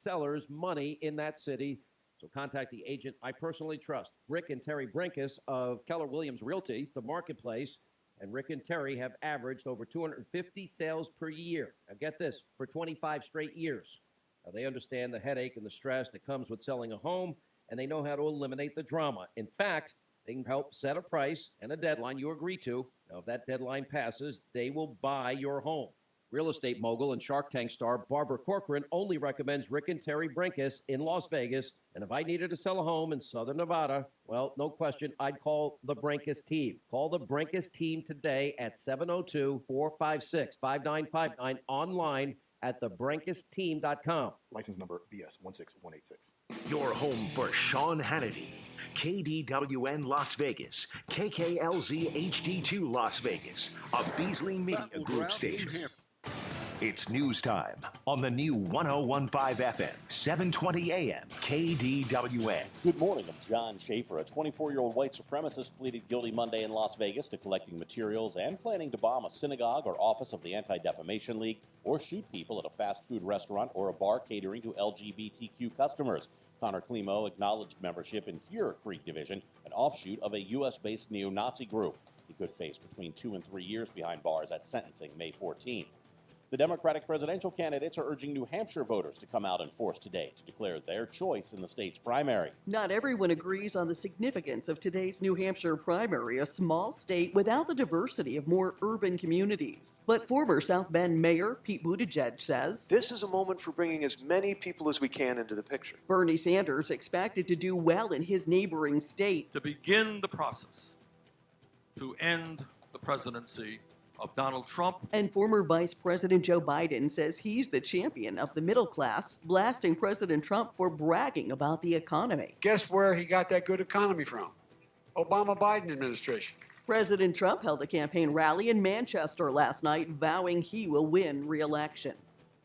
sellers money in that city. So contact the agent I personally trust, Rick and Terry Brinkus of Keller Williams Realty, the marketplace. And Rick and Terry have averaged over 250 sales per year. Now get this, for 25 straight years. Now they understand the headache and the stress that comes with selling a home, and they know how to eliminate the drama. In fact, they can help set a price and a deadline you agree to. Now, if that deadline passes, they will buy your home. Real estate mogul and Shark Tank star Barbara Corcoran only recommends Rick and Terry Brinkus in Las Vegas. And if I needed to sell a home in Southern Nevada, well, no question, I'd call the Brinkus team. Call the Brinkus team today at 702-456-5959, online at thebrinkesteam.com. License number BS 16186. Your home for Sean Hannity. KDWN Las Vegas, KKLZ HD2 Las Vegas, a Beasley Media Group station. It's news time on the new 101.5 FM, 720 AM, KDWN. Good morning, I'm John Schaefer. A 24-year-old white supremacist pleaded guilty Monday in Las Vegas to collecting materials and planning to bomb a synagogue or office of the Anti-Defamation League or shoot people at a fast food restaurant or a bar catering to LGBTQ customers. Connor Climo acknowledged membership in Fuhrer Creek Division, an offshoot of a U.S.-based neo-Nazi group. He could face between 2 and 3 years behind bars at sentencing May 14th. The Democratic presidential candidates are urging New Hampshire voters to come out in force today to declare their choice in the state's primary. Not everyone agrees on the significance of today's New Hampshire primary, a small state without the diversity of more urban communities. But former South Bend Mayor Pete Buttigieg says, this is a moment for bringing as many people as we can into the picture. Bernie Sanders expected to do well in his neighboring state. To begin the process to end the presidency of Donald Trump. And former Vice President Joe Biden says he's the champion of the middle class, blasting President Trump for bragging about the economy. Guess where he got that good economy from? Obama-Biden administration. President Trump held a campaign rally in Manchester last night, vowing he will win re-election.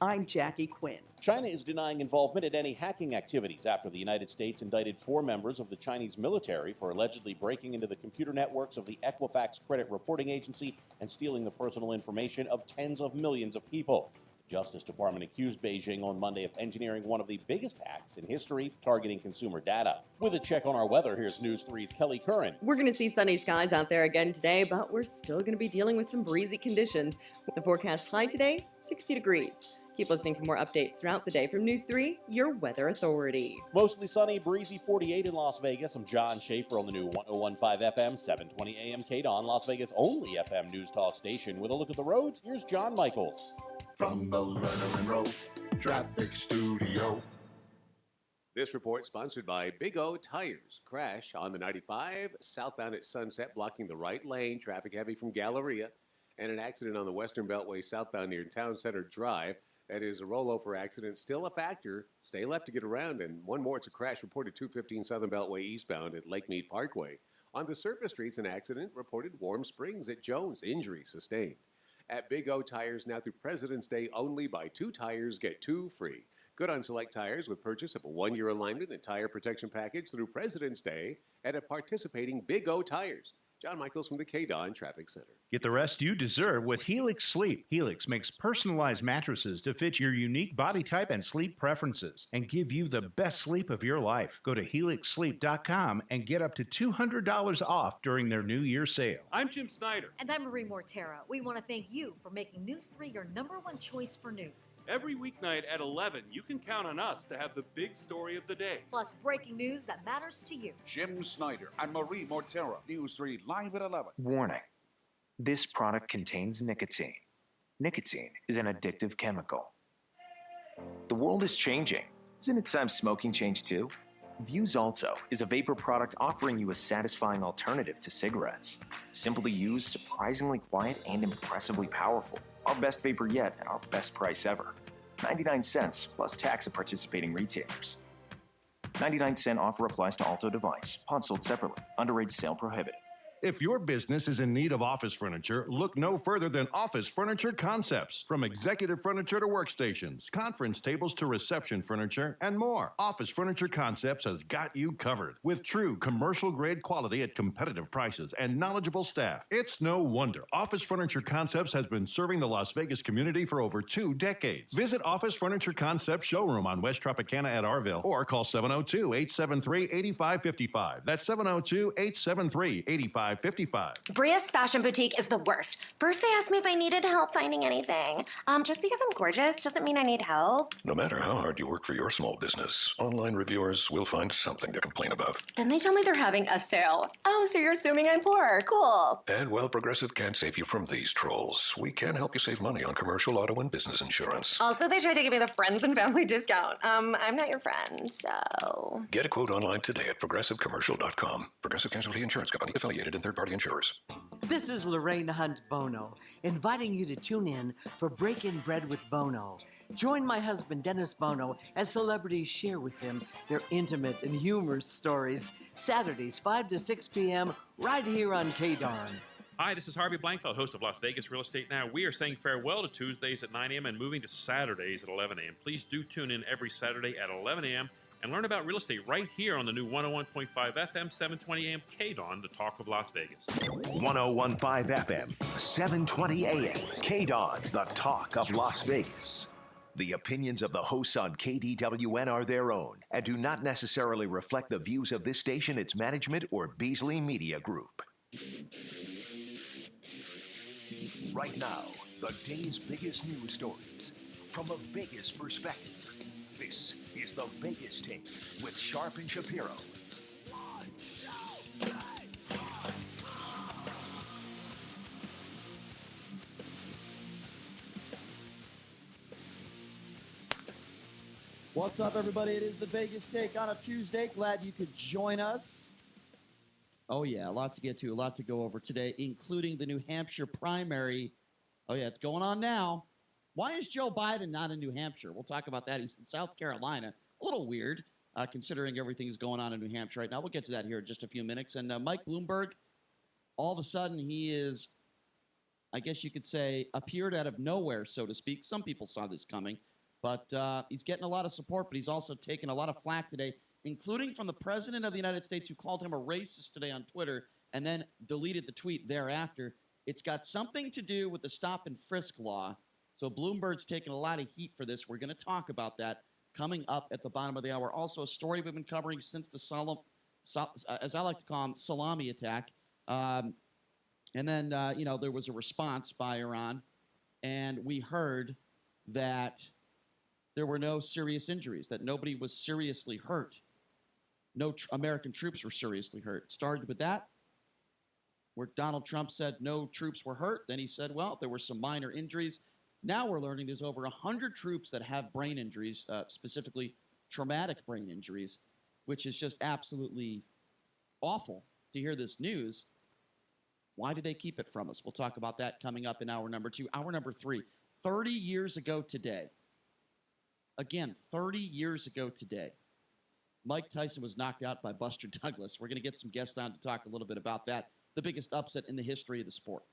I'm Jackie Quinn. China is denying involvement in any hacking activities after the United States indicted 4 members of the Chinese military for allegedly breaking into the computer networks of the Equifax Credit Reporting Agency and stealing the personal information of tens of millions of people. The Justice Department accused Beijing on Monday of engineering one of the biggest hacks in history, targeting consumer data. With a check on our weather, here's News 3's Kelly Curran. We're going to see sunny skies out there again today, but we're still going to be dealing with some breezy conditions. The forecast high today, 60 degrees. Keep listening for more updates throughout the day from News 3, your weather authority. Mostly sunny, breezy, 48 in Las Vegas. I'm John Schaefer on the new 101.5 FM, 720 AM KDON, Las Vegas' only FM news talk station. With a look at the roads, here's John Michaels. From the Letterman Road Traffic Studio. This report sponsored by Big O Tires. Crash on the 95, southbound at Sunset, blocking the right lane. Traffic heavy from Galleria. And an accident on the Western Beltway southbound near Town Center Drive. That is a rollover accident, still a factor. Stay left to get around. And one more, it's a crash reported 215 Southern Beltway eastbound at Lake Mead Parkway. On the surface streets, an accident reported Warm Springs at Jones. Injury sustained. At Big O Tires, now through President's Day only, buy 2 tires, get 2 free. Good on select tires with purchase of a 1-year alignment and tire protection package through President's Day at a participating Big O Tires. John Michaels from the KDON Traffic Center. Get the rest you deserve with Helix Sleep. Helix makes personalized mattresses to fit your unique body type and sleep preferences and give you the best sleep of your life. Go to helixsleep.com and get up to $200 off during their New Year sale. I'm Jim Snyder. And I'm Marie Mortera. We want to thank you for making News 3 your #1 choice for news. Every weeknight at 11, you can count on us to have the big story of the day. Plus breaking news that matters to you. Jim Snyder and Marie Mortera. News 3 live at 11. Warning. This product contains nicotine. Nicotine is an addictive chemical. The world is changing. Isn't it time smoking changed too? Vuse Alto is a vapor product offering you a satisfying alternative to cigarettes. Simple to use, surprisingly quiet, and impressively powerful. Our best vapor yet at our best price ever. 99 cents plus tax at participating retailers. 99-cent offer applies to Alto device. Pod sold separately. Underage sale prohibited. If your business is in need of office furniture, look no further than Office Furniture Concepts. From executive furniture to workstations, conference tables to reception furniture, and more, Office Furniture Concepts has got you covered. With true commercial-grade quality at competitive prices and knowledgeable staff, it's no wonder Office Furniture Concepts has been serving the Las Vegas community for over 2 decades. Visit Office Furniture Concepts showroom on West Tropicana at Arville or call 702-873-8555. That's 702-873-8555. Bria's Fashion Boutique is the worst. First, they asked me if I needed help finding anything. Just because I'm gorgeous doesn't mean I need help. No matter how hard you work for your small business, online reviewers will find something to complain about. Then they tell me they're having a sale. Oh, so you're assuming I'm poor. Cool. And while Progressive can't save you from these trolls, we can help you save money on commercial, auto, and business insurance. Also, they tried to give me the friends and family discount. I'm not your friend, so... Get a quote online today at progressivecommercial.com. Progressive Casualty Insurance Company, affiliated and third-party insurers. This is Lorraine Hunt Bono, inviting you to tune in for Breaking Bread with Bono. Join my husband, Dennis Bono, as celebrities share with him their intimate and humorous stories. Saturdays, 5 to 6 p.m., right here on KDARN. Hi, this is Harvey Blankfeld, host of Las Vegas Real Estate Now. We are saying farewell to Tuesdays at 9 a.m. and moving to Saturdays at 11 a.m. Please do tune in every Saturday at 11 a.m. and learn about real estate right here on the new 101.5 FM, 720 AM KDAWN, the talk of Las Vegas. 101.5 FM, 720 AM, KDAWN, the talk of Las Vegas. The opinions of the hosts on KDWN are their own and do not necessarily reflect the views of this station, its management, or Beasley Media Group. Right now, the day's biggest news stories from a Vegas perspective. This is the Vegas Tape with Sharp and Shapiro. What's up, everybody? It is the Vegas Take on a Tuesday. Glad you could join us. Oh, yeah, a lot to get to, a lot to go over today, including the New Hampshire primary. Oh, yeah, it's going on now. Why is Joe Biden not in New Hampshire? We'll talk about that. He's in South Carolina. A little weird, considering everything's going on in New Hampshire right now. We'll get to that here in just a few minutes. And Mike Bloomberg, all of a sudden, he is, I guess you could say, appeared out of nowhere, so to speak. Some people saw this coming. But he's getting a lot of support, but he's also taking a lot of flack today, including from the President of the United States, who called him a racist today on Twitter and then deleted the tweet thereafter. It's got something to do with the stop and frisk law. So Bloomberg's taking a lot of heat for this. We're going to talk about that coming up at the bottom of the hour. Also, a story we've been covering since the, as I like to call them, salami attack. And then, there was a response by Iran, and we heard that there were no serious injuries, that nobody was seriously hurt. No American troops were seriously hurt. Started with that, where Donald Trump said no troops were hurt. Then he said, well, there were some minor injuries. Now we're learning there's over 100 troops that have brain injuries, specifically traumatic brain injuries, which is just absolutely awful to hear this news. Why did they keep it from us? We'll talk about that coming up in hour number 2. Hour number 3, 30 years ago today. Again, 30 years ago today, Mike Tyson was knocked out by Buster Douglas. We're going to get some guests on to talk a little bit about that. The biggest upset in the history of the sport.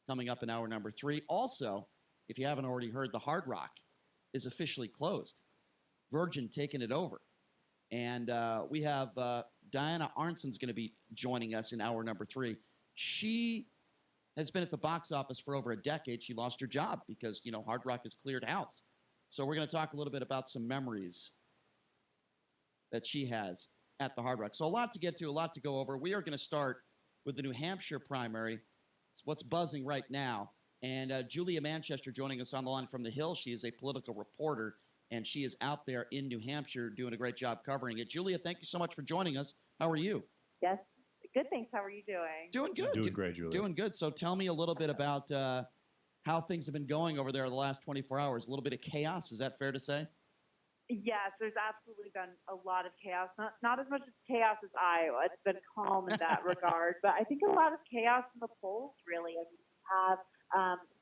Coming up in hour number 3. Also, if you haven't already heard, the Hard Rock is officially closed. Virgin taking it over. And we have Diana Arnson's going to be joining us in hour number 3. She has been at the box office for over a decade. She lost her job because, Hard Rock has cleared house. So we're going to talk a little bit about some memories that she has at the Hard Rock. So a lot to get to, a lot to go over. We are going to start with the New Hampshire primary. It's what's buzzing right now. And Julia Manchester joining us on the line from the Hill. She is a political reporter, and she is out there in New Hampshire doing a great job covering it. Julia, thank you so much for joining us. How are you? Yes. Good, thanks. How are you doing? Doing good. Doing great, Julia. Doing good. So tell me a little bit about how things have been going over there the last 24 hours. A little bit of chaos. Is that fair to say? Yes, there's absolutely been a lot of chaos. Not as much chaos as Iowa. It's been calm in that regard. But I think a lot of chaos in the polls, really. I mean, you have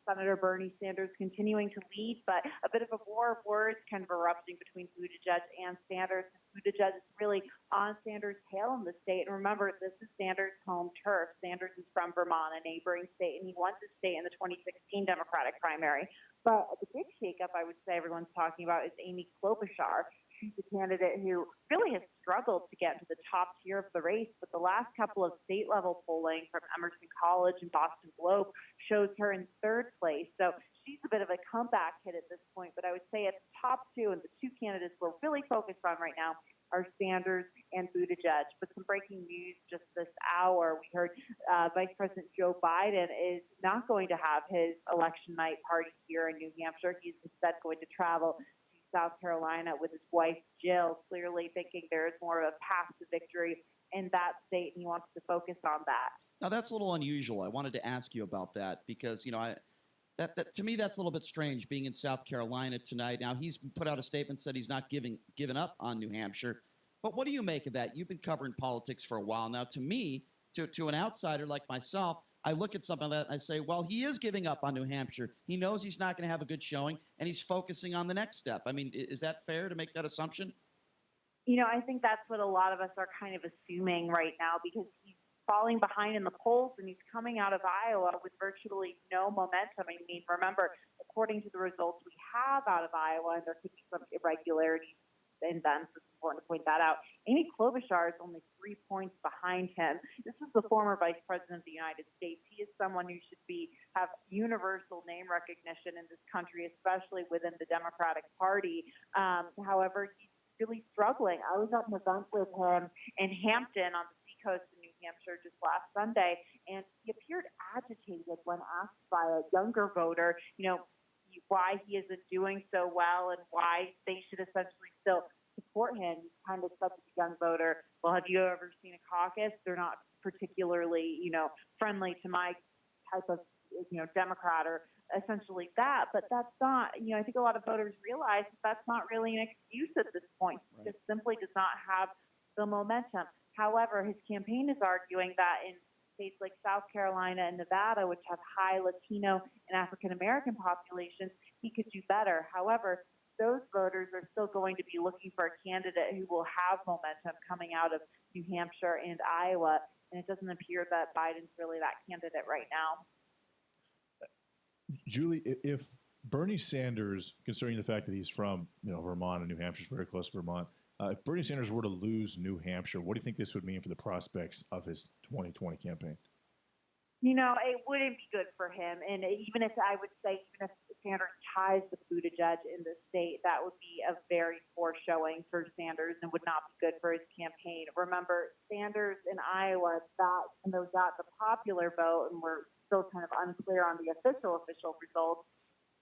Senator Bernie Sanders continuing to lead, but a bit of a war of words kind of erupting between Buttigieg and Sanders. Buttigieg is really on Sanders' tail in the state. And remember, this is Sanders' home turf. Sanders is from Vermont, a neighboring state, and he won the state in the 2016 Democratic primary. But the big shakeup I would say everyone's talking about is Amy Klobuchar. She's a candidate who really has struggled to get into the top tier of the race, but the last couple of state-level polling from Emerson College and Boston Globe shows her in third place. So she's a bit of a comeback hit at this point, but I would say at the top two, and the two candidates we're really focused on right now are Sanders and Buttigieg. But some breaking news just this hour. We heard Vice President Joe Biden is not going to have his election night party here in New Hampshire. He's instead going to travel South Carolina with his wife, Jill, clearly thinking there is more of a path to victory in that state, and he wants to focus on that. Now, that's a little unusual. I wanted to ask you about that because, that to me, that's a little bit strange being in South Carolina tonight. Now, he's put out a statement, said he's not giving up on New Hampshire. But what do you make of that? You've been covering politics for a while now. To me, to an outsider like myself, I look at something like that and I say, well, he is giving up on New Hampshire. He knows he's not going to have a good showing, and he's focusing on the next step. I mean, is that fair to make that assumption? I think that's what a lot of us are kind of assuming right now because he's falling behind in the polls and he's coming out of Iowa with virtually no momentum. I mean, remember, according to the results we have out of Iowa, and there could be some irregularities in them, so it's important to point that out. Amy Klobuchar is only 3 points behind him. This is the former Vice President of the United States. He is someone who should have universal name recognition in this country, especially within the Democratic Party. However, he's really struggling. I was at an event with him in Hampton on the seacoast in New Hampshire just last Sunday, and he appeared agitated when asked by a younger voter, why he isn't doing so well and why they should essentially still support him. He's kind of said to the young voter, well, have you ever seen a caucus? They're not particularly, friendly to my type of, Democrat or essentially that. But that's not, I think a lot of voters realize that's not really an excuse at this point. He just simply does not have the momentum. However, his campaign is arguing that in states like South Carolina and Nevada, which have high Latino and African-American populations, he could do better. However, those voters are still going to be looking for a candidate who will have momentum coming out of New Hampshire and Iowa, and it doesn't appear that Biden's really that candidate right now. Julie, if Bernie Sanders, considering the fact that he's from Vermont and New Hampshire's very close to Vermont, if Bernie Sanders were to lose New Hampshire, what do you think this would mean for the prospects of his 2020 campaign? It wouldn't be good for him. And even if Sanders ties with Buttigieg in the state, that would be a very poor showing for Sanders and would not be good for his campaign. Remember, Sanders in Iowa, that got the popular vote, and we're still kind of unclear on the official results.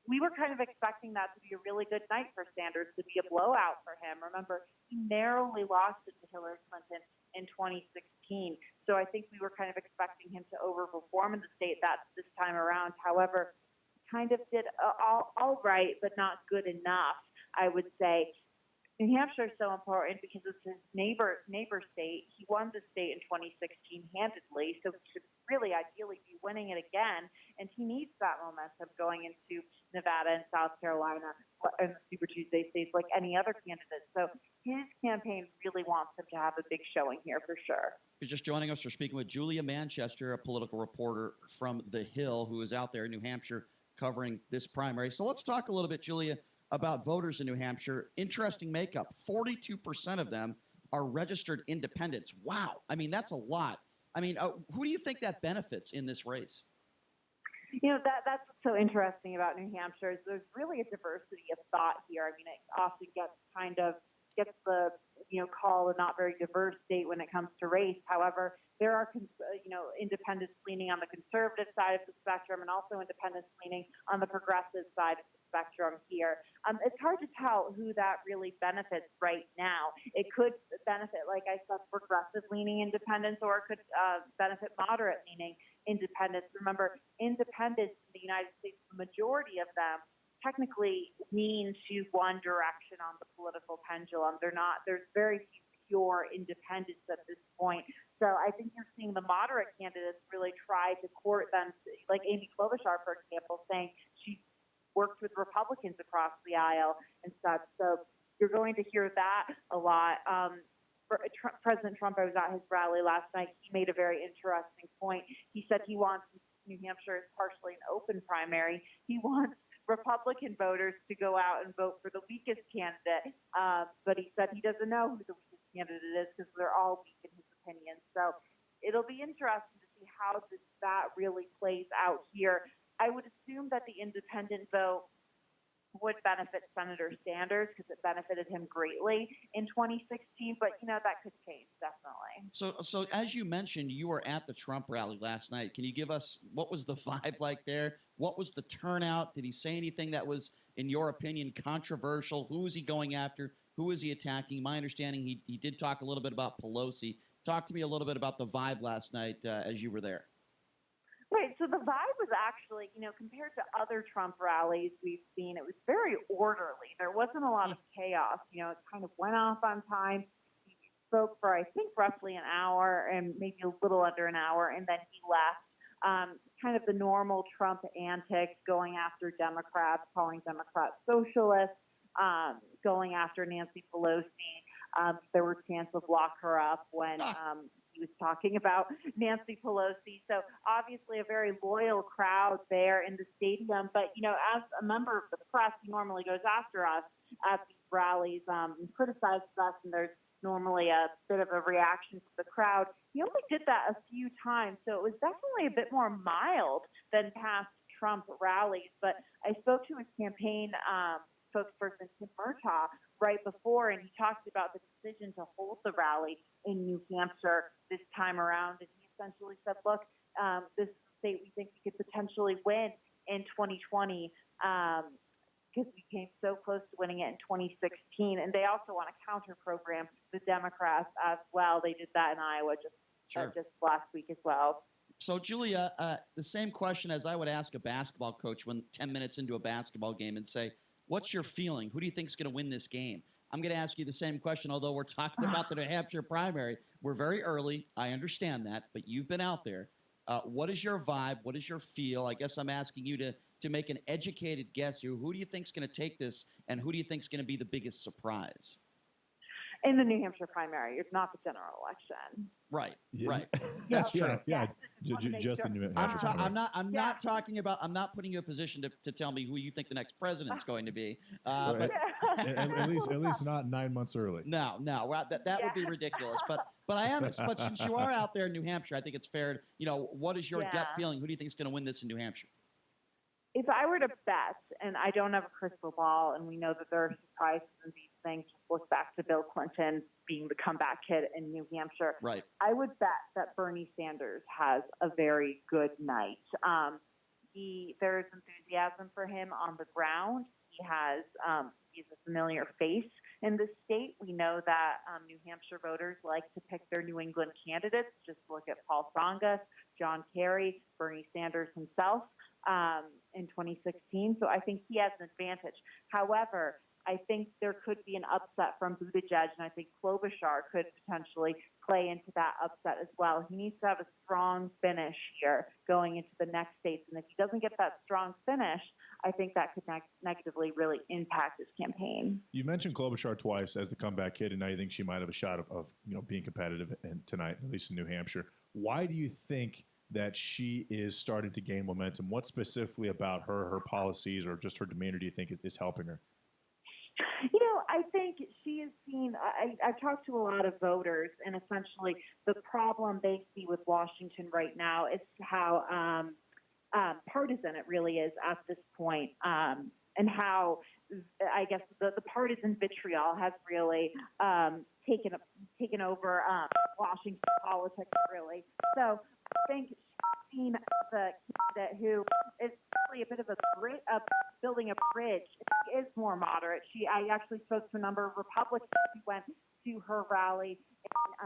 We were kind of expecting that to be a really good night for Sanders, to be a blowout for him. Remember, he narrowly lost it to Hillary Clinton in 2016. So I think we were kind of expecting him to overperform in the state this time around. However, kind of did all right, but not good enough, I would say. New Hampshire is so important because it's his neighbor state. He won the state in 2016 handedly, so he should really ideally be winning it again. And he needs that momentum going into Nevada and South Carolina and the Super Tuesday states like any other candidate. So his campaign really wants him to have a big showing here for sure. If you're just joining us, we're speaking with Julia Manchester, a political reporter from The Hill, who is out there in New Hampshire covering this primary. So let's talk a little bit, Julia, about voters in New Hampshire. Interesting makeup. 42% of them are registered independents. Wow. I mean, that's a lot. I mean, who do you think that benefits in this race? That's what's so interesting about New Hampshire is there's really a diversity of thought here. I mean, it often gets the call a not very diverse state when it comes to race. However, there are independents leaning on the conservative side of the spectrum and also independents leaning on the progressive side of the spectrum here. It's hard to tell who that really benefits right now. It could benefit, like I said, progressive-leaning independents, or it could benefit moderate-leaning independents. Remember, independents in the United States, the majority of them technically lean to one direction on the political pendulum. There's very pure independents at this point. So I think you're seeing the moderate candidates really try to court them, like Amy Klobuchar, for example, saying she worked with Republicans across the aisle and such. So you're going to hear that a lot. President Trump, I was at his rally last night. He made a very interesting point. He said he wants New Hampshire is partially an open primary. He wants Republican voters to go out and vote for the weakest candidate. But he said he doesn't know who the weakest candidate is because they're all weak in his opinion. So it'll be interesting to see how that really plays out here. I would assume that the independent vote would benefit Senator Sanders because it benefited him greatly in 2016, but that could change definitely. So as you mentioned, you were at the Trump rally last night. Can you give us what was the vibe like there? What was the turnout? Did he say anything that was, in your opinion, controversial? Who was he going after? Who was he attacking? My understanding, he did talk a little bit about Pelosi. Talk to me a little bit about the vibe last night as you were there. Right. So the vibe was actually, compared to other Trump rallies we've seen, it was very orderly. There wasn't a lot of chaos. It kind of went off on time. He spoke for, I think, roughly an hour and maybe a little under an hour, and then he left. Kind of the normal Trump antics, going after Democrats, calling Democrats socialists, going after Nancy Pelosi. There were chants of lock her up when he was talking about Nancy Pelosi. So obviously a very loyal crowd there in the stadium. But, as a member of the press, he normally goes after us at these rallies and criticizes us, and there's normally a bit of a reaction to the crowd. He only did that a few times, so it was definitely a bit more mild than past Trump rallies. But I spoke to his campaign spokesperson, Tim Murtaugh, right before, and he talked about the decision to hold the rally in New Hampshire this time around. And he essentially said, look, this is a state we think we could potentially win in 2020 because we came so close to winning it in 2016. And they also want a counter program, the Democrats as well. They did that in Iowa just last week as well. So, Julia, the same question as I would ask a basketball coach when 10 minutes into a basketball game and say, what's your feeling? Who do you think is going to win this game? I'm going to ask you the same question, although we're talking about the New Hampshire primary. We're very early. I understand that, but you've been out there. What is your vibe? What is your feel? I guess I'm asking you to make an educated guess. Who do you think is going to take this, and who do you think is going to be the biggest surprise? In the New Hampshire primary, it's not the general election. Right, Yeah. right. That's true. true. Yeah, just the New Hampshire. I'm not talking about. I'm not putting you in a position to tell me who you think the next president's going to be. Right. At least not 9 months early. No, that would be ridiculous. But I am. But since you are out there in New Hampshire, I think it's fair. What is your gut feeling? Who do you think is going to win this in New Hampshire? If I were to bet, and I don't have a crystal ball, and we know that there are surprises in these things, just look back to Bill Clinton being the comeback kid in New Hampshire. Right. I would bet that Bernie Sanders has a very good night. There is enthusiasm for him on the ground. He's a familiar face in the state. We know that New Hampshire voters like to pick their New England candidates. Just look at Paul Tsongas, John Kerry, Bernie Sanders himself in 2016. So I think he has an advantage. However, I think there could be an upset from Buttigieg, and I think Klobuchar could potentially play into that upset as well. He needs to have a strong finish here going into the next states, and if he doesn't get that strong finish, I think that could negatively really impact his campaign. You mentioned Klobuchar twice as the comeback kid, and now you think she might have a shot of being competitive tonight, at least in New Hampshire. Why do you think that she is starting to gain momentum? What specifically about her policies, or just her demeanor do you think is helping her? I think she is seen. I've talked to a lot of voters, and essentially the problem they see with Washington right now is how partisan it really is at this point, and how I guess the partisan vitriol has really taken over Washington politics, really. So I think she's seen the candidate who is really a bit of building a bridge. She is more moderate. I actually spoke to a number of Republicans who went to her rally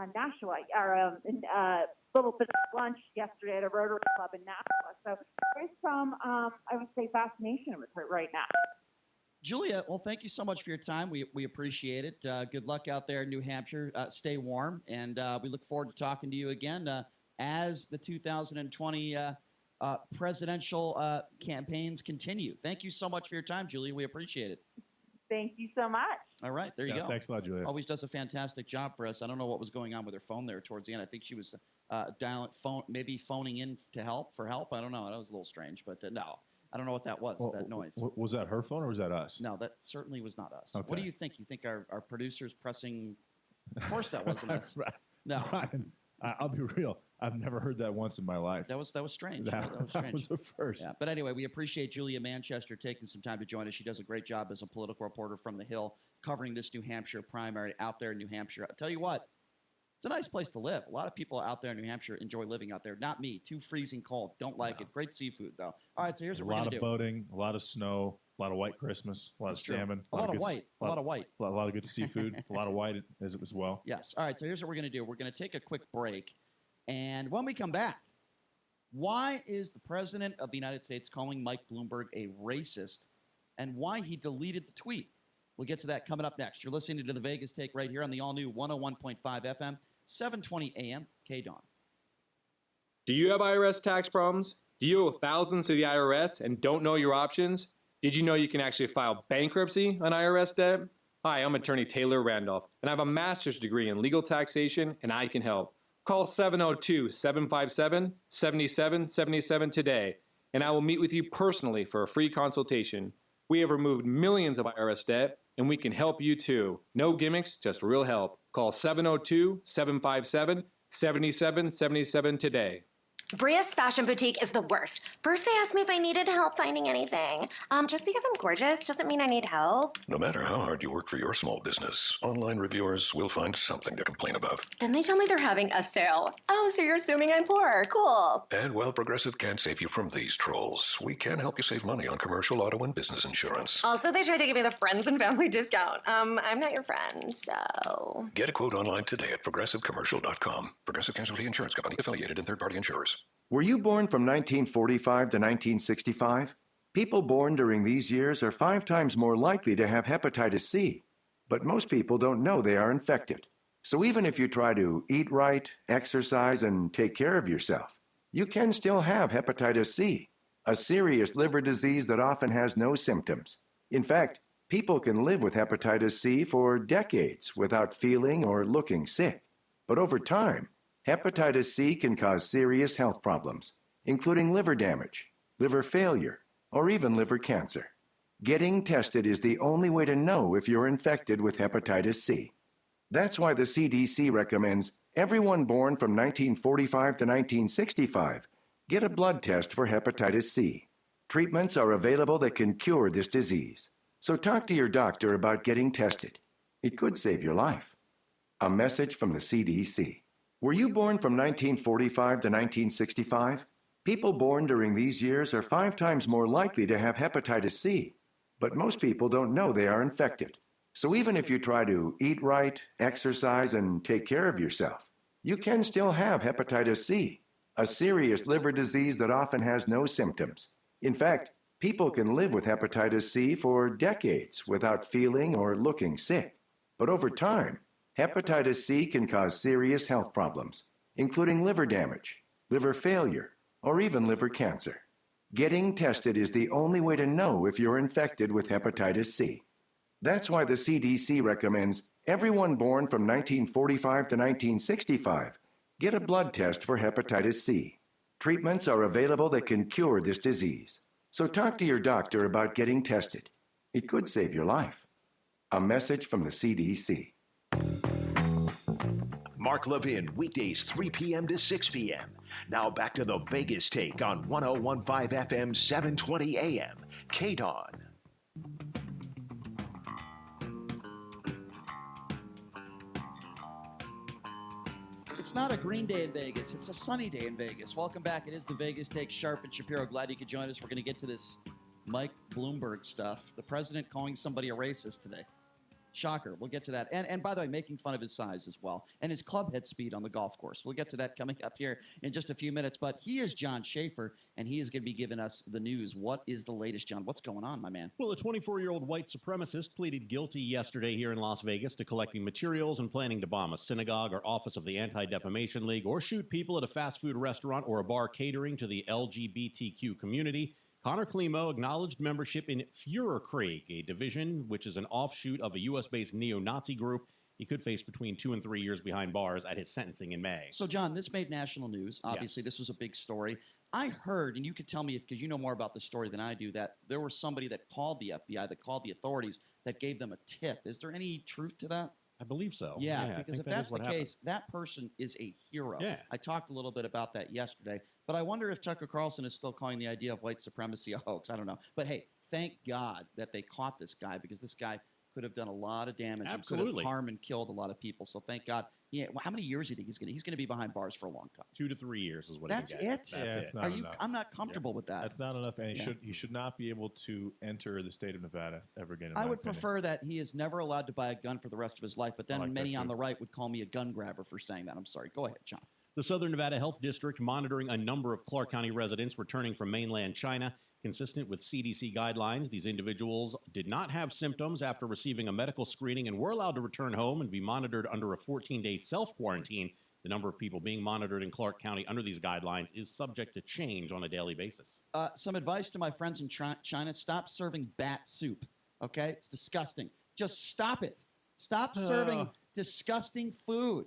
in Nashua, or in a little bit of lunch yesterday at a Rotary Club in Nashua. So there's some, I would say, fascination with her right now. Julia, well, thank you so much for your time. We appreciate it. Good luck out there in New Hampshire. Stay warm, and we look forward to talking to you again as the 2020 presidential campaigns continue. Thank you so much for your time, Julia. We appreciate it. Thank you so much. All right, there you go. Thanks a lot, Julia. Always does a fantastic job for us. I don't know what was going on with her phone there towards the end. I think she was maybe phoning in to help. I don't know. That was a little strange, but no. I don't know what that was, that noise. Was that her phone or was that us? No, that certainly was not us. Okay. What do you think? You think our producer's pressing? Of course that wasn't us. No. Ryan, I'll be real. I've never heard that once in my life. That was strange. That was strange. That was the first. Yeah. But anyway, we appreciate Julia Manchester taking some time to join us. She does a great job as a political reporter from the Hill, covering this New Hampshire primary out there in New Hampshire. I'll tell you what, it's a nice place to live. A lot of people out there in New Hampshire enjoy living out there. Not me. Too freezing cold. Don't like it. Great seafood, though. All right, so here's what we're going to do. A lot of boating, a lot of snow, a lot of white Christmas, a lot of salmon. A lot of white. A lot of good seafood, a lot of white as well. Yes. All right, so here's what we're going to do. We're going to take a quick break. And when we come back, why is the President of the United States calling Mike Bloomberg a racist and why he deleted the tweet? We'll get to that coming up next. You're listening to The Vegas Take right here on the all-new 101.5 FM, 720 AM, KDAWN. Do you have IRS tax problems? Do you owe thousands to the IRS and don't know your options? Did you know you can actually file bankruptcy on IRS debt? Hi, I'm attorney Taylor Randolph, and I have a master's degree in legal taxation, and I can help. Call 702-757-7777 today, and I will meet with you personally for a free consultation. We have removed millions of IRS debt, and we can help you too. No gimmicks, just real help. Call 702-757-7777 today. Bria's Fashion Boutique is the worst. First, they asked me if I needed help finding anything. Just because I'm gorgeous doesn't mean I need help. No matter how hard you work for your small business, online reviewers will find something to complain about. Then they tell me they're having a sale. Oh, so you're assuming I'm poor. Cool. And while Progressive can't save you from these trolls, we can help you save money on commercial auto and business insurance. Also, they tried to give me the friends and family discount. I'm not your friend, so... Get a quote online today at progressivecommercial.com. Progressive Casualty Insurance Company, affiliated and third-party insurers. Were you born from 1945 to 1965? People born during these years are 5 times more likely to have hepatitis C, but most people don't know they are infected. So even if you try to eat right, exercise, and take care of yourself, you can still have hepatitis C, a serious liver disease that often has no symptoms. In fact, people can live with hepatitis C for decades without feeling or looking sick. But over time, hepatitis C can cause serious health problems, including liver damage, liver failure, or even liver cancer. Getting tested is the only way to know if you're infected with hepatitis C. That's why the CDC recommends everyone born from 1945 to 1965 get a blood test for hepatitis C. Treatments are available that can cure this disease. So talk to your doctor about getting tested. It could save your life. A message from the CDC. Were you born from 1945 to 1965? People born during these years are 5 times more likely to have hepatitis C, but most people don't know they are infected. So even if you try to eat right, exercise, and take care of yourself, you can still have hepatitis C, a serious liver disease that often has no symptoms. In fact, people can live with hepatitis C for decades without feeling or looking sick. But over time, hepatitis C can cause serious health problems, including liver damage, liver failure, or even liver cancer. Getting tested is the only way to know if you're infected with hepatitis C. That's why the CDC recommends everyone born from 1945 to 1965 get a blood test for hepatitis C. Treatments are available that can cure this disease. So talk to your doctor about getting tested. It could save your life. A message from the CDC. Mark Levin, weekdays 3 p.m. to 6 p.m. Now back to the Vegas Take on 101.5 FM, 720 AM, KDAWN. It's not a green day in Vegas. It's a sunny day in Vegas. Welcome back. It is the Vegas Take. Sharp and Shapiro. Glad you could join us. We're going to get to this Mike Bloomberg stuff. The president calling somebody a racist today. Shocker. We'll get to that. And by the way, making fun of his size as well, and his club head speed on the golf course. We'll get to that coming up here in just a few minutes. But he is John Schaefer, and he is going to be giving us the news. What is the latest, John? What's going on, my man? Well, a 24-year-old white supremacist pleaded guilty yesterday here in Las Vegas to collecting materials and planning to bomb a synagogue or office of the Anti-Defamation League or shoot people at a fast food restaurant or a bar catering to the LGBTQ community. Connor Klimo acknowledged membership in Führerkrieg, a division which is an offshoot of a U.S.-based neo-Nazi group. He could face between 2 and 3 years behind bars at his sentencing in May. So, John, this made national news. Obviously, This was a big story. I heard, and you could tell me because you know more about the story than I do, that there was somebody that called the FBI, that called the authorities, that gave them a tip. Is there any truth to that? I believe so. Yeah, because if that's the case, that person is a hero. Yeah. I talked a little bit about that yesterday, but I wonder if Tucker Carlson is still calling the idea of white supremacy a hoax. I don't know. But hey, thank God that they caught this guy, because this guy could have done a lot of damage. Absolutely. And could have harmed and killed a lot of people. So thank God. Yeah, well, how many years do you think he's going to? He's going to be behind bars for a long time. 2 to 3 years is what That's he gets. it? That's it. Are you? I'm not comfortable with that. That's not enough, and Yeah. he should not be able to enter the state of Nevada ever again. in I my would opinion. prefer that he is never allowed to buy a gun for the rest of his life, but then like that many on too. the right would call me a gun grabber for saying that. I'm sorry. Go ahead, John. The Southern Nevada Health District monitoring a number of Clark County residents returning from mainland China. Consistent with CDC guidelines, these individuals did not have symptoms after receiving a medical screening and were allowed to return home and be monitored under a 14-day self-quarantine. The number of people being monitored in Clark County under these guidelines is subject to change on a daily basis. Some advice to my friends in China: stop serving bat soup. Okay, it's disgusting. Just stop it. Stop serving disgusting food.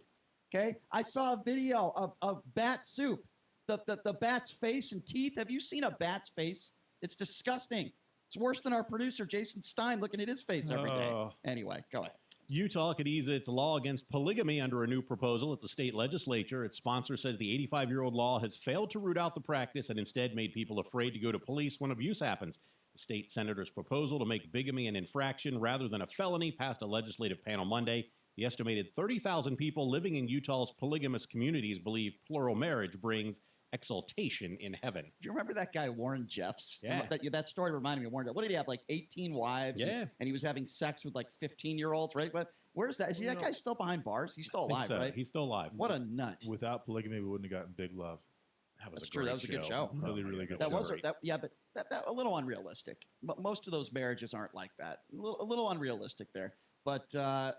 Okay, I saw a video of bat soup. The bat's face and teeth. Have you seen a bat's face? It's disgusting. It's worse than our producer Jason Stein looking at his face every day. Anyway, go ahead. Utah could ease its law against polygamy under a new proposal at the state legislature. Its sponsor says the 85-year-old law has failed to root out the practice and instead made people afraid to go to police when abuse happens. The state senator's proposal to make bigamy an infraction rather than a felony passed a legislative panel Monday. The estimated 30,000 people living in Utah's polygamous communities believe plural marriage brings exaltation in heaven. Do you remember that guy Warren Jeffs? Yeah. That story reminded me of Warren Jeffs. What did he have, like 18 wives? Yeah. And he was having sex with like 15-year-olds, right? But where's that? Is that guy still behind bars? He's still alive, right? He's still alive. What a nut. Without polygamy, we wouldn't have gotten Big Love. That was That's a true. great That was a good show. Really, really good That show. was but a little unrealistic. But most of those marriages aren't like that. A little unrealistic there. But I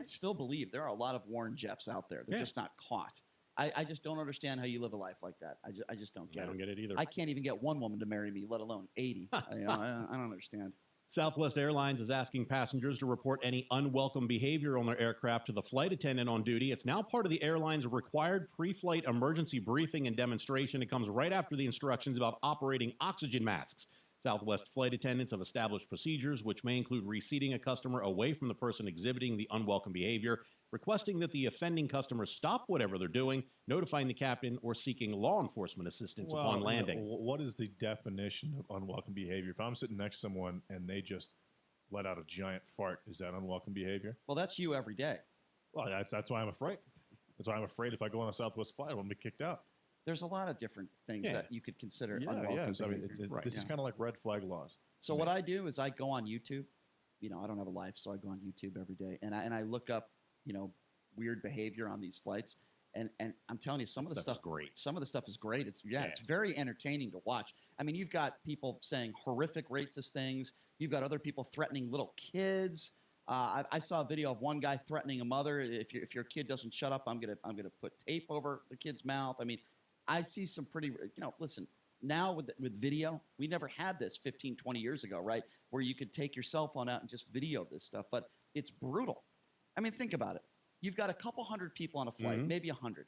still believe there are a lot of Warren Jeffs out there. They're just not caught. I just don't understand how you live a life like that. I just don't get it. I don't get it either. I can't even get one woman to marry me, let alone 80. I don't understand. Southwest Airlines is asking passengers to report any unwelcome behavior on their aircraft to the flight attendant on duty. It's now part of the airline's required pre-flight emergency briefing and demonstration. It comes right after the instructions about operating oxygen masks. Southwest flight attendants have established procedures which may include reseating a customer away from the person exhibiting the unwelcome behavior, requesting that the offending customer stop whatever they're doing, notifying the captain, or seeking law enforcement assistance upon landing. What is the definition of unwelcome behavior? If I'm sitting next to someone and they just let out a giant fart, is that unwelcome behavior? Well, that's you every day. Well, that's why I'm afraid. That's why I'm afraid if I go on a Southwest flight, I'm going to be kicked out. There's a lot of different things that you could consider unwelcome I mean, behavior. this is kind of like red flag laws. So what I do is I go on YouTube. I don't have a life, so I go on YouTube every day, and I look up, weird behavior on these flights. And I'm telling you, some of the stuff is great. Some of the stuff is great. It's very entertaining to watch. I mean, you've got people saying horrific racist things. You've got other people threatening little kids. I saw a video of one guy threatening a mother. If your kid doesn't shut up, I'm gonna put tape over the kid's mouth. I mean, I see some pretty, listen, now with video, we never had this 15, 20 years ago, right? Where you could take your cell phone out and just video this stuff, but it's brutal. I mean, think about it. You've got a couple hundred people on a flight, maybe 100.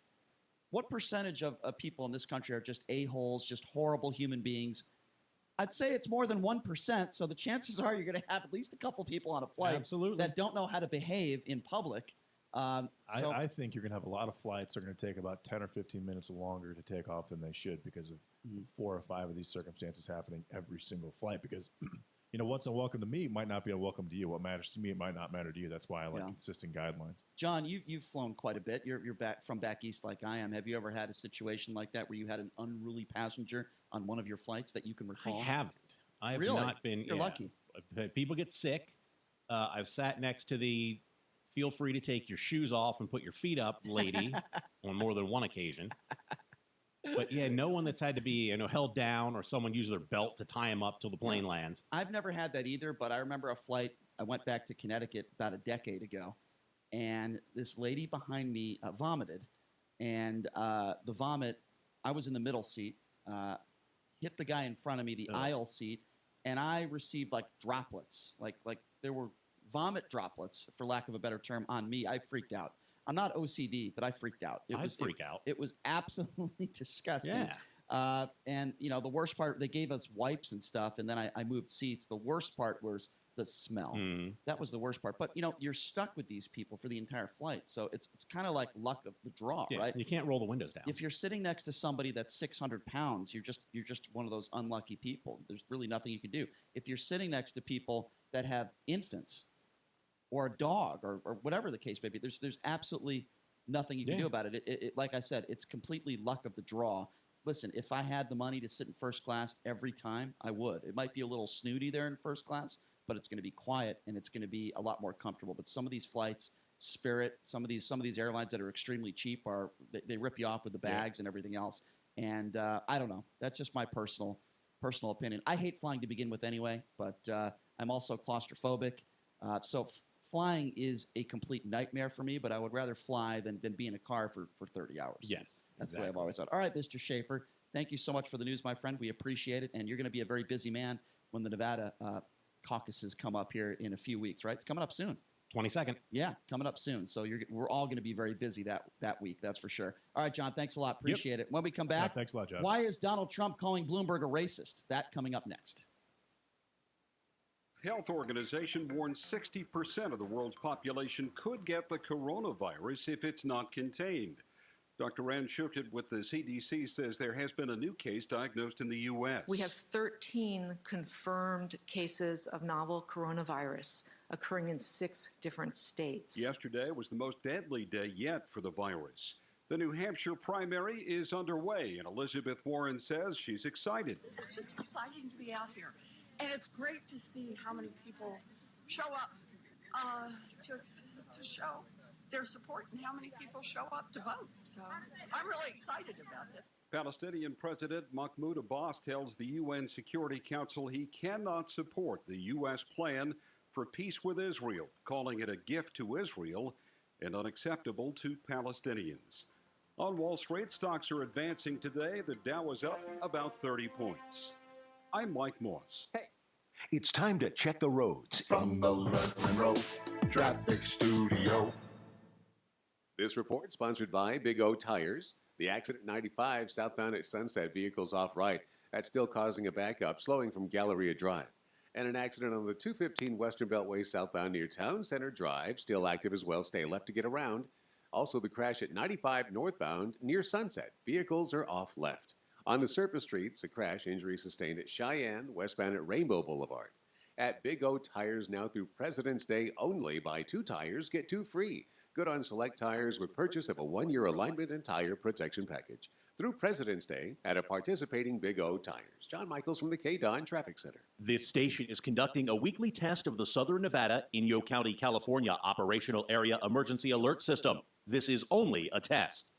What percentage of people in this country are just a-holes, just horrible human beings? I'd say it's more than 1%, so the chances are you're going to have at least a couple people on a flight that don't know how to behave in public. I think you're going to have a lot of flights that are going to take about 10 or 15 minutes longer to take off than they should because of 4 or 5 of these circumstances happening every single flight. Because, what's unwelcome to me might not be unwelcome to you. What matters to me, it might not matter to you. That's why I like consistent guidelines. John, you've flown quite a bit. You're back from back east like I am. Have you ever had a situation like that where you had an unruly passenger on one of your flights that you can recall? I haven't. I have really? not been. You're lucky. People get sick. I've sat next to the feel free to take your shoes off and put your feet up lady on more than one occasion. But yeah, no one that's had to be, held down or someone use their belt to tie them up till the plane lands. I've never had that either, but I remember a flight. I went back to Connecticut about a decade ago, and this lady behind me vomited, and the vomit, I was in the middle seat, hit the guy in front of me, the aisle seat, and I received like droplets, like there were vomit droplets, for lack of a better term, on me. I freaked out. I'm not OCD, but I freaked out. I'd freak out. It was absolutely disgusting. Yeah. And, the worst part, they gave us wipes and stuff, and then I moved seats. The worst part was the smell. That was the worst part. But, you're stuck with these people for the entire flight. So it's kind of like luck of the draw, Yeah, right? you can't roll the windows down. If you're sitting next to somebody that's 600 pounds, you're just one of those unlucky people. There's really nothing you can do. If you're sitting next to people that have infants or a dog or whatever the case may be, there's absolutely nothing you can do about it. It. Like I said, it's completely luck of the draw. Listen, if I had the money to sit in first class every time, I would. It might be a little snooty there in first class, but it's going to be quiet and it's going to be a lot more comfortable. But some of these flights, Spirit, some of these airlines that are extremely cheap they rip you off with the bags and everything else. And I don't know. That's just my personal opinion. I hate flying to begin with anyway, but I'm also claustrophobic. So flying is a complete nightmare for me, but I would rather fly than be in a car for 30 hours. Yes. That's the way I've always thought. All right, Mr. Schaefer, thank you so much for the news, my friend. We appreciate it. And you're going to be a very busy man when the Nevada caucuses come up here in a few weeks, right? It's coming up soon. 22nd. Yeah, coming up soon. So we're all going to be very busy that week, that's for sure. All right, John, thanks a lot. Appreciate it. When we come back, thanks a lot, John. Why is Donald Trump calling Bloomberg a racist? That coming up next. Health organization warns 60% of the world's population could get the coronavirus if it's not contained. Dr. Rand Shukit with the CDC says there has been a new case diagnosed in the U.S. We have 13 confirmed cases of novel coronavirus occurring in 6 different states. Yesterday was the most deadly day yet for the virus. The New Hampshire primary is underway, and Elizabeth Warren says she's excited. This is just exciting to be out here. And it's great to see how many people show up to show their support and how many people show up to vote. So I'm really excited about this. Palestinian President Mahmoud Abbas tells the UN Security Council he cannot support the U.S. plan for peace with Israel, calling it a gift to Israel and unacceptable to Palestinians. On Wall Street, stocks are advancing today. The Dow is up about 30 points. I'm Mike Moss. Hey, it's time to check the roads. From the Learn Road Traffic Studio. This report sponsored by Big O Tires. The accident 95 southbound at Sunset, vehicles off right. That's still causing a backup, slowing from Galleria Drive. And an accident on the 215 Western Beltway southbound near Town Center Drive, still active as well. Stay left to get around. Also, the crash at 95 northbound near Sunset. Vehicles are off left. On the surface streets, a crash injury sustained at Cheyenne, westbound at Rainbow Boulevard. At Big O Tires now through President's Day only, buy 2 tires, get 2 free. Good on select tires with purchase of a 1-year alignment and tire protection package. Through President's Day at a participating Big O Tires. John Michaels from the KDON Traffic Center. This station is conducting a weekly test of the Southern Nevada, Inyo County, California Operational Area Emergency Alert System. This is only a test.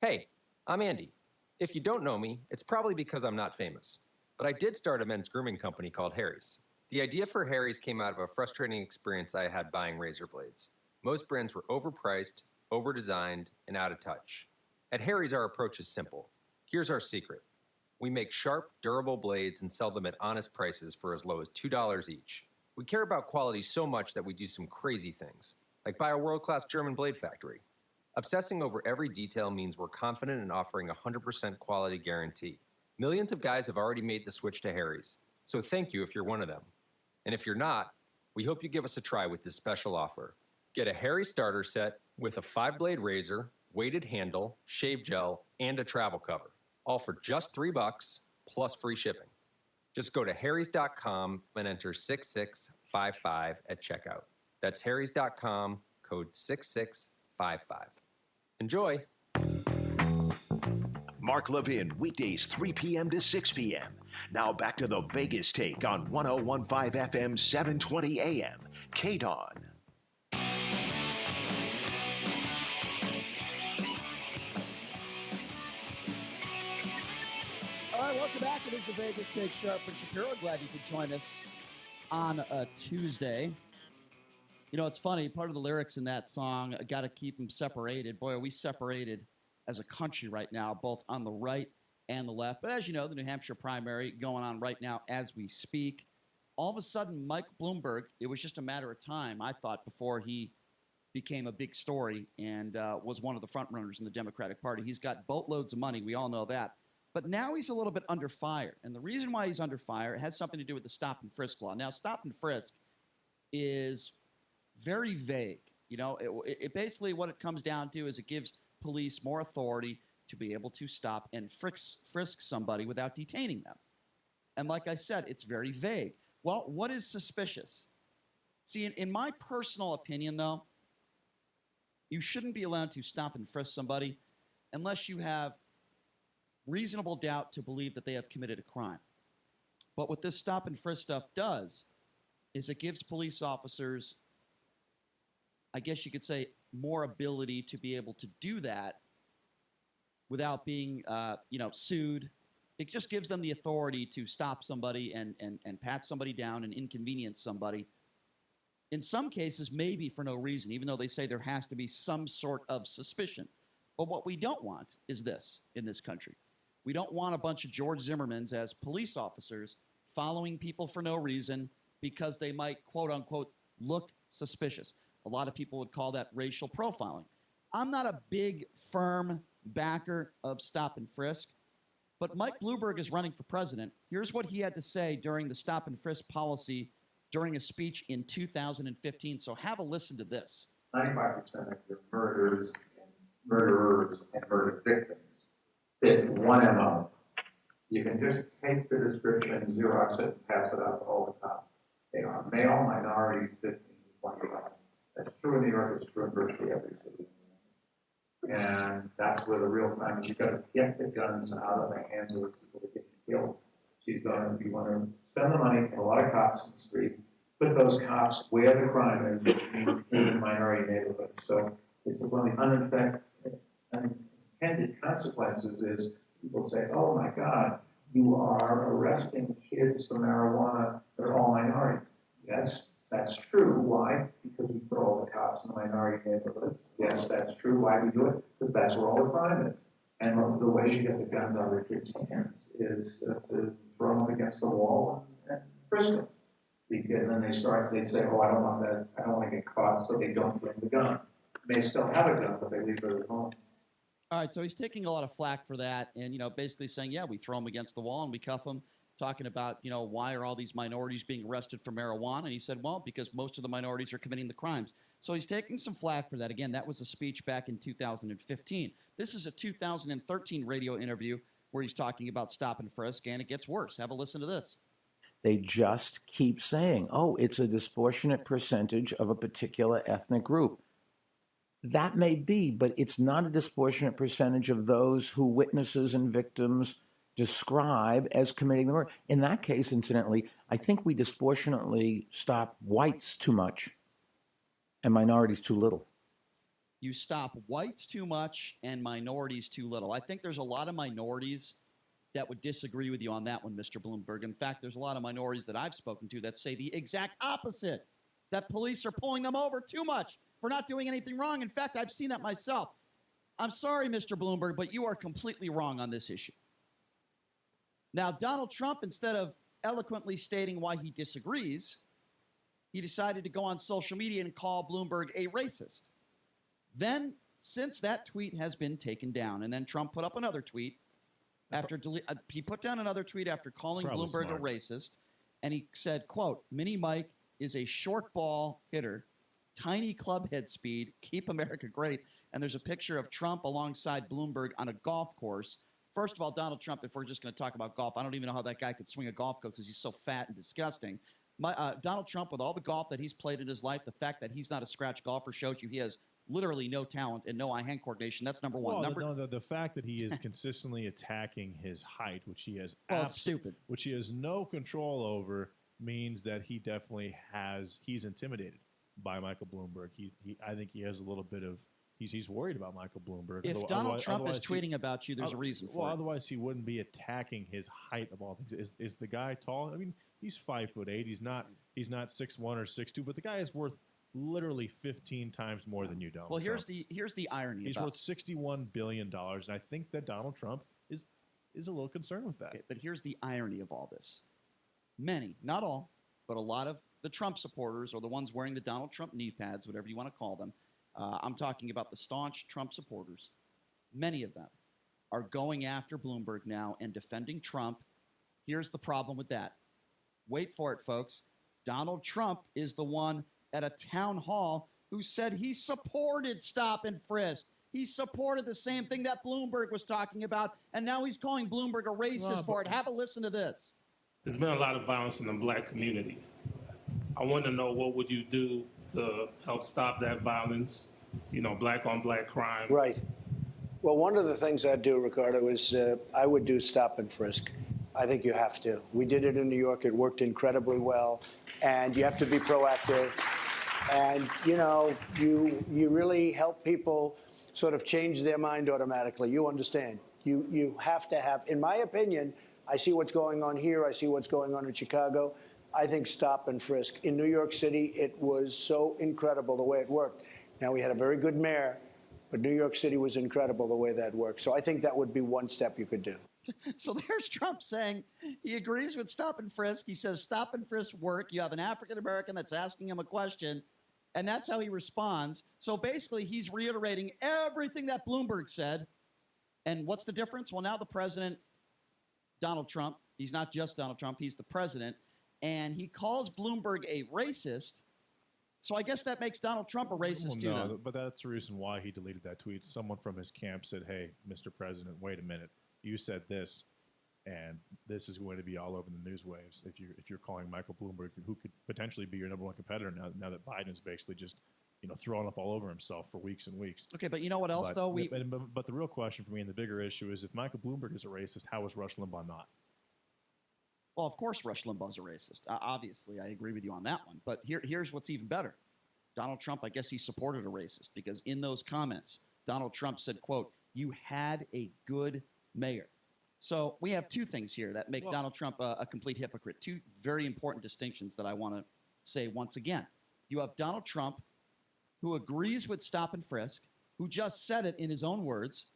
Hey, I'm Andy. If you don't know me, it's probably because I'm not famous. But I did start a men's grooming company called Harry's. The idea for Harry's came out of a frustrating experience I had buying razor blades. Most brands were overpriced, overdesigned, and out of touch. At Harry's, our approach is simple. Here's our secret. We make sharp, durable blades and sell them at honest prices for as low as $2 each. We care about quality so much that we do some crazy things, like buy a world-class German blade factory. Obsessing over every detail means we're confident in offering a 100% quality guarantee. Millions of guys have already made the switch to Harry's, so thank you if you're one of them. And if you're not, we hope you give us a try with this special offer. Get a Harry starter set with a 5-blade razor, weighted handle, shave gel, and a travel cover, all for just $3 plus free shipping. Just go to harrys.com and enter 6655 at checkout. That's harrys.com, code 6655. Enjoy. Mark Levin, weekdays 3 p.m. to 6 p.m. Now back to the Vegas Take on 1015 FM, 720 AM. KDON. All right, welcome back. It is the Vegas Take, Sharp and Shapiro. Glad you could join us on a Tuesday. You know, it's funny. Part of the lyrics in that song, got to keep them separated. Boy, are we separated as a country right now, both on the right and the left. But as you know, the New Hampshire primary going on right now as we speak. All of a sudden, Mike Bloomberg, it was just a matter of time, I thought, before he became a big story and was one of the front runners in the Democratic Party. He's got boatloads of money. We all know that. But now he's a little bit under fire. And the reason why he's under fire has something to do with the stop and frisk law. Now, stop and frisk is very vague. You know, it basically what it comes down to is it gives police more authority to be able to stop and frisk somebody without detaining them. And like I said, it's very vague. Well, what is suspicious? See, in my personal opinion, though, you shouldn't be allowed to stop and frisk somebody unless you have reasonable doubt to believe that they have committed a crime. But what this stop and frisk stuff does is it gives police officers, I guess you could say, more ability to be able to do that without being, sued. It just gives them the authority to stop somebody and pat somebody down and inconvenience somebody. In some cases, maybe for no reason, even though they say there has to be some sort of suspicion. But what we don't want is this in this country. We don't want a bunch of George Zimmermans as police officers following people for no reason because they might, quote unquote, look suspicious. A lot of people would call that racial profiling. I'm not a big, firm backer of stop and frisk, but Mike Bloomberg is running for president. Here's what he had to say during the stop and frisk policy during a speech in 2015. So have a listen to this. 95% of your murders and murderers and murder victims fit one MO. You can just take the description, Xerox it, and pass it out to all the cops. They are male, minorities, 15 to 25. That's true in New York, it's true in virtually every city. And that's where the real crime is. You've got to get the guns out of the hands of the people that get you killed. She's going to be want to spend the money, put a lot of cops in the street, put those cops where the crime is, which means in minority neighborhoods. So it's one of the unintended consequences is people say, oh my God, you are arresting kids for marijuana, they're all minorities. Yes, that's true. Why? Because we put all the cops in the minority neighborhoods. Yes, that's true. Why we do it? Because that's where all the crime is. And the way you get the guns out of the kids' hands is to throw them against the wall and frisk them. And then they say, oh, I don't want that. I don't want to get caught, so they don't bring the gun. They may still have a gun, but they leave it at home. All right, so he's taking a lot of flack for that and, basically saying, yeah, we throw them against the wall and we cuff them, talking about, why are all these minorities being arrested for marijuana? And he said, well, because most of the minorities are committing the crimes. So he's taking some flack for that. Again, that was a speech back in 2015. This is a 2013 radio interview where he's talking about stop and frisk, and it gets worse. Have a listen to this. They just keep saying, oh, it's a disproportionate percentage of a particular ethnic group. That may be, but it's not a disproportionate percentage of those who witnesses and victims describe as committing the murder. In that case, incidentally, I think we disproportionately stop whites too much and minorities too little. You stop whites too much and minorities too little. I think there's a lot of minorities that would disagree with you on that one, Mr. Bloomberg. In fact, there's a lot of minorities that I've spoken to that say the exact opposite, that police are pulling them over too much for not doing anything wrong. In fact, I've seen that myself. I'm sorry, Mr. Bloomberg, but you are completely wrong on this issue. Now, Donald Trump, instead of eloquently stating why he disagrees, he decided to go on social media and call Bloomberg a racist. Then, since that tweet has been taken down, and then Trump put up another tweet after he put down another tweet after calling Bloomberg a racist, and he said, quote, Mini Mike is a short ball hitter, tiny club head speed, keep America great. And there's a picture of Trump alongside Bloomberg on a golf course. First of all, Donald Trump, if we're just going to talk about golf, I don't even know how that guy could swing a golf club because he's so fat and disgusting. Donald Trump, with all the golf that he's played in his life, the fact that he's not a scratch golfer shows you he has literally no talent and no eye-hand coordination. That's number one. Well, the fact that he is consistently attacking his height, which he has it's stupid, which he has no control over, means that he definitely he's intimidated by Michael Bloomberg. I think he has a little bit of he's worried about Michael Bloomberg. If Donald Trump is tweeting about you, there's a reason for it. Otherwise he wouldn't be attacking his height of all things. Is the guy tall? I mean, he's 5'8". He's not 6'1" or 6'2", but the guy is worth literally 15 times more than you, Donald. Well, Trump. here's the irony. He's worth $61 billion, and I think that Donald Trump is a little concerned with that. Okay, but here's the irony of all this. Many, not all, but a lot of the Trump supporters, or the ones wearing the Donald Trump knee pads, whatever you want to call them, I'm talking about the staunch Trump supporters. Many of them are going after Bloomberg now and defending Trump. Here's the problem with that. Wait for it, folks. Donald Trump is the one at a town hall who said he supported stop and frisk. He supported the same thing that Bloomberg was talking about, and now he's calling Bloomberg a racist for it. Have a listen to this. There's been a lot of violence in the black community. I want to know, what would you do to help stop that violence, black on black crime? Right. Well, one of the things I'd do, Ricardo, is I would do stop and frisk. I think you have to. We did it in New York. It worked incredibly well. And you have to be proactive. And, you really help people sort of change their mind automatically. You understand. You have to have, in my opinion, I see what's going on here. I see what's going on in Chicago. I think stop and frisk. In New York City, it was so incredible the way it worked. Now, we had a very good mayor, but New York City was incredible the way that worked. So I think that would be one step you could do. So there's Trump saying he agrees with stop and frisk. He says stop and frisk work. You have an African-American that's asking him a question, and that's how he responds. So basically, he's reiterating everything that Bloomberg said. And what's the difference? Well, now the president, Donald Trump, he's not just Donald Trump, he's the president, and he calls Bloomberg a racist. So I guess that makes Donald Trump a racist too. No, but that's the reason why he deleted that tweet. Someone from his camp said, "Hey, Mr. President, wait a minute. You said this, and this is going to be all over the news waves if you're calling Michael Bloomberg, who could potentially be your number one competitor now that Biden's basically just throwing up all over himself for weeks and weeks." Okay, but you know what else though? But the real question for me and the bigger issue is, if Michael Bloomberg is a racist, how is Rush Limbaugh not? Well, of course Rush Limbaugh's a racist. Obviously, I agree with you on that one. But here's what's even better. Donald Trump, I guess he supported a racist, because in those comments, Donald Trump said, quote, "You had a good mayor." So we have two things here that make Donald Trump a complete hypocrite. Two very important distinctions that I want to say once again. You have Donald Trump, who agrees with stop and frisk, who just said it in his own words,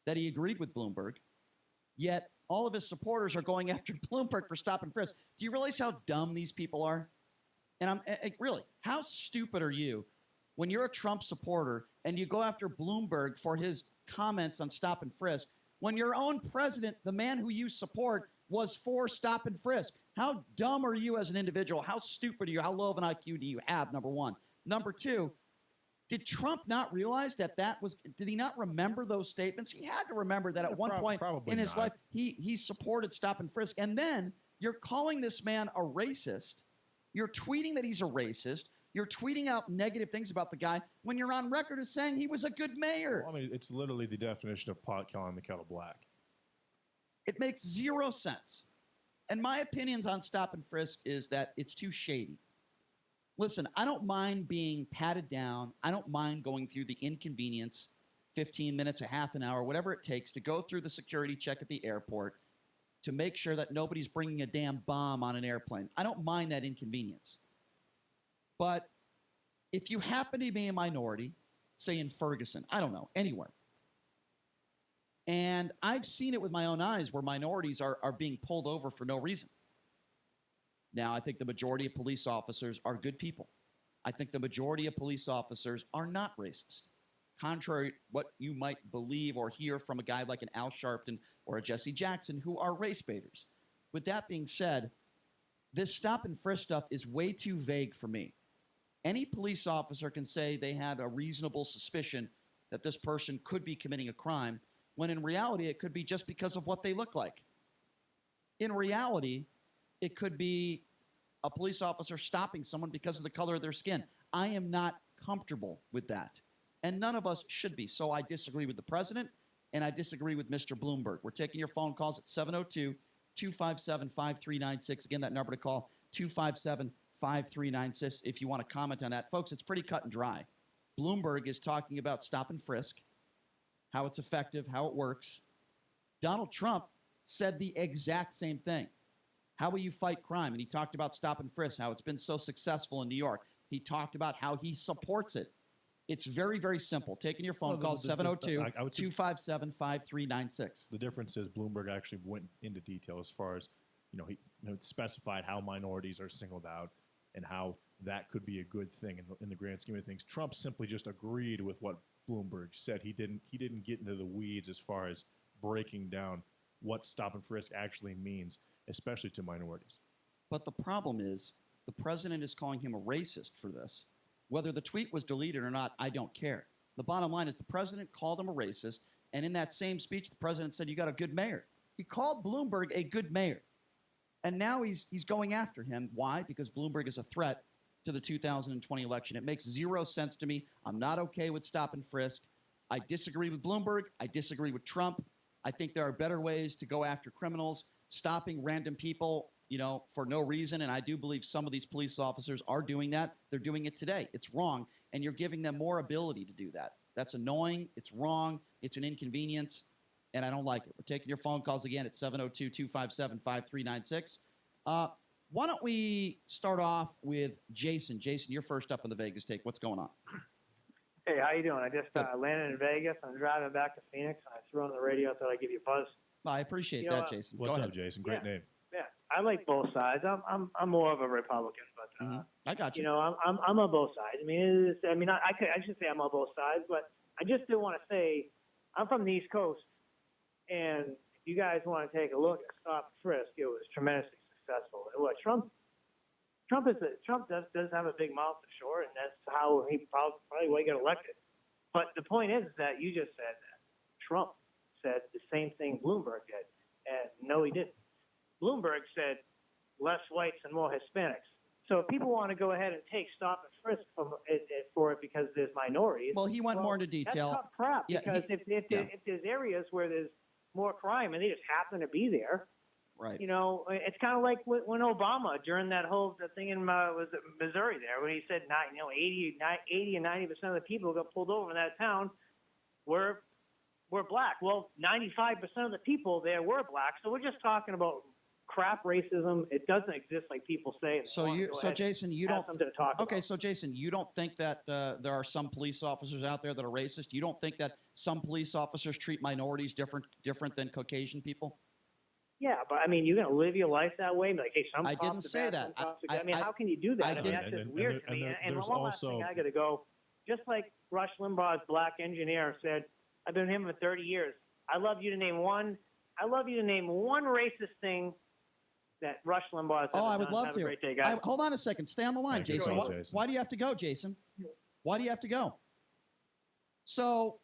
that he agreed with Bloomberg, yet all of his supporters are going after Bloomberg for stop and frisk. Do you realize how dumb these people are? And really, how stupid are you when you're a Trump supporter and you go after Bloomberg for his comments on stop and frisk, when your own president, the man who you support, was for stop and frisk? How dumb are you as an individual? How stupid are you? How low of an IQ do you have, number one? Number two, did Trump not realize did he not remember those statements? He had to remember that at one point in his life, he supported stop and frisk. And then you're calling this man a racist. You're tweeting that he's a racist. You're tweeting out negative things about the guy when you're on record as saying he was a good mayor. Well, I mean, it's literally the definition of pot calling the kettle black. It makes zero sense. And my opinions on stop and frisk is that it's too shady. Listen, I don't mind being patted down. I don't mind going through the inconvenience, 15 minutes, a half an hour, whatever it takes to go through the security check at the airport to make sure that nobody's bringing a damn bomb on an airplane. I don't mind that inconvenience. But if you happen to be a minority, say in Ferguson, I don't know, anywhere, and I've seen it with my own eyes where minorities are being pulled over for no reason. Now, I think the majority of police officers are good people. I think the majority of police officers are not racist, contrary to what you might believe or hear from a guy like an Al Sharpton or a Jesse Jackson, who are race baiters. With that being said, this stop and frisk stuff is way too vague for me. Any police officer can say they had a reasonable suspicion that this person could be committing a crime, when in reality it could be just because of what they look like. In reality, it could be a police officer stopping someone because of the color of their skin. I am not comfortable with that. And none of us should be. So I disagree with the president, and I disagree with Mr. Bloomberg. We're taking your phone calls at 702-257-5396. Again, that number to call, 257-5396, if you want to comment on that. Folks, it's pretty cut and dry. Bloomberg is talking about stop and frisk, how it's effective, how it works. Donald Trump said the exact same thing. How will you fight crime? And he talked about stop and frisk, how it's been so successful in New York. He talked about how he supports it. It's very, very simple. Taking your phone call, 702-257-5396. The difference is Bloomberg actually went into detail as far as, he specified how minorities are singled out and how that could be a good thing in the grand scheme of things. Trump simply just agreed with what Bloomberg said. He didn't get into the weeds as far as breaking down what stop and frisk actually means, especially to minorities. But the problem is the president is calling him a racist for this. Whether the tweet was deleted or not, I don't care. The bottom line is the president called him a racist, and in that same speech, the president said, you got a good mayor. He called Bloomberg a good mayor. And now he's going after him. Why? Because Bloomberg is a threat to the 2020 election. It makes zero sense to me. I'm not okay with stop and frisk. I disagree with Bloomberg. I disagree with Trump. I think there are better ways to go after criminals. Stopping random people, for no reason, and I do believe some of these police officers are doing that. They're doing it today. It's wrong, and you're giving them more ability to do that. That's annoying. It's wrong. It's an inconvenience, and I don't like it. We're taking your phone calls again at 702-257-5396. Why don't we start off with Jason? Jason, you're first up on the Vegas Take. What's going on? Hey, how you doing? I just landed in Vegas. I'm driving back to Phoenix, and I threw on the radio. Thought I'd give you a buzz. I appreciate that, Jason. What's up, Jason? Great name. Yeah, I like both sides. I'm more of a Republican, but I got you. I'm on both sides. I should say I'm on both sides, but I just do want to say I'm from the East Coast, and if you guys want to take a look at Stop and Frisk, it was tremendously successful. What Trump does have a big mouth for sure, and that's how he probably why he got elected. But the point is that you just said that Trump said the same thing Bloomberg did, and no, he didn't. Bloomberg said less whites and more Hispanics. So if people want to go ahead and take stop and frisk for it because there's minorities, well, he went more into detail. That's tough crap. Because if there's areas where there's more crime and they just happen to be there, right? It's kind of like when Obama during that whole thing in was it Missouri there when he said 80 and 90% of the people who got pulled over in that town were black. Well, 95% of the people there were black. So we're just talking about crap racism. It doesn't exist like people say. So Jason, you don't. Something to talk about. Okay, so Jason, you don't think that there are some police officers out there that are racist? You don't think that some police officers treat minorities different than Caucasian people? Yeah, but you're going to live your life that way? Like, hey, some I cops didn't are say bad, that. some cops are good. How can you do that? That's just weird to me. And one last thing I got to go. Just like Rush Limbaugh's black engineer said, I've been with him for 30 years. I'd love you to name one racist thing that Rush Limbaugh has I would love have to. A great day, guys. Hold on a second. Stay on the line, Jason. Why do you have to go, Jason? Why do you have to go? So,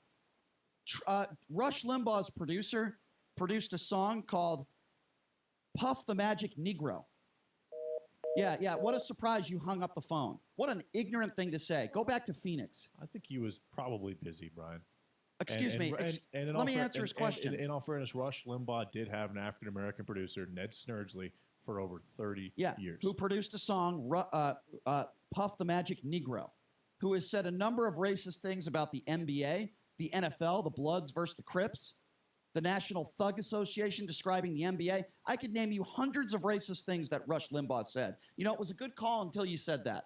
Rush Limbaugh's producer produced a song called Puff the Magic Negro. Yeah. What a surprise you hung up the phone. What an ignorant thing to say. Go back to Phoenix. I think he was probably busy, Brian. Excuse me. Let me answer his question. In all fairness, Rush Limbaugh did have an African-American producer, Ned Snerdsley, for over 30 years. Who produced a song, Puff the Magic Negro, who has said a number of racist things about the NBA, the NFL, the Bloods versus the Crips, the National Thug Association describing the NBA. I could name you hundreds of racist things that Rush Limbaugh said. It was a good call until you said that.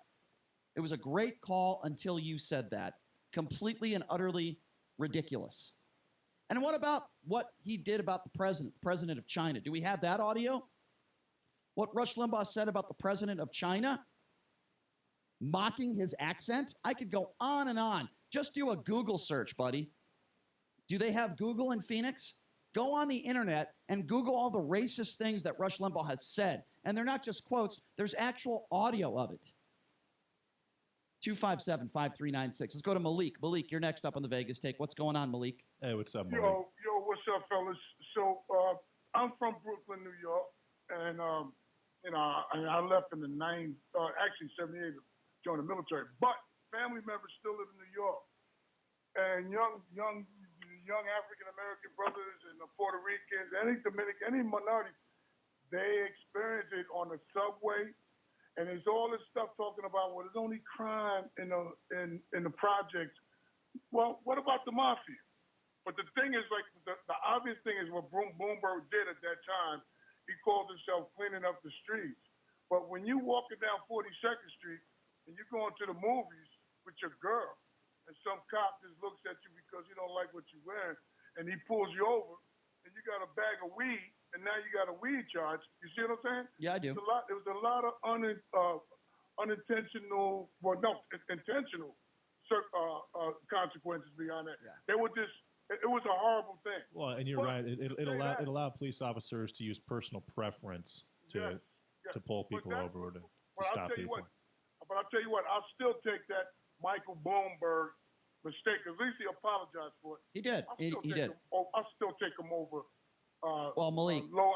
It was a great call until you said that. Completely and utterly ridiculous. And what about what he did about the president of China? Do we have that audio? What Rush Limbaugh said about the president of China? Mocking his accent? I could go on and on. Just do a Google search, buddy. Do they have Google in Phoenix? Go on the internet and Google all the racist things that Rush Limbaugh has said. And they're not just quotes, there's actual audio of it. 257-5396. Let's go to Malik. Malik, you're next up on the Vegas Take. What's going on, Malik? Hey, what's up, Malik? Yo, what's up, fellas? So, I'm from Brooklyn, New York, and You know, I left in the actually 78 to join the military, but family members still live in New York. And young African American brothers and the Puerto Ricans, any Dominican, any minority, they experience it on the subway. And there's all this stuff talking about, well, there's only crime in the projects. Well, what about the mafia? But the thing is, like, the obvious thing is what Bloomberg did at that time. He called himself cleaning up the streets. But when you walking down 42nd Street and you going to the movies with your girl, and some cop just looks at you because he don't like what you're wearing, and he pulls you over, and you got a bag of weed, and now you got a weed charge. You see what I'm saying? Yeah, I do. There was a lot of intentional consequences beyond that. Yeah. They were just. It was a horrible thing. Well, and you're right. It allowed police officers to use personal preference to pull people over or to stop people. But I'll tell you what, I'll still take that Michael Bloomberg mistake. At least he apologized for it. He did. He did. I'll still take him over. Well, Malik. Low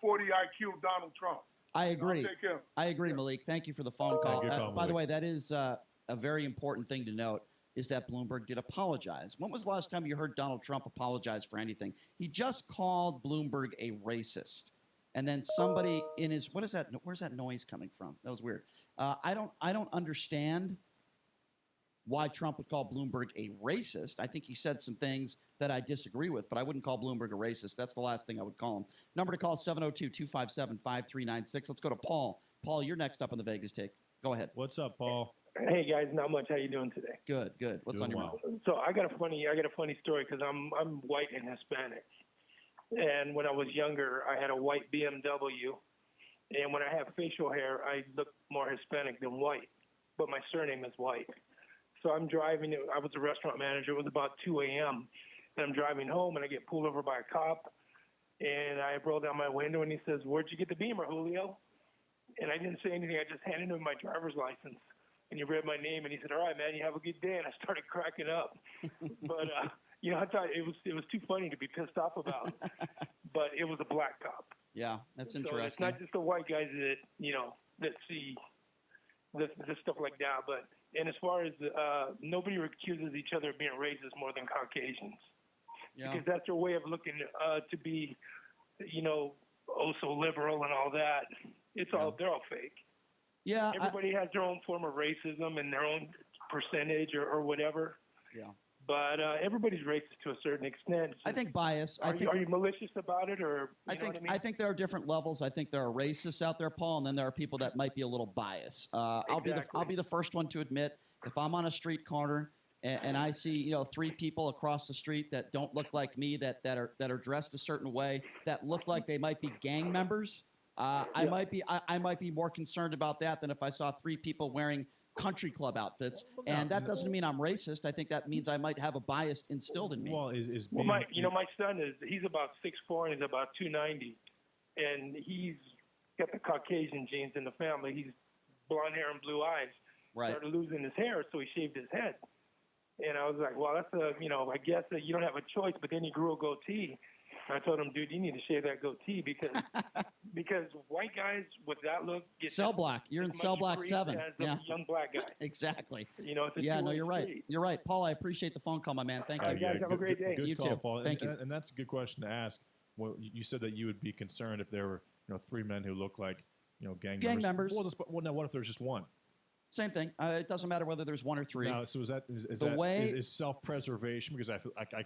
40 IQ Donald Trump. I agree. I'll take him. I agree, Malik. Thank you for the phone call. Good call, by the Malik. way, that is a very important thing to note. Is that Bloomberg did apologize. When was the last time you heard Donald Trump apologize for anything? He just called Bloomberg a racist. And then somebody in his, what is that? Where's that noise coming from? That was weird. I don't understand why Trump would call Bloomberg a racist. I think he said some things that I disagree with, but I wouldn't call Bloomberg a racist. That's the last thing I would call him. Number to call 702-257-5396. Let's go to Paul. Paul, you're next up on the Vegas Take. Go ahead. What's up, Paul? Hey guys, not much. How you doing today? Good, good. What's on your mind? So I got a funny story because I'm white and Hispanic, and when I was younger, I had a white BMW, and when I have facial hair, I look more Hispanic than white, but my surname is white. So I'm driving. I was a restaurant manager. It was about 2 a.m. and I'm driving home, and I get pulled over by a cop, and I roll down my window, and he says, "Where'd you get the Beamer, Julio?" And I didn't say anything. I just handed him my driver's license. And he read my name, and he said, "All right, man, you have a good day." And I started cracking up. But, you know, I thought it was too funny to be pissed off about. But it was a black cop. Yeah, that's So interesting. it's not just the white guys that, you know, that see this stuff like that. But, and as far as nobody accuses each other of being racist more than Caucasians. Yeah. Because that's their way of looking to be, you know, oh so liberal and all that. It's all, they're all fake. Yeah, everybody has their own form of racism and their own percentage or whatever. Yeah. But everybody's racist to a certain extent. I think bias. Are you malicious about it, or I think there are different levels. I think there are racists out there, Paul, and then there are people that might be a little biased. I'll be the first one to admit if I'm on a street corner and I see 3 people across the street that don't look like me, that are dressed a certain way, that look like they might be gang members. I might be more concerned about that than if I saw 3 people wearing country club outfits, and that doesn't mean I'm racist. I think that means I might have a bias instilled in me. Well, my son he's about 6'4" and he's about 290, and he's got the Caucasian genes in the family. He's blonde hair and blue eyes. Right. Started losing his hair, so he shaved his head. And I was like, well, that's I guess that you don't have a choice. But then he grew a goatee. I told him, dude, you need to shave that goatee because white guys with that look get cell block. You're in cell block 7. As a young black guy. Exactly. It's a no, you're right. street. You're right, Paul. I appreciate the phone call, my man. Thank you. guys have a great day. Good You call, too. Paul. Thank you. And that's a good question to ask. Well, you said that you would be concerned if there were 3 men who look like gang members. Well, now what if there's just one? Same thing. It doesn't matter whether there's 1 or 3. Now, so is self-preservation? Because I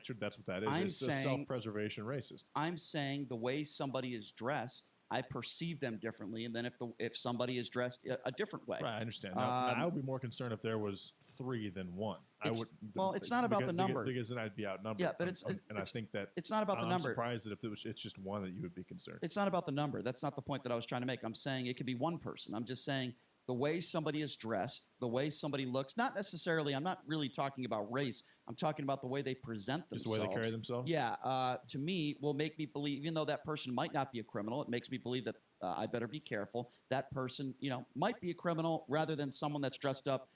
should that's what that is. Is self-preservation racist? I'm saying the way somebody is dressed, I perceive them differently, and then if somebody is dressed a different way. Right, I understand. Now, I would be more concerned if there was 3 than 1. It's not about the number. Because then I'd be outnumbered. Yeah, but I think that it's not about the number. I'm surprised that if it's just 1 that you would be concerned. It's not about the number. That's not the point that I was trying to make. I'm saying it could be 1 person. I'm just saying the way somebody is dressed, the way somebody looks, not necessarily, I'm not really talking about race. I'm talking about the way they present themselves. Just the way they carry themselves? Yeah. To me, will make me believe, even though that person might not be a criminal, it makes me believe that I better be careful. That person, might be a criminal rather than someone that's dressed up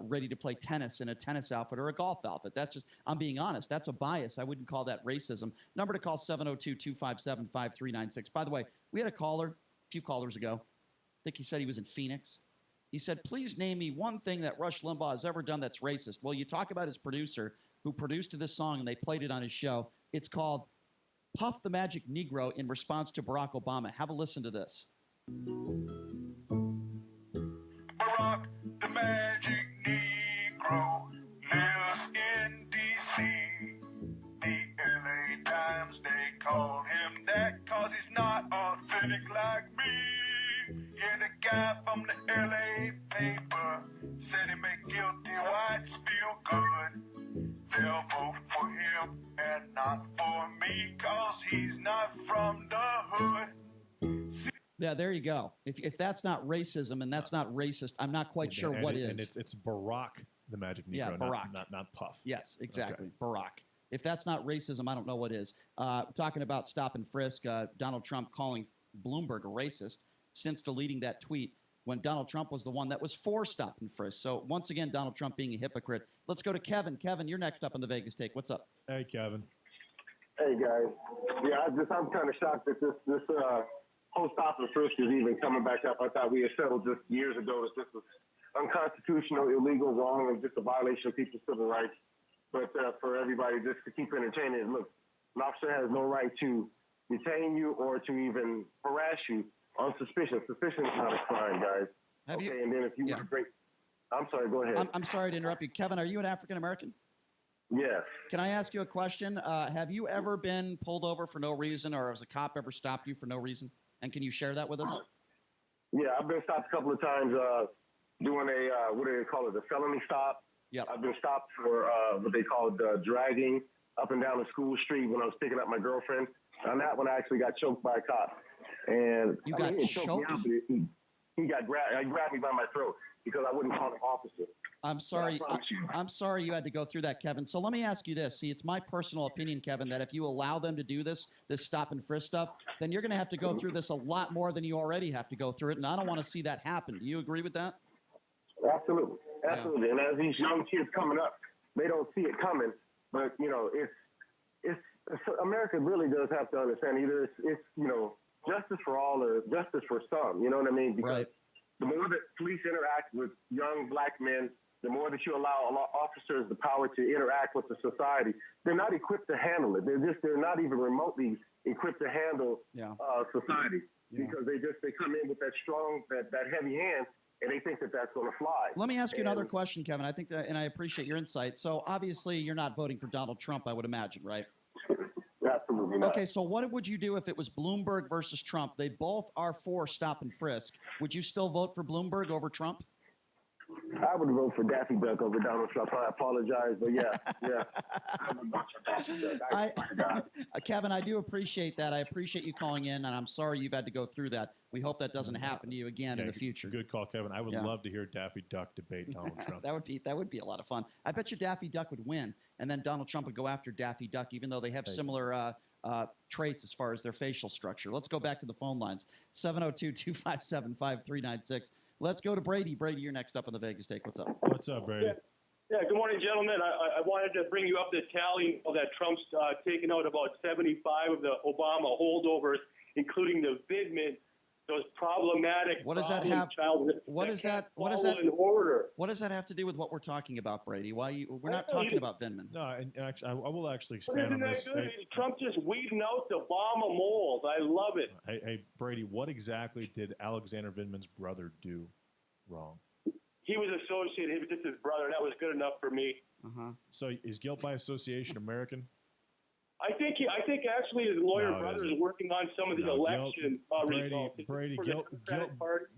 ready to play tennis in a tennis outfit or a golf outfit. That's just, I'm being honest, that's a bias. I wouldn't call that racism. Number to call 702-257-5396. By the way, we had a caller a few callers ago. I think he said he was in Phoenix. He said, please name me one thing that Rush Limbaugh has ever done that's racist. Well, you talk about his producer who produced this song and they played it on his show. It's called Puff the Magic Negro in response to Barack Obama. Have a listen to this. Barack the Magic Negro lives in D.C. The L.A. Times, they call him that cause he's not authentic like me. Yeah, the guy from the L.A. paper said he make guilty whites feel good. They'll vote for him and not for me cause he's not from the hood. Yeah, there you go. If that's not racism and that's not racist, I'm not quite sure what is. And it's Barack the Magic Negro, Yeah, Barack. not Puff. Yes, exactly. Okay. Barack. If that's not racism, I don't know what is. Talking about stop and frisk, Donald Trump calling Bloomberg a racist since deleting that tweet when Donald Trump was the one that was for stop and frisk. So once again, Donald Trump being a hypocrite. Let's go to Kevin. Kevin, you're next up on the Vegas Take. What's up? Hey, Kevin. Hey, guys. Yeah, I'm kind of shocked that this whole stop and frisk is even coming back up. I thought we had settled just years ago that this was unconstitutional, illegal, wrong, and just a violation of people's civil rights. But for everybody just to keep entertaining it, look, an officer has no right to detain you or to even harass you on suspicion. Suspicion is not a crime, guys. And then if you were to break, I'm sorry, go ahead. I'm sorry to interrupt you. Kevin, are you an African American? Yes. Can I ask you a question? Have you ever been pulled over for no reason, or has a cop ever stopped you for no reason? And can you share that with us? Yeah, I've been stopped a couple of times doing a, what do they call it, a felony stop. Yep. I've been stopped for what they call dragging up and down the school street when I was picking up my girlfriend. On that one, I actually got choked by a cop. And you got choked? He grabbed me by my throat because I wouldn't call an officer. I'm sorry. I'm sorry you had to go through that, Kevin. So let me ask you this. See, it's my personal opinion, Kevin, that if you allow them to do this stop and frisk stuff, then you're going to have to go through this a lot more than you already have to go through it. And I don't want to see that happen. Do you agree with that? Absolutely. Absolutely. Yeah. And as these young kids coming up, they don't see it coming. But, you know, it's America really does have to understand either it's you know, justice for all or justice for some. You know what I mean? Because the more that police interact with young black men, the more that you allow officers the power to interact with the society, they're not equipped to handle it. They're not even remotely equipped to handle society because they come in with that strong, that heavy hand, and they think that that's going to fly. Let me ask you another question, Kevin. I think that, and I appreciate your insight. So obviously, you're not voting for Donald Trump, I would imagine, right? Absolutely not. Okay, so what would you do if it was Bloomberg versus Trump? They both are for stop and frisk. Would you still vote for Bloomberg over Trump? I would vote for Daffy Duck over Donald Trump. I apologize, but yeah. I would vote for Daffy Duck. Kevin, I do appreciate that. I appreciate you calling in, and I'm sorry you've had to go through that. We hope that doesn't happen to you again in the future. Good call, Kevin. I would love to hear Daffy Duck debate Donald Trump. That would be a lot of fun. I bet you Daffy Duck would win, and then Donald Trump would go after Daffy Duck, even though they have similar traits as far as their facial structure. Let's go back to the phone lines. 702-257-5396. Let's go to Brady. Brady, you're next up on the Vegas Take. What's up? What's up, Brady? Yeah, good morning, gentlemen. I wanted to bring you up the tally that Trump's taken out about 75 of the Obama holdovers, including the Vidman, those problematic. What does that have? What does that have to do with what we're talking about, Brady? We're not talking about Vindman. No, and actually, I will actually expand on this. Trump just weeding out the Obama mold. I love it. Hey, Brady, what exactly did Alexander Vindman's brother do wrong? He was associated. He was just his brother. That was good enough for me. So is guilt by association American? I think actually his lawyer brother is working on some of the election results. Brady,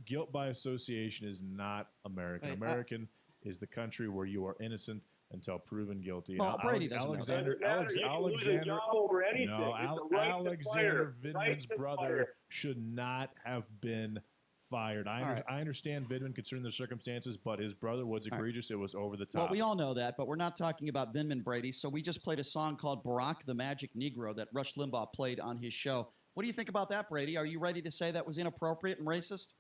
guilt by association is not American. American is the country where you are innocent until proven guilty. Well, Brady doesn't Alexander Vindman's brother should not have been fired. I understand Vindman considering the circumstances, but his brother was egregious. It was over the top. Well, we all know that, but we're not talking about Vindman, Brady. So we just played a song called Barack the Magic Negro that Rush Limbaugh played on his show. What do you think about that, Brady? Are you ready to say that was inappropriate and racist?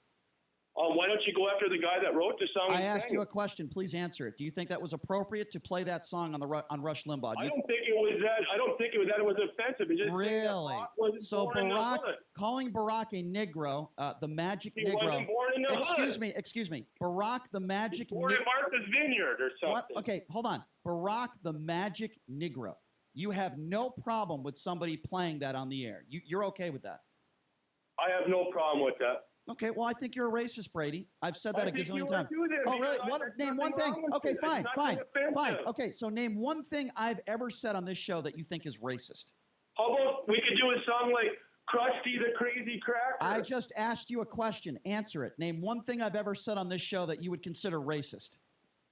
Why don't you go after the guy that wrote the song? I and asked sang you it? a question. Please answer it. Do you think that was appropriate to play that song on Rush Limbaugh? I don't think it was that. I don't think it was that. It was offensive. It just saying that Really? Barack wasn't So born in the Barack, hood. calling Barack a Negro, the Magic He Negro. wasn't born in the excuse hood. Excuse me. Barack the Magic Born in Martha's Vineyard or something. What? Okay, hold on. Barack the Magic Negro. You have no problem with somebody playing that on the air. You're okay with that? I have no problem with that. Okay, well, I think you're a racist, Brady. I've said that I a think you gazillion are times. too then, Oh, really? because What? there's Name one nothing thing. wrong with Okay, it. It's fine. nothing offensive. Okay, so name one thing I've ever said on this show that you think is racist. How about we could do a song like Krusty the Crazy Cracker? I just asked you a question. Answer it. Name one thing I've ever said on this show that you would consider racist.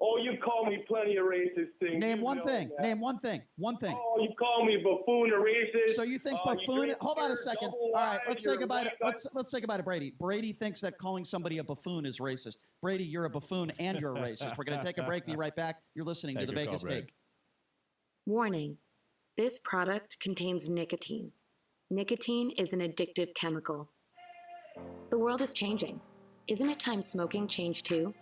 Oh, you call me plenty of racist things. Name You one know thing. that. Name one thing. One thing. Oh, you call me buffoon or racist. So you think You buffoon? drink Hold on a beer, second. double All right, wide, let's say you're goodbye. like Let's say goodbye to Brady. Brady thinks that calling somebody a buffoon is racist. Brady, you're a buffoon and you're a racist. We're going to take a break. Be right back. You're listening to the Take your Vegas call, Brady. Take. Warning: this product contains nicotine. Nicotine is an addictive chemical. The world is changing. Isn't it time smoking changed too?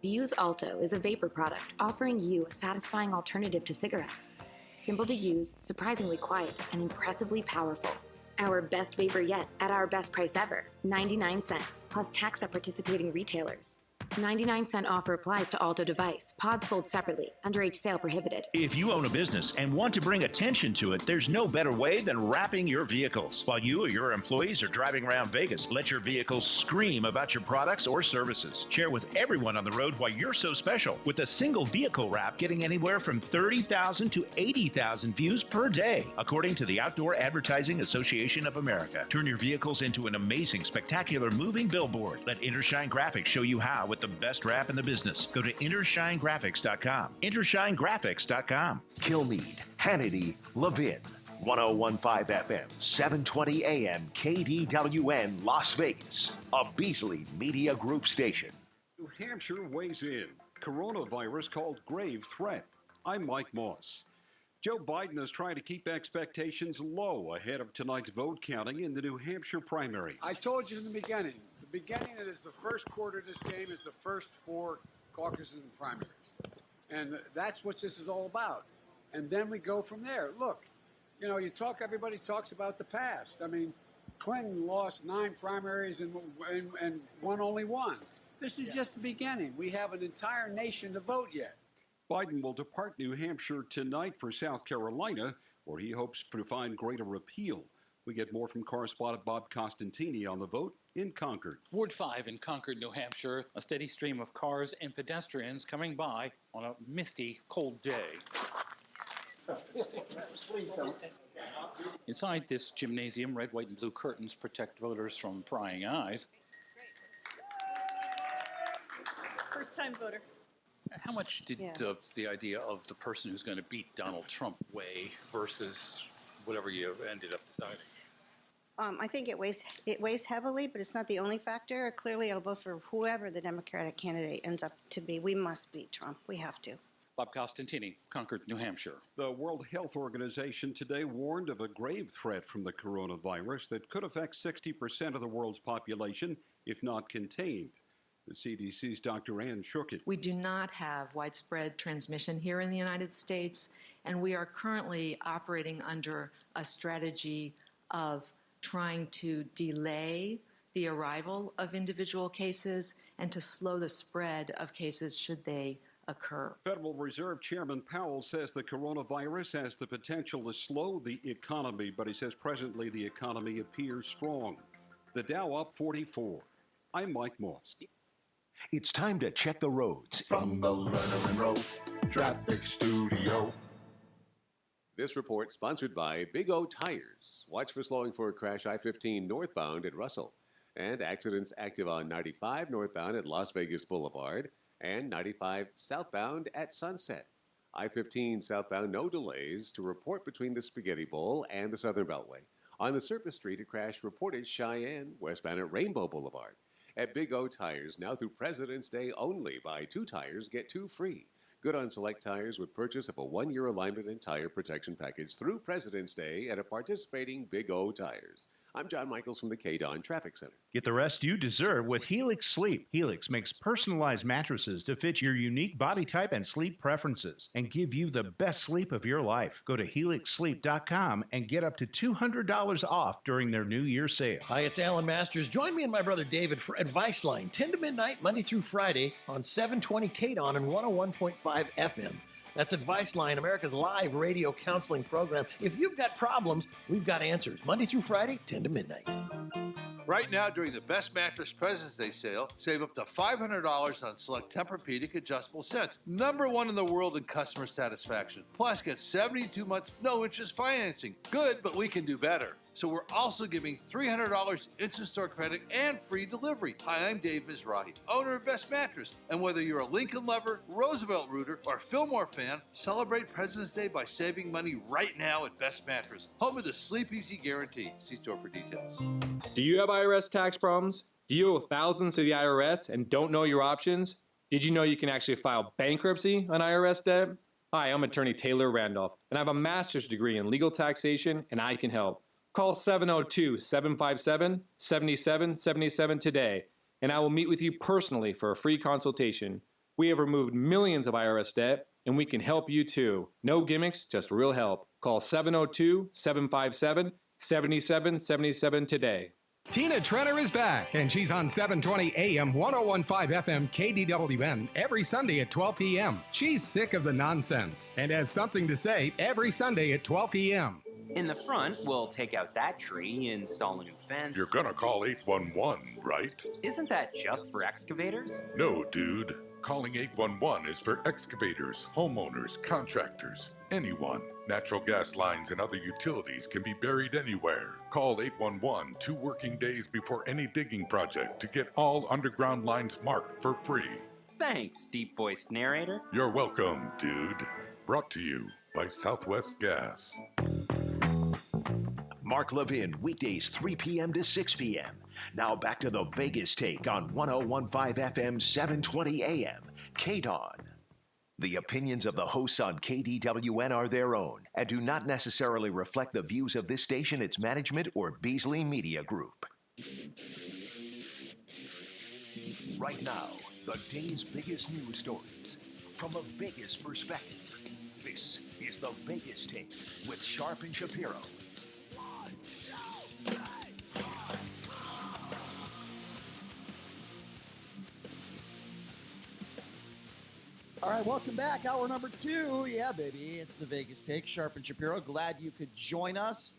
Vuse Alto is a vapor product offering you a satisfying alternative to cigarettes. Simple to use, surprisingly quiet, and impressively powerful. Our best vapor yet at our best price ever, 99 cents, plus tax at participating retailers. 99-cent offer applies to Alto device. Pods sold separately. Underage sale prohibited. If you own a business and want to bring attention to it, there's no better way than wrapping your vehicles. While you or your employees are driving around Vegas, let your vehicles scream about your products or services. Share with everyone on the road why you're so special. With a single vehicle wrap getting anywhere from 30,000 to 80,000 views per day, according to the Outdoor Advertising Association of America. Turn your vehicles into an amazing, spectacular moving billboard. Let Intershine Graphics show you how with the best wrap in the business. Go to IntershineGraphics.com. IntershineGraphics.com. Kilmeade, Hannity, Levin. 1015 FM, 720 AM, KDWN, Las Vegas. A Beasley Media Group station. New Hampshire weighs in. Coronavirus called grave threat. I'm Mike Moss. Joe Biden is trying to keep expectations low ahead of tonight's vote counting in the New Hampshire primary. I told you in the beginning it is the first quarter of this game is the first four caucuses and primaries. And that's what this is all about. And then we go from there. Look, everybody talks about the past. I mean, Clinton lost 9 primaries and won only 1. This is just the beginning. We have an entire nation to vote yet. Biden will depart New Hampshire tonight for South Carolina, where he hopes to find greater appeal. We get more from correspondent Bob Costantini on the vote in Concord. Ward 5 in Concord, New Hampshire, a steady stream of cars and pedestrians coming by on a misty, cold day. Inside this gymnasium, red, white, and blue curtains protect voters from prying eyes. First-time voter. How much did the idea of the person who's going to beat Donald Trump weigh versus whatever you ended up deciding? I think it weighs heavily, but it's not the only factor. Clearly, I'll vote for whoever the Democratic candidate ends up to be. We must beat Trump. We have to. Bob Costantini, Concord, New Hampshire. The World Health Organization today warned of a grave threat from the coronavirus that could affect 60% of the world's population if not contained. The CDC's Dr. Ann Schuchat. We do not have widespread transmission here in the United States, and we are currently operating under a strategy of trying to delay the arrival of individual cases and to slow the spread of cases should they occur. Federal Reserve Chairman Powell says the coronavirus has the potential to slow the economy, but he says presently the economy appears strong. The Dow up 44. I'm Mike Moss. It's time to check the roads. From the Lerner and Rowe Traffic Studio. This report sponsored by Big O Tires. Watch for slowing for a crash I-15 northbound at Russell. And accidents active on 95 northbound at Las Vegas Boulevard and 95 southbound at Sunset. I-15 southbound, no delays to report between the Spaghetti Bowl and the Southern Beltway. On the surface street, a crash reported Cheyenne, westbound at Rainbow Boulevard. At Big O Tires, now through President's Day only, buy 2 tires, get 2 free. Good on select tires with purchase of a 1-year alignment and tire protection package through President's Day at a participating Big O Tires. I'm John Michaels from the KDON Traffic Center. Get the rest you deserve with Helix Sleep. Helix makes personalized mattresses to fit your unique body type and sleep preferences and give you the best sleep of your life. Go to helixsleep.com and get up to $200 off during their New Year sale. Hi, it's Alan Masters. Join me and my brother David for Advice Line, 10 to midnight, Monday through Friday on 720 KDON and 101.5 FM. That's Advice Line, America's live radio counseling program. If you've got problems, we've got answers. Monday through Friday, 10 to midnight. Right now, during the Best Mattress President's Day sale, save up to $500 on select Tempur-Pedic adjustable sets. #1 in the world in customer satisfaction. Plus, get 72 months no-interest financing. Good, but we can do better. So we're also giving $300 instant store credit and free delivery. Hi, I'm Dave Mizrahi, owner of Best Mattress. And whether you're a Lincoln lover, Roosevelt rooter, or Fillmore fan, celebrate President's Day by saving money right now at Best Mattress, home of the Sleep Easy Guarantee. See store for details. Do you have IRS tax problems? Do you owe thousands to the IRS and don't know your options? Did you know you can actually file bankruptcy on IRS debt? Hi, I'm attorney Taylor Randolph, and I have a master's degree in legal taxation, and I can help. Call 702-757-7777 today, and I will meet with you personally for a free consultation. We have removed millions of IRS debt, and we can help you too. No gimmicks, just real help. Call 702-757-7777 today. Tina Trenner is back, and she's on 720 AM 1015 FM KDWN every Sunday at 12 p.m. She's sick of the nonsense and has something to say every Sunday at 12 p.m. In the front, we'll take out that tree, install a new fence. You're gonna call 811, right? Isn't that just for excavators? No, dude. Calling 811 is for excavators, homeowners, contractors, anyone. Natural gas lines and other utilities can be buried anywhere. Call 811 2 working days before any digging project to get all underground lines marked for free. Thanks, deep-voiced narrator. You're welcome, dude. Brought to you by Southwest Gas. Mark Levin, weekdays 3 p.m. to 6 p.m. Now back to the Vegas Take on 1015 FM, 720 AM, KDON. The opinions of the hosts on KDWN are their own and do not necessarily reflect the views of this station, its management, or Beasley Media Group. Right now, the day's biggest news stories from a Vegas perspective. This is the Vegas Take with Sharp and Shapiro. All right, welcome back. Hour number 2. Yeah, baby. It's the Vegas Take. Sharp and Shapiro. Glad you could join us.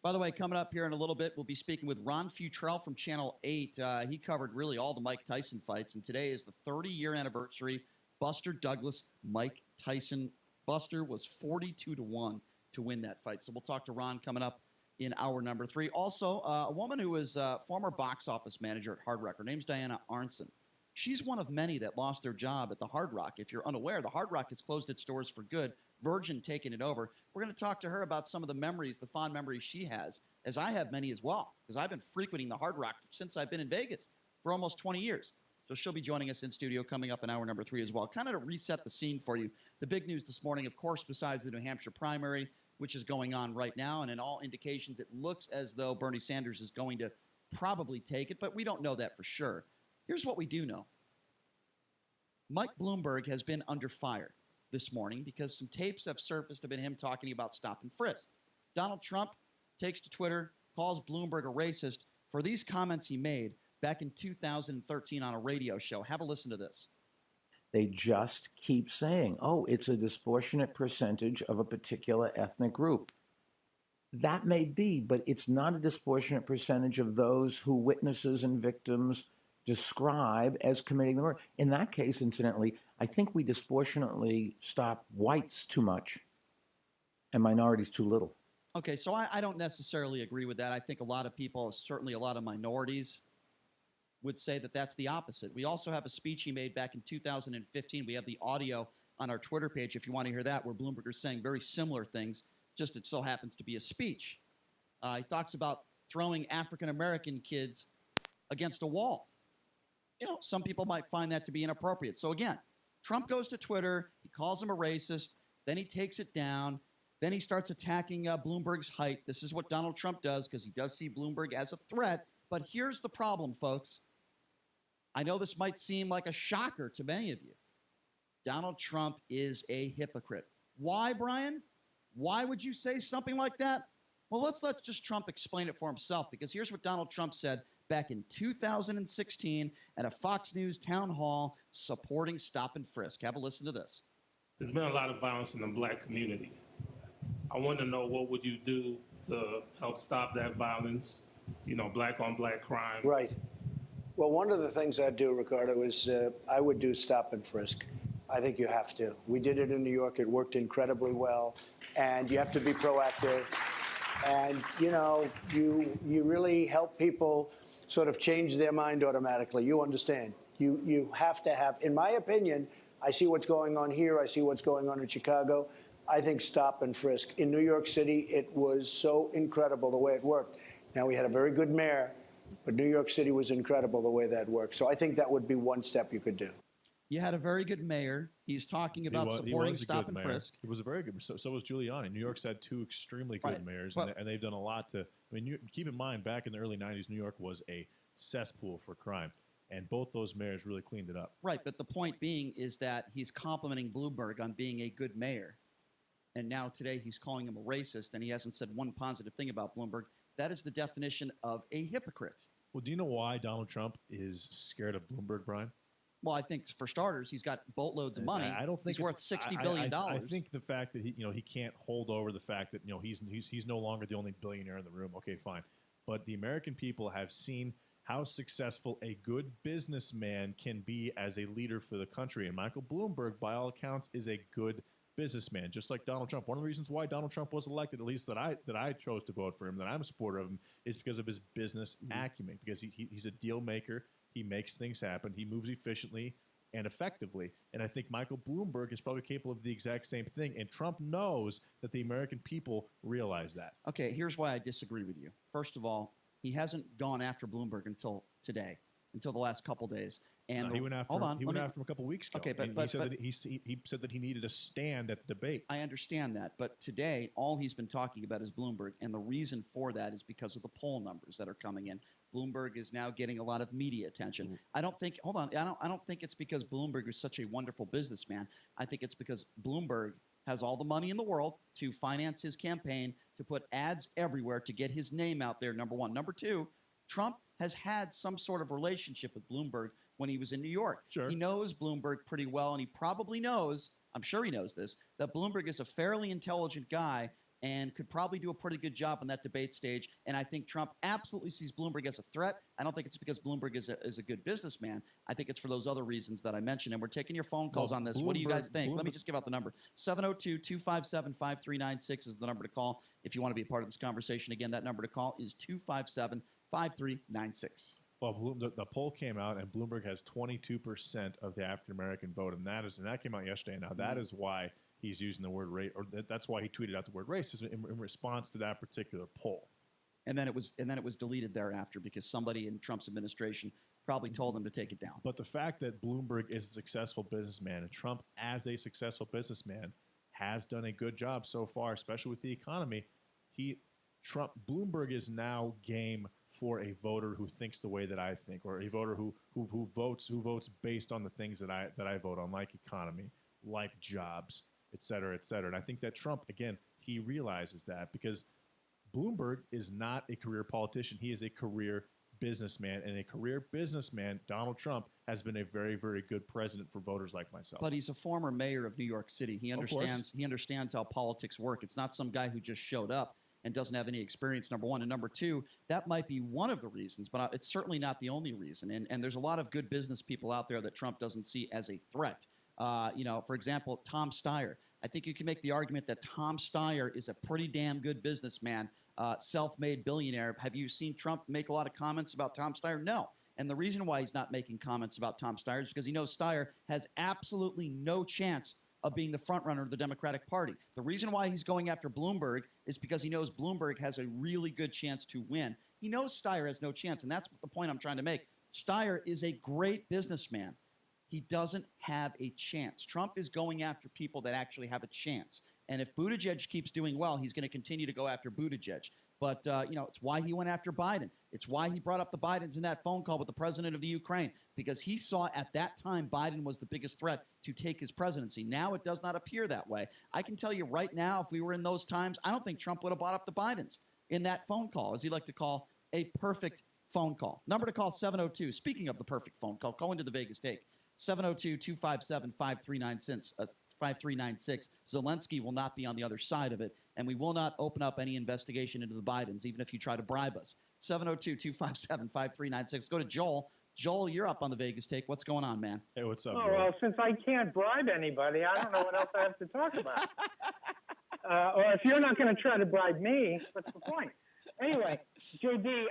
By the way, coming up here in a little bit, we'll be speaking with Ron Futrell from Channel 8. He covered really all the Mike Tyson fights, and today is the 30-year anniversary. Buster Douglas, Mike Tyson. Buster was 42-1 to win that fight. So we'll talk to Ron coming up in hour number 3. Also, a woman who was former box office manager at Hard Rock. Her name's Diana Arnson. She's one of many that lost their job at the Hard Rock. If you're unaware, the Hard Rock has closed its doors for good. Virgin taking it over. We're going to talk to her about some of the memories, the fond memories she has, as I have many as well, because I've been frequenting the Hard Rock since I've been in Vegas for almost 20 years. So she'll be joining us in studio coming up in hour number 3 as well. Kind of to reset the scene for you, the big news this morning, of course, besides the New Hampshire primary, which is going on right now, and in all indications, it looks as though Bernie Sanders is going to probably take it, but we don't know that for sure. Here's what we do know. Mike Bloomberg has been under fire this morning because some tapes have surfaced of him talking about stop and frisk. Donald Trump takes to Twitter, calls Bloomberg a racist for these comments he made back in 2013 on a radio show. Have a listen to this. They just keep saying, oh, it's a disproportionate percentage of a particular ethnic group. That may be, but it's not a disproportionate percentage of those who witnesses and victims describe as committing the murder. In that case, incidentally, I think we disproportionately stop whites too much and minorities too little. Okay, so I don't necessarily agree with that. I think a lot of people, certainly a lot of minorities, would say that that's the opposite. We also have a speech he made back in 2015. We have the audio on our Twitter page if you want to hear that, where Bloomberg is saying very similar things, just it so happens to be a speech. He talks about throwing African-American kids against a wall. You know, some people might find that to be inappropriate. So again, Trump goes to Twitter, he calls him a racist, then he takes it down. Then he starts attacking Bloomberg's height. This is what Donald Trump does because he does see Bloomberg as a threat. But here's the problem, folks. I know this might seem like a shocker to many of you. Donald Trump is a hypocrite. Why, Brian? Why would you say something like that? Well, let's let just Trump explain it for himself, because here's what Donald Trump said back in 2016 at a Fox News town hall supporting stop and frisk. Have a listen to this. There's been a lot of violence in the black community. I want to know, what would you do to help stop that violence, black on black crime? Right. Well, one of the things I'd do, Ricardo, is I would do stop and frisk. I think you have to. We did it in New York. It worked incredibly well. And you have to be proactive. And, you really help people sort of change their mind automatically. You understand. You have to have, in my opinion, I see what's going on here. I see what's going on in Chicago. I think stop and frisk. In New York City, it was so incredible the way it worked. Now, we had a very good mayor, but New York City was incredible the way that worked. So I think that would be one step you could do. You had a very good mayor. He's talking about supporting stop and frisk. He was a very good. So was Giuliani. New York's had two extremely good mayors, and they've done a lot to. Keep in mind, back in the early '90s, New York was a cesspool for crime, and both those mayors really cleaned it up. Right, but the point being is that he's complimenting Bloomberg on being a good mayor, and now today he's calling him a racist, and he hasn't said one positive thing about Bloomberg. That is the definition of a hypocrite. Well, do you know why Donald Trump is scared of Bloomberg, Brian? Well, I think for starters, he's got boatloads of money. I don't think he's worth $60 billion. I think the fact that he can't hold over the fact that he's no longer the only billionaire in the room. Okay, fine, but the American people have seen how successful a good businessman can be as a leader for the country, and Michael Bloomberg, by all accounts, is a good businessman, just like Donald Trump. One of the reasons why Donald Trump was elected, at least that I chose to vote for him, that I'm a supporter of him, is because of his business acumen. Because he's a deal maker. He makes things happen. He moves efficiently and effectively. And I think Michael Bloomberg is probably capable of the exact same thing. And Trump knows that the American people realize that. Okay, here's why I disagree with you. First of all, he hasn't gone after Bloomberg until today, until the last couple days. And he went after him a couple weeks ago. Okay, he said that he needed to stand at the debate. I understand that, but today all he's been talking about is Bloomberg, and the reason for that is because of the poll numbers that are coming in. Bloomberg is now getting a lot of media attention. I don't think it's because Bloomberg is such a wonderful businessman. I think it's because Bloomberg has all the money in the world to finance his campaign, to put ads everywhere, to get his name out there, number one. Number two, Trump has had some sort of relationship with Bloomberg when he was in New York. Sure. He knows Bloomberg pretty well, and he probably knows, I'm sure he knows this, that Bloomberg is a fairly intelligent guy and could probably do a pretty good job on that debate stage. And I think Trump absolutely sees Bloomberg as a threat. I don't think it's because Bloomberg is a good businessman. I think it's for those other reasons that I mentioned. And we're taking your phone calls on this. What do you guys think? Let me just give out the number. 702-257-5396 is the number to call if you want to be a part of this conversation. Again, that number to call is 257-5396. Well, the poll came out, and Bloomberg has 22% of the African-American vote, and that came out yesterday. Now, that is why he's using the word race, or that's why he tweeted out the word racism in response to that particular poll. And then it was deleted thereafter because somebody in Trump's administration probably told them to take it down. But the fact that Bloomberg is a successful businessman and Trump, as a successful businessman, has done a good job so far, especially with the economy. Bloomberg is now game for a voter who thinks the way that I think, or a voter who votes based on the things that I vote on, like economy, like jobs, et cetera, et cetera. And I think that Trump, again, he realizes that because Bloomberg is not a career politician. He is a career businessman, and a career businessman, Donald Trump, has been a very, very good president for voters like myself. But he's a former mayor of New York City. He understands how politics work. It's not some guy who just showed up and doesn't have any experience, number one. And number two, that might be one of the reasons, but it's certainly not the only reason. And there's a lot of good business people out there that Trump doesn't see as a threat. For example, Tom Steyer. I think you can make the argument that Tom Steyer is a pretty damn good businessman, self-made billionaire. Have you seen Trump make a lot of comments about Tom Steyer? No. And the reason why he's not making comments about Tom Steyer is because he knows Steyer has absolutely no chance of being the front runner of the Democratic Party. The reason why he's going after Bloomberg is because he knows Bloomberg has a really good chance to win. He knows Steyer has no chance, and that's the point I'm trying to make. Steyer is a great businessman. He doesn't have a chance. Trump is going after people that actually have a chance. And if Buttigieg keeps doing well, he's going to continue to go after Buttigieg. But, it's why he went after Biden. It's why he brought up the Bidens in that phone call with the president of the Ukraine, because he saw at that time Biden was the biggest threat to take his presidency. Now it does not appear that way. I can tell you right now, if we were in those times, I don't think Trump would have brought up the Bidens in that phone call, as he liked to call a perfect phone call. Number to call, 702. Speaking of the perfect phone call, call into the Vegas Take, 702-257-5396. Zelensky will not be on the other side of it, and we will not open up any investigation into the Bidens, even if you try to bribe us. 702-257-5396. Go to Joel. Joel, you're up on the Vegas Take. What's going on, man? Hey, what's up, Oh, Joel? well, since I can't bribe anybody, I don't know what else I have to talk about. Or if you're not going to try to bribe me, what's the point? Anyway, JD,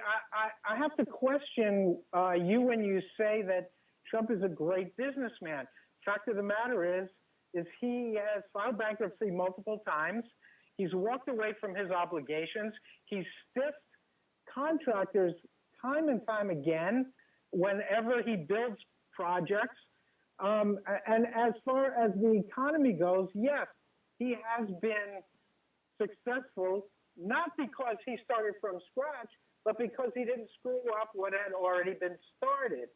I have to question you when you say that Trump is a great businessman. Fact of the matter is he has filed bankruptcy multiple times. He's walked away from his obligations. He's stiffed contractors time and time again whenever he builds projects. And as far as the economy goes, yes, he has been successful, not because he started from scratch, but because he didn't screw up what had already been started.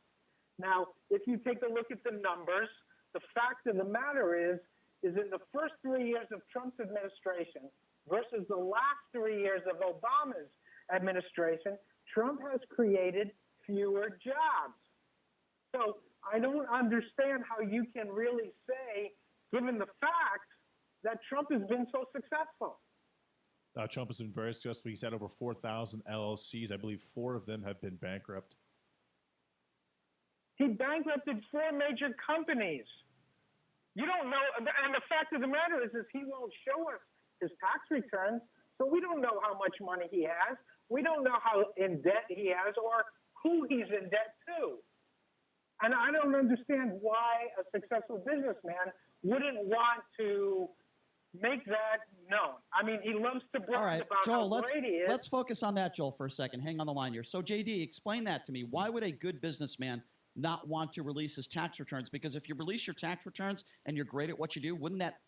Now, if you take a look at the numbers, the fact of the matter is in the first 3 years of Trump's administration versus the last 3 years of Obama's administration, Trump has created fewer jobs. So I don't understand how you can really say, given the facts, that Trump has been so successful. Trump has been very successful. He's had over 4,000 LLCs. I believe 4 of them have been bankrupt. He bankrupted 4 major companies. You don't know, and the fact of the matter is he won't show us his tax returns, so we don't know how much money he has. We don't know how in debt he has or who he's in debt to. And I don't understand why a successful businessman wouldn't want to make that known. I mean, he loves to brag All right, about Joel, how great he is. let's focus on that, Joel, for a second. Hang on the line here. So, JD, explain that to me. Why would a good businessman not want to release his tax returns? Because if you release your tax returns and you're great at what you do, wouldn't that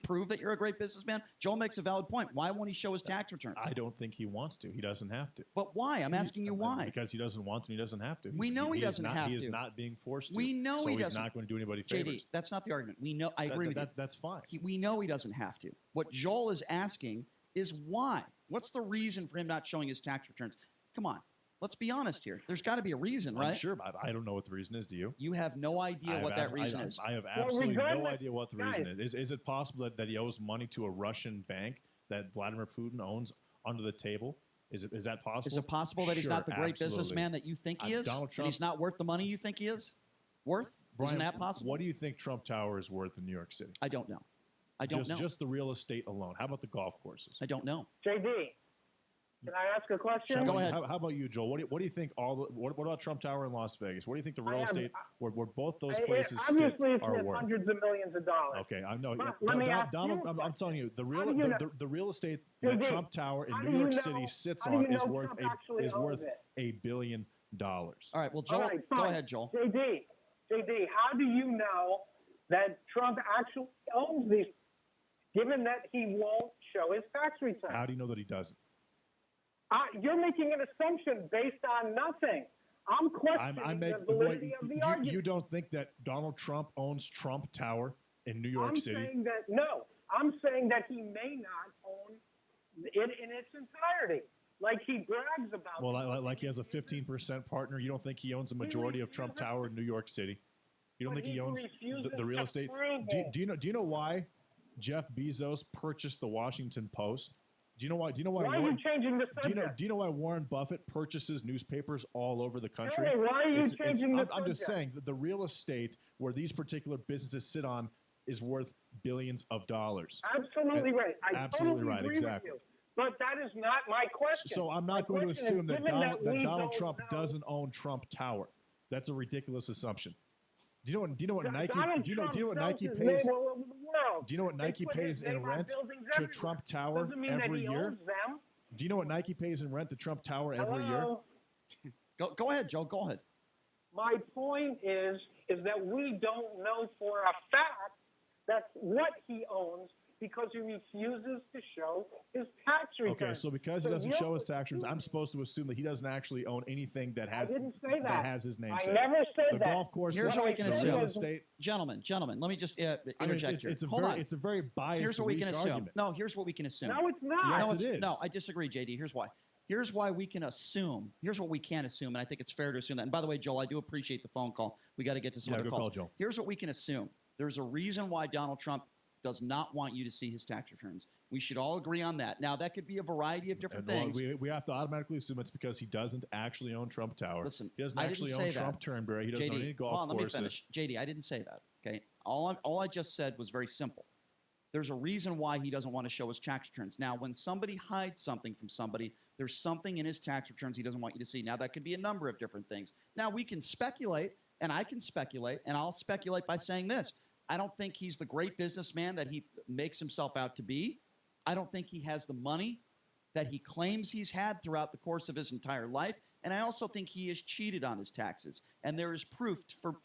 prove that you're a great businessman? Joel makes a valid point. Why won't he show his tax returns? I don't think he wants to. He doesn't have to. But why? I'm asking you why. Because he doesn't want to and he doesn't have to. We know he doesn't have He to. is not being forced to. We know so he he's doesn't. not going to do anybody JD, favors. that's not the argument. We know. I agree with you. That's fine. We know he doesn't have to. What Joel is asking is why. What's the reason for him not showing his tax returns? Come on. Let's be honest here. There's got to be a reason, right? I'm sure, but I don't know what the reason is. Do you? You have no idea what that reason is. I have absolutely no idea what the reason is. Is it possible that he owes money to a Russian bank that Vladimir Putin owns under the table? Is that possible? Is it possible that he's not the great businessman that you think he is? Donald Trump, and he's not worth the money you think he is worth? Brian, Isn't that possible? What do you think Trump Tower is worth in New York City? I don't know. I don't know. Just the real estate alone. How about the golf courses? I don't know. JD, can I ask a question? Go ahead. How about you, Joel? What do you think? What about Trump Tower in Las Vegas? What do you think the real estate where both those places obviously sit it's are worth worth? hundreds of millions of dollars. Okay, I know. Let me ask Donald, you I'm telling you, the real estate JD, that Trump Tower in how New do you York know- City sits how do on you is know worth Trump actually owns it? $1 billion. All right. Well, Joel, All right, go fine. ahead, Joel. JD, how do you know that Trump actually owns these, given that he won't show his tax return? How do you know that he doesn't? You're making an assumption based on nothing. I'm questioning the validity of the argument. You don't think that Donald Trump owns Trump Tower in New York City? Saying that, no. I'm saying that he may not own it in its entirety, like he brags about. Well, like he has a 15% partner. You don't think he owns a majority of Trump Tower in New York City? You don't think he owns the real estate? Do you know why Jeff Bezos purchased the Washington Post? Do you know why? Why are you changing the subject? Do you know why Warren Buffett purchases newspapers all over the country? Hey, why are you changing the I'm just subject? saying that the real estate where these particular businesses sit on is worth billions of dollars. Absolutely right. I Absolutely totally right. agree Exactly. with you. But that is not my question. So I'm not going to question assume is, that given Donald we don't Trump know- doesn't own Trump Tower. That's a ridiculous assumption. Do you know what Nike? Donald Do you know Trump what sells Nike his pays? name all over the world. Do you know what They Nike put his pays in name on rent buildings to everywhere. Trump Tower Doesn't mean that every he year? owns them. Do you know what Nike pays in rent to Trump Tower every year? Hello? Go ahead, Joe. Go ahead. My point is that we don't know for a fact that's what he owns because he refuses to show his tax returns. Okay, so because he doesn't you're show his tax returns, I'm supposed to assume that he doesn't actually own anything that has I didn't say that. has his name. I set. never said the that. golf course. Here's what we can the assume. Real estate. Gentlemen, let me just interject here. It's a Hold very, on. it's a very biased. Here's what we can weak assume. argument. No, here's what we can assume. No, it's not. Yes, no, it is. No, I disagree, JD. Here's why. Here's why we can assume. Here's what we can assume, and I think it's fair to assume that. And by the way, Joel, I do appreciate the phone call. We got to get to some other good calls. call, Joel. Here's what we can assume. There's a reason why Donald Trump does not want you to see his tax returns. We should all agree on that. Now, that could be a variety of different things. We have to automatically assume it's because he doesn't actually own Trump Tower. Listen, he doesn't I actually didn't own say Trump that. Turnberry. He doesn't JD, own any golf hold on, courses. Let me finish. JD, I didn't say that. Okay, all I just said was very simple. There's a reason why he doesn't want to show his tax returns. Now, when somebody hides something from somebody, there's something in his tax returns he doesn't want you to see. Now, that could be a number of different things. Now, we can speculate, and I can speculate, and I'll speculate by saying this. I don't think he's the great businessman that he makes himself out to be. I don't think he has the money that he claims he's had throughout the course of his entire life. And I also think he has cheated on his taxes. And there is proof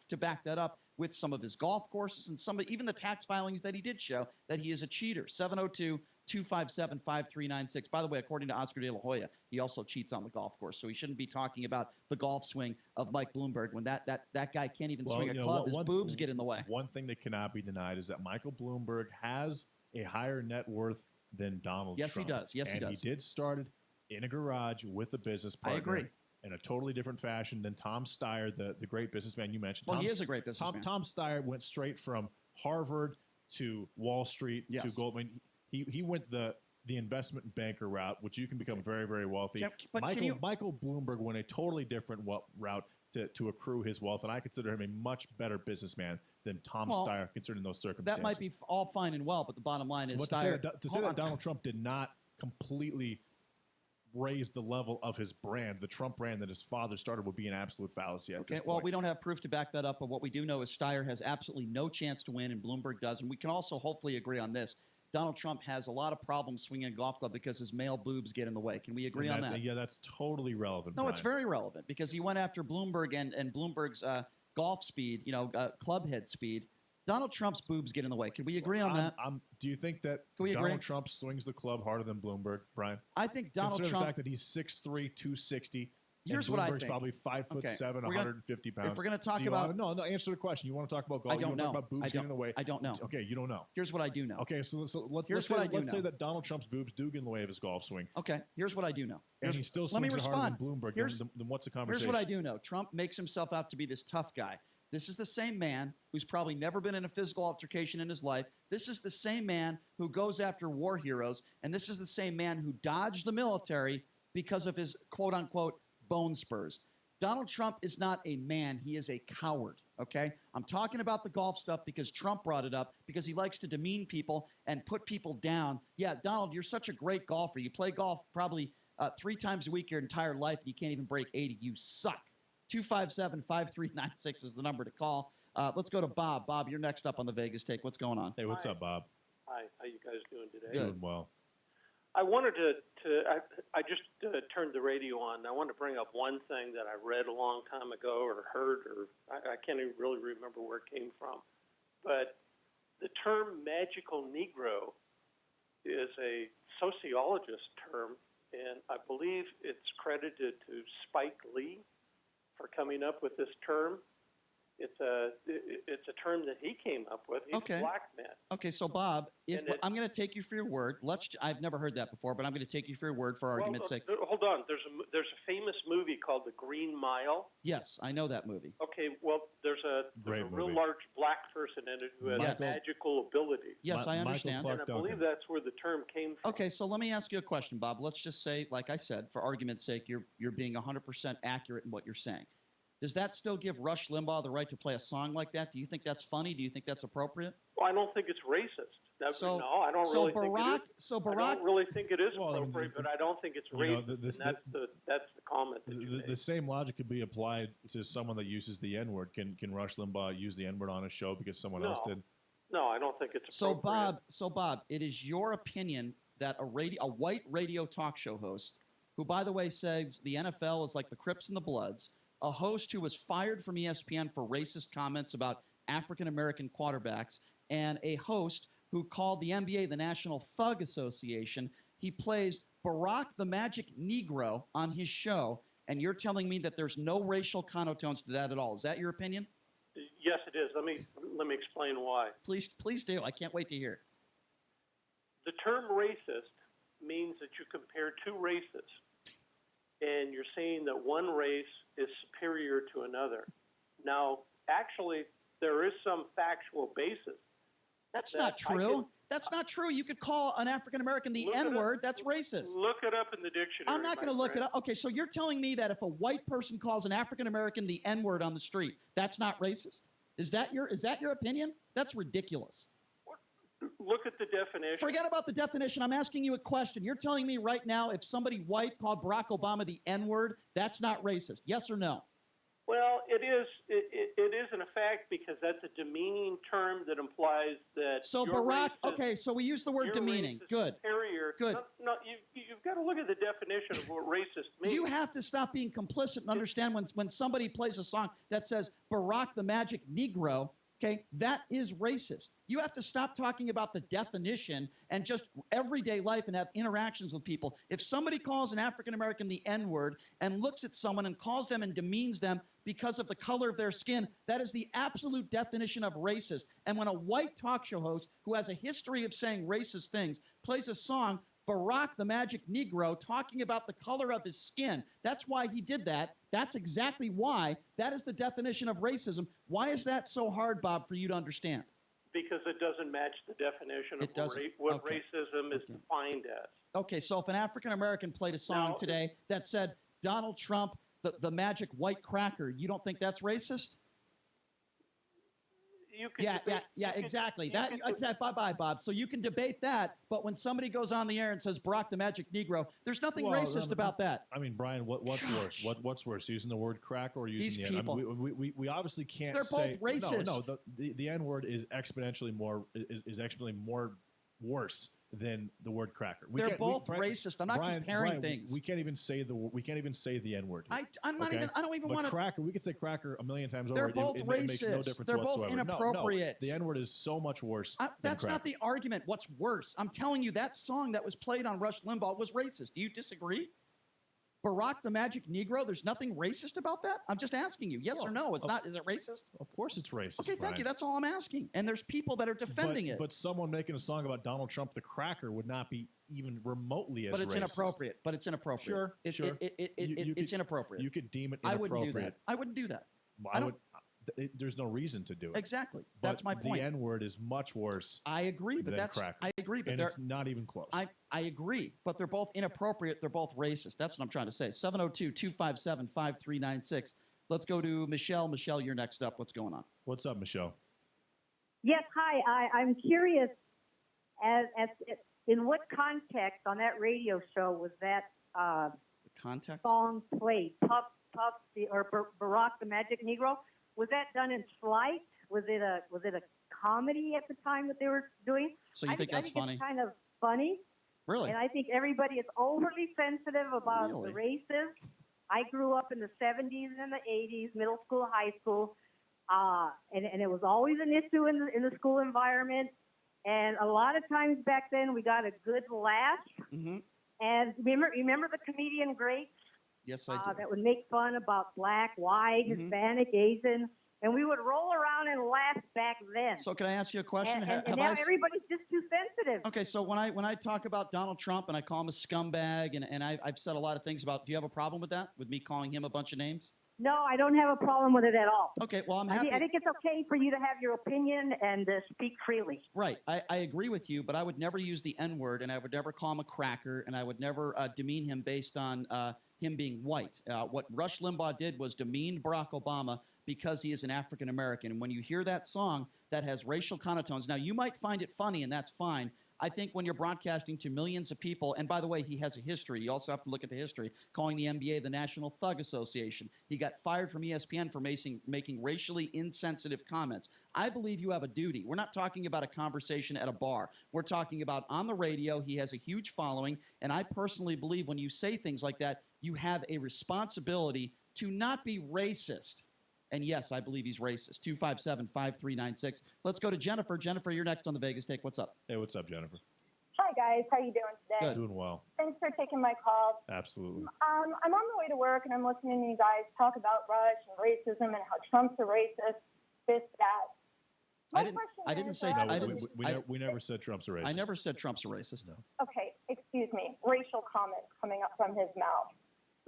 to back that up with some of his golf courses and even the tax filings that he did show that he is a cheater. 702-257-5396. By the way, according to Oscar de la Hoya, he also cheats on the golf course. So he shouldn't be talking about the golf swing of Mike Bloomberg when that guy can't even swing a club. His boobs get in the way. One thing that cannot be denied is that Michael Bloomberg has a higher net worth than Donald Trump. Yes, he does. Yes, he does. And he did start it in a garage with a business partner. I agree. In a totally different fashion than Tom Steyer, the great businessman you mentioned. Well, he is a great businessman. Tom Steyer went straight from Harvard to Wall Street to Goldman. He went the investment banker route, which you can become very, very wealthy. Michael Bloomberg went a totally different route to accrue his wealth, and I consider him a much better businessman than Tom Steyer, considering those circumstances. That might be all fine and well, but the bottom line is Steyer. To say that Donald Trump did not completely raise the level of his brand, the Trump brand that his father started, would be an absolute fallacy at this point. Well, we don't have proof to back that up, but what we do know is Steyer has absolutely no chance to win, and Bloomberg does. And we can also hopefully agree on this. Donald Trump has a lot of problems swinging a golf club because his male boobs get in the way. Can we agree on that? Yeah, that's totally relevant. No, Brian. It's very relevant because he went after Bloomberg and Bloomberg's golf speed, club head speed. Donald Trump's boobs get in the way. Can we agree on that? Do you think that Donald Trump swings the club harder than Bloomberg, Brian? I think Donald Consider Trump. the fact that he's 6'3", 260. Here's and what I Bloomberg's think. probably 5'7", 150 pounds. If we're going to talk about no, answer the question. You want to talk about golf? I don't you want know. to talk about boobs getting in the way? I don't know. Okay, you don't know. Here's what I do know. Okay, so let's say that Donald Trump's boobs do get in the way of his golf swing. Okay, here's what I do know. And he still Let me swings it harder respond. than Bloomberg. Then what's the conversation? Here's what I do know. Trump makes himself out to be this tough guy. This is the same man who's probably never been in a physical altercation in his life. This is the same man who goes after war heroes. And this is the same man who dodged the military because of his quote-unquote bone spurs. Donald Trump is not a man. He is a coward, okay? I'm talking about the golf stuff because Trump brought it up, because he likes to demean people and put people down. Yeah, Donald, you're such a great golfer. You play golf probably 3 times a week your entire life, and you can't even break 80. You suck. 257-5396 is the number to call. Let's go to Bob. Bob, you're next up on the Vegas Take. What's going on? Hey, what's up, Bob? Hi, how you guys doing today? Doing well. I wanted I just turned the radio on. I wanted to bring up one thing that I read a long time ago or heard, or I can't even really remember where it came from. But the term magical Negro is a sociologist term, and I believe it's credited to Spike Lee for coming up with this term. It's a term that he came up with. He's a black man. Okay, so Bob, I'm going to take you for your word. I've never heard that before, but I'm going to take you for your word for argument's sake. Hold on. There's a famous movie called The Green Mile. Yes, I know that movie. Okay, well, there's a real large black person in it who has magical abilities. Yes, I understand. And I believe that's where the term came from. Okay, so let me ask you a question, Bob. Let's just say, like I said, for argument's sake, you're being 100% accurate in what you're saying. Does that still give Rush Limbaugh the right to play a song like that? Do you think that's funny? Do you think that's appropriate? Well, I don't think it's racist. No, I don't really think it is. I don't really think it is appropriate, but I don't think it's racist. That's the comment that you made. The same logic could be applied to someone that uses the N-word. Can Rush Limbaugh use the N-word on his show because someone else did? No, I don't think it's appropriate. So Bob, it is your opinion that a white radio talk show host, who, by the way, says the NFL is like the Crips and the Bloods, a host who was fired from ESPN for racist comments about African-American quarterbacks, and a host who called the NBA the National Thug Association. He plays Barack the Magic Negro on his show, and you're telling me that there's no racial connotations to that at all. Is that your opinion? Yes, it is. Let me explain why. Please do. I can't wait to hear it. The term racist means that you compare two races, and you're saying that one race is superior to another. Now, actually, there is some factual basis. That's not true. That's not true. You could call an African American the N-word. That's racist. Look it up in the dictionary. I'm not going to look it up. Okay, so you're telling me that if a white person calls an African American the N-word on the street, that's not racist? Is that your opinion? That's ridiculous. Look at the definition. Forget about the definition. I'm asking you a question. You're telling me right now if somebody white called Barack Obama the N-word, that's not racist. Yes or no? Well, it is in effect because that's a demeaning term that implies that. So Barack, okay, so we use the word demeaning. Good. Superior. Good. No, you've got to look at the definition of what racist means. You have to stop being complicit and understand when somebody plays a song that says Barack the Magic Negro, okay, that is racist. You have to stop talking about the definition and just everyday life and have interactions with people. If somebody calls an African American the N-word and looks at someone and calls them and demeans them because of the color of their skin, that is the absolute definition of racist. And when a white talk show host who has a history of saying racist things plays a song, Barack the Magic Negro, talking about the color of his skin, that's why he did that. That's exactly why. That is the definition of racism. Why is that so hard, Bob, for you to understand? Because it doesn't match the definition of what racism is defined as. Okay, so if an African American played a song today that said Donald Trump, the magic white cracker, you don't think that's racist? Exactly. Bye, Bob. So you can debate that, but when somebody goes on the air and says Barack the Magic Negro, there's nothing racist about that. I mean, Brian, what's worse? What's worse, using the word cracker or using These the N? people. I mean, we obviously can't. They're say, both racist. No, the N word is exponentially more worse than the word cracker. They're both racist. I'm not comparing things. We can't even say the N word. I'm not even. I don't even want to. Cracker. We could say cracker a million times They're over. Both it racist. makes no difference They're whatsoever. both inappropriate. No, the N word is so much worse. That's than not the argument. What's worse? I'm telling you, that song that was played on Rush Limbaugh was racist. Do you disagree? Barack the Magic Negro, there's nothing racist about that? I'm just asking you, yes or no? It's not. Is it racist? Of course it's racist. Okay, thank you. That's all I'm asking. And there's people that are defending it. But someone making a song about Donald Trump the cracker would not be even remotely as But it's racist. inappropriate. But it's inappropriate. Sure. It's inappropriate. You could deem it I inappropriate. wouldn't do that. There's no reason to do it. Exactly. That's my point. The N word is much worse. I agree, but I agree, but it's not even close. I agree, but they're both inappropriate. They're both racist. That's what I'm trying to say. 702-257-5396. Let's go to Michelle. Michelle, you're next up. What's going on? What's up, Michelle? Yes, hi. I'm curious as in what context on that radio show was that context song played? Barack the Magic Negro. Was that done in flight? Was it a comedy at the time that they were doing? So you think that's funny? It's kind of funny. Really? And I think everybody is overly sensitive about the races. I grew up in the 70s and the 80s, middle school, high school, and it was always an issue in the school environment. And a lot of times back then, we got a good laugh. Mm-hmm. And remember the comedian greats? Yes, I do. That would make fun about black, white, Hispanic, Asian, and we would roll around and laugh back then. So can I ask you a question? And now everybody's just too sensitive. Okay, so when I talk about Donald Trump and I call him a scumbag, and I've said a lot of things about, do you have a problem with that, with me calling him a bunch of names? No, I don't have a problem with it at all. Okay, well, I'm happy. I think it's okay for you to have your opinion and speak freely. Right. I agree with you, but I would never use the N-word, and I would never call him a cracker, and I would never demean him based on him being white. What Rush Limbaugh did was demean Barack Obama because he is an African American. And when you hear that song that has racial connotations, now you might find it funny, and that's fine. I think when you're broadcasting to millions of people, and by the way, he has a history. You also have to look at the history, calling the NBA the National Thug Association. He got fired from ESPN for making racially insensitive comments. I believe you have a duty. We're not talking about a conversation at a bar. We're talking about on the radio. He has a huge following, and I personally believe when you say things like that, you have a responsibility to not be racist. And yes, I believe he's racist. 257-5396. Let's go to Jennifer. Jennifer, you're next on the Vegas Take. What's up? Hey, what's up, Jennifer? Hi, guys. How you doing today? Good. Doing well. Thanks for taking my call. Absolutely. I'm on the way to work, and I'm listening to you guys talk about Rush and racism and how Trump's a racist, this, that. I didn't say. No, we never said Trump's a racist. I never said Trump's a racist. No. Okay, excuse me. Racial comments coming up from his mouth.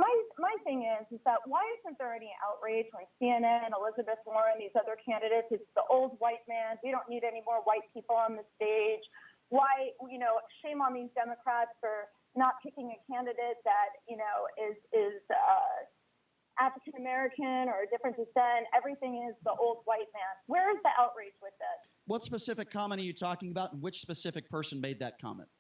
My thing is that why isn't there any outrage when CNN, Elizabeth Warren, these other candidates, it's the old white man. We don't need any more white people on the stage. Why, shame on these Democrats for not picking a candidate that, is African American or a different descent. Everything is the old white man. Where is the outrage with this? What specific comment are you talking about, and which specific person made that comment?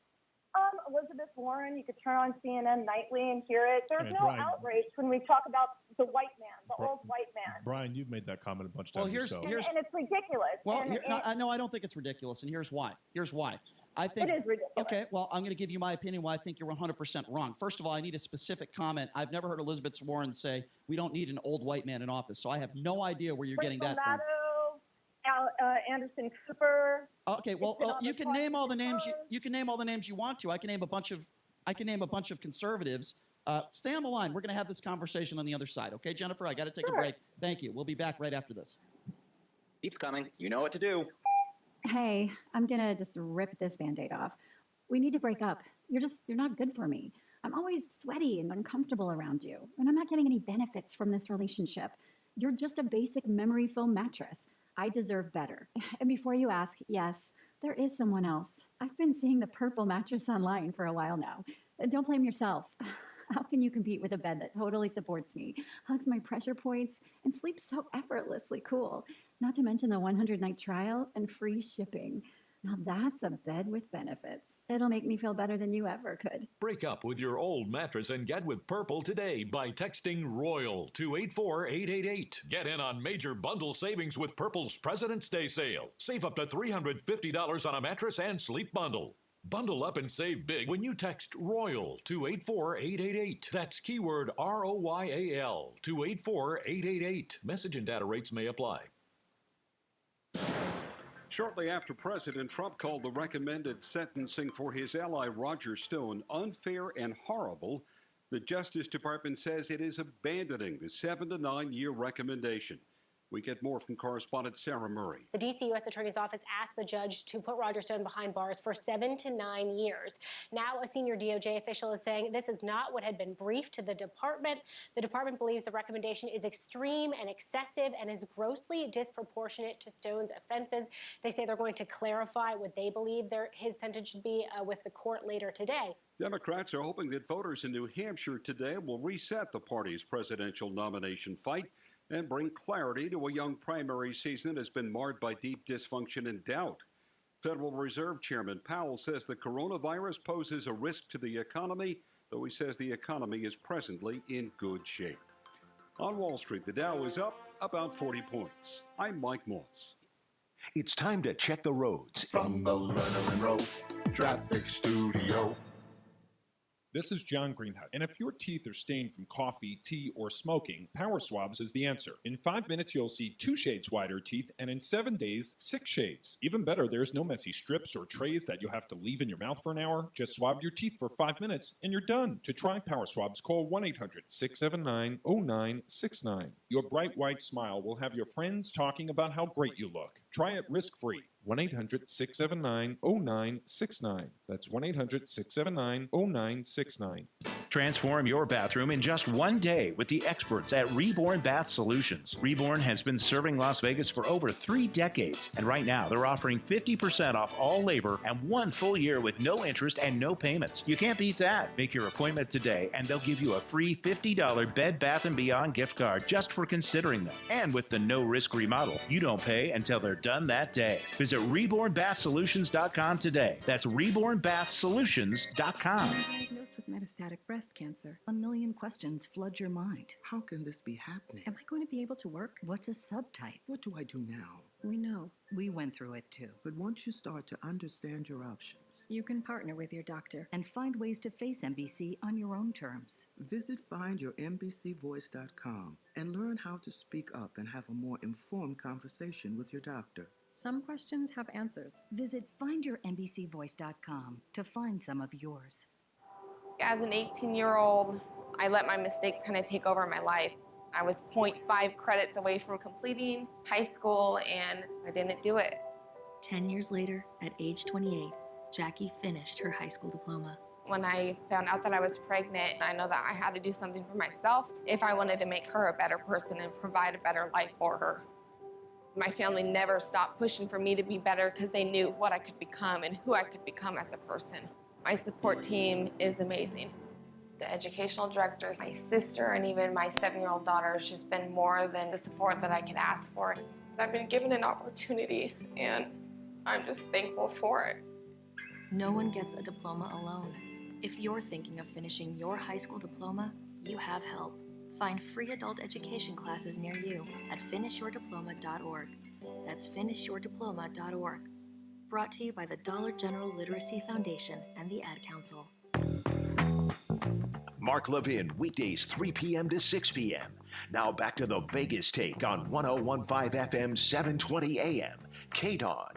Elizabeth Warren, you could turn on CNN nightly and hear it. There's no Brian, outrage when we talk about the white man, the old white man. Brian, you've made that comment a bunch of times. Well, here's And it's ridiculous. Well, And no, I don't think it's ridiculous, and here's why. I think it is ridiculous. Okay, well, I'm going to give you my opinion why I think you're 100% wrong. First of all, I need a specific comment. I've never heard Elizabeth Warren say we don't need an old white man in office, so I have no idea where you're getting that from. Anderson Cooper. Okay, well, you can name all the names. You can name all the names you want to. I can name a bunch of conservatives. Stay on the line. We're going to have this conversation on the other side. Okay, Jennifer? I got to take a break. Thank you. We'll be back right after this. Keep coming. You know what to do. Hey, I'm going to just rip this Band-Aid off. We need to break up. You're not good for me. I'm always sweaty and uncomfortable around you, and I'm not getting any benefits from this relationship. You're just a basic memory foam mattress. I deserve better. And before you ask, yes, there is someone else. I've been seeing the purple mattress online for a while now. Don't blame yourself. How can you compete with a bed that totally supports me, hugs my pressure points, and sleeps so effortlessly cool? Not to mention the 100-night trial and free shipping. Now that's a bed with benefits. It'll make me feel better than you ever could. Break up with your old mattress and get with Purple today by texting ROYAL to 84888. Get in on major bundle savings with Purple's President's Day sale. Save up to $350 on a mattress and sleep bundle. Bundle up and save big when you text ROYAL to 84888. That's keyword ROYAL to 84888. Message and data rates may apply. Shortly after President Trump called the recommended sentencing for his ally Roger Stone unfair and horrible, the Justice Department says it is abandoning the 7 to 9 year recommendation. We get more from correspondent Sarah Murray. The D.C. U.S. Attorney's Office asked the judge to put Roger Stone behind bars for 7 to 9 years. Now, a senior DOJ official is saying this is not what had been briefed to the department. The department believes the recommendation is extreme and excessive and is grossly disproportionate to Stone's offenses. They say they're going to clarify what they believe his sentence should be with the court later today. Democrats are hoping that voters in New Hampshire today will reset the party's presidential nomination fight and bring clarity to a young primary season that has been marred by deep dysfunction and doubt. Federal Reserve Chairman Powell says the coronavirus poses a risk to the economy, though he says the economy is presently in good shape. On Wall Street, the Dow is up about 40 points. I'm Mike Moss. It's time to check the roads. From the Lerner and Rowe Traffic Studio. This is John Greenhut, and if your teeth are stained from coffee, tea, or smoking, Power Swabs is the answer. In 5 minutes, you'll see 2 shades whiter teeth, and in 7 days, 6 shades. Even better, there's no messy strips or trays that you'll have to leave in your mouth for an hour. Just swab your teeth for 5 minutes, and you're done. To try Power Swabs, call 1-800-679-0969. Your bright white smile will have your friends talking about how great you look. Try it risk-free. 1-800-679-0969. That's 1-800-679-0969. Transform your bathroom in just 1 day with the experts at Reborn Bath Solutions. Reborn has been serving Las Vegas for over 3 decades, and right now they're offering 50% off all labor and 1 full year with no interest and no payments. You can't beat that. Make your appointment today, and they'll give you a free $50 Bed Bath & Beyond gift card just for considering them. And with the no-risk remodel, you don't pay until they're done that day. Visit RebornBathSolutions.com today. That's RebornBathSolutions.com. Diagnosed with metastatic breast cancer. A million questions flood your mind. How can this be happening? Am I going to be able to work? What's a subtype? What do I do now? We know. We went through it too. But once you start to understand your options, You can partner with your doctor and find ways to face MBC on your own terms. visit findyourmbcvoice.com and learn how to speak up and have a more informed conversation with your doctor. Some questions have answers. Visit findyourmbcvoice.com to find some of yours. As an 18-year-old, I let my mistakes kind of take over my life. I was 0.5 credits away from completing high school, and I didn't do it. 10 years later, at age 28, Jackie finished her high school diploma. When I found out that I was pregnant, I know that I had to do something for myself if I wanted to make her a better person and provide a better life for her. My family never stopped pushing for me to be better because they knew what I could become and who I could become as a person. My support team is amazing. The educational director, my sister, and even my 7-year-old daughter has just been more than the support that I could ask for. I've been given an opportunity, and I'm just thankful for it. No one gets a diploma alone. If you're thinking of finishing your high school diploma, you have help. Find free adult education classes near you at finishyourdiploma.org. That's finishyourdiploma.org. Brought to you by the Dollar General Literacy Foundation and the Ad Council. Mark Levin, weekdays 3 p.m. to 6 p.m. Now back to the Vegas Take on 1015 FM, 720 AM. KDON.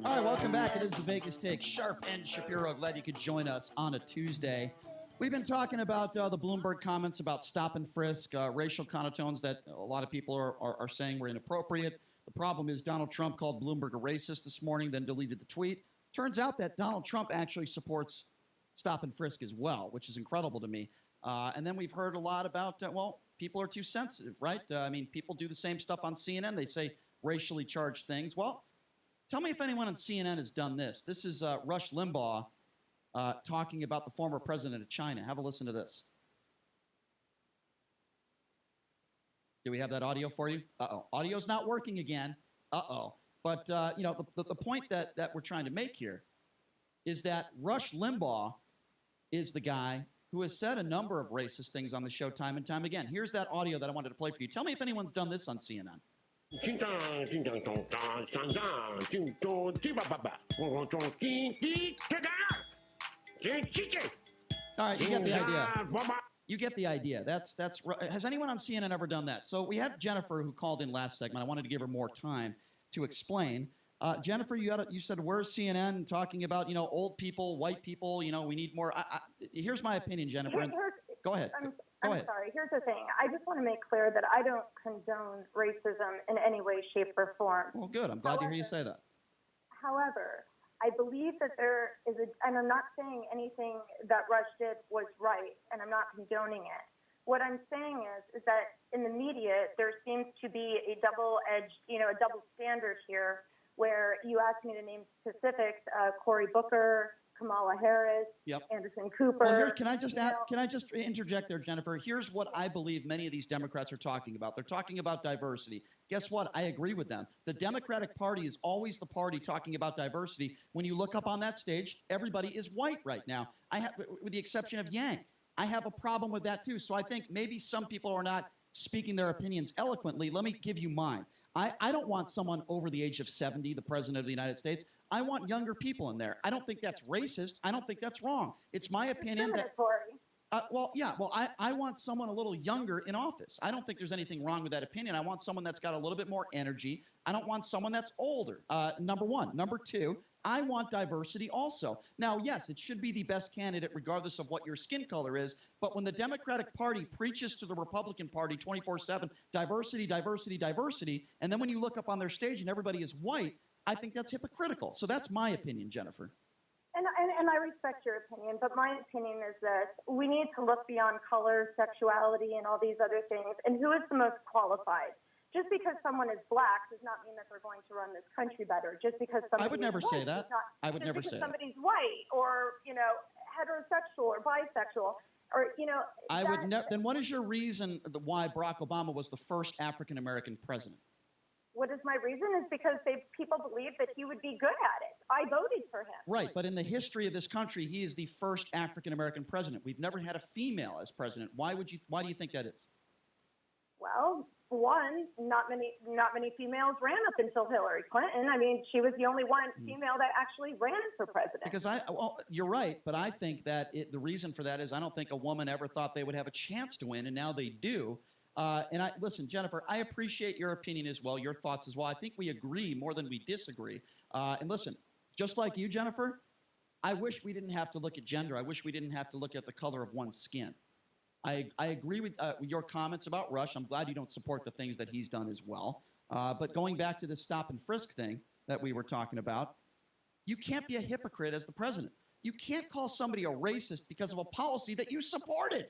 All right, welcome back. It is the Vegas Take. Sharp and Shapiro. Glad you could join us on a Tuesday. We've been talking about the Bloomberg comments about stop and frisk, racial connotations that a lot of people are saying were inappropriate. The problem is Donald Trump called Bloomberg a racist this morning, then deleted the tweet. Turns out that Donald Trump actually supports stop and frisk as well, which is incredible to me. And then we've heard a lot about, people are too sensitive, right? People do the same stuff on CNN. They say racially charged things. Well, tell me if anyone on CNN has done this. This is Rush Limbaugh talking about the former president of China. Have a listen to this. Do we have that audio for you? Uh-oh. Audio's not working again. Uh-oh. But, the point that we're trying to make here is that Rush Limbaugh is the guy who has said a number of racist things on the show time and time again. Here's that audio that I wanted to play for you. Tell me if anyone's done this on CNN. All right, you get the idea. You get the idea. That's. Has anyone on CNN ever done that? So we had Jennifer who called in last segment. I wanted to give her more time to explain. Jennifer, you said where's CNN talking about old people, white people? We need more. Here's my opinion, Jennifer. Go ahead. I'm sorry. Here's the thing. I just want to make clear that I don't condone racism in any way, shape, or form. Well, good. I'm glad to hear you say that. However, I believe that there is and I'm not saying anything that Rush did was right, and I'm not condoning it. What I'm saying is that in the media, there seems to be a double-edged, a double standard here, where you asked me to name specifics: Cory Booker, Kamala Harris, Anderson Cooper. Well, here, can I just interject there, Jennifer? Here's what I believe many of these Democrats are talking about. They're talking about diversity. Guess what? I agree with them. The Democratic Party is always the party talking about diversity. When you look up on that stage, everybody is white right now. With the exception of Yang. I have a problem with that too. So I think maybe some people are not speaking their opinions eloquently. Let me give you mine. I don't want someone over the age of 70, the president of the United States. I want younger people in there. I don't think that's racist. I don't think that's wrong. It's my opinion that. I want someone a little younger in office. I don't think there's anything wrong with that opinion. I want someone that's got a little bit more energy. I don't want someone that's older. Number one. Number two, I want diversity also. Now, yes, it should be the best candidate regardless of what your skin color is. But when the Democratic Party preaches to the Republican Party 24/7, diversity, diversity, diversity, and then when you look up on their stage and everybody is white, I think that's hypocritical. So that's my opinion, Jennifer. And I respect your opinion, but my opinion is this: we need to look beyond color, sexuality, and all these other things, and who is the most qualified. Just because someone is black does not mean that they're going to run this country better. Just because somebody I would never say that. I would never say that. Somebody's white or heterosexual or bisexual or I would never. Then what is your reason why Barack Obama was the first African American president? What is my reason? Is because people believe that he would be good at it. I voted for him. Right, but in the history of this country, he is the first African American president. We've never had a female as president. Why do you think that is? one, not many females ran up until Hillary Clinton. I mean, she was the only one female that actually ran for president. Because you're right, but I think that the reason for that is I don't think a woman ever thought they would have a chance to win, and now they do. Listen, Jennifer, I appreciate your opinion as well, your thoughts as well. I think we agree more than we disagree. And listen, just like you, Jennifer, I wish we didn't have to look at gender. I wish we didn't have to look at the color of one's skin. I agree with your comments about Rush. I'm glad you don't support the things that he's done as well. But going back to the stop and frisk thing that we were talking about, you can't be a hypocrite as the president. You can't call somebody a racist because of a policy that you supported.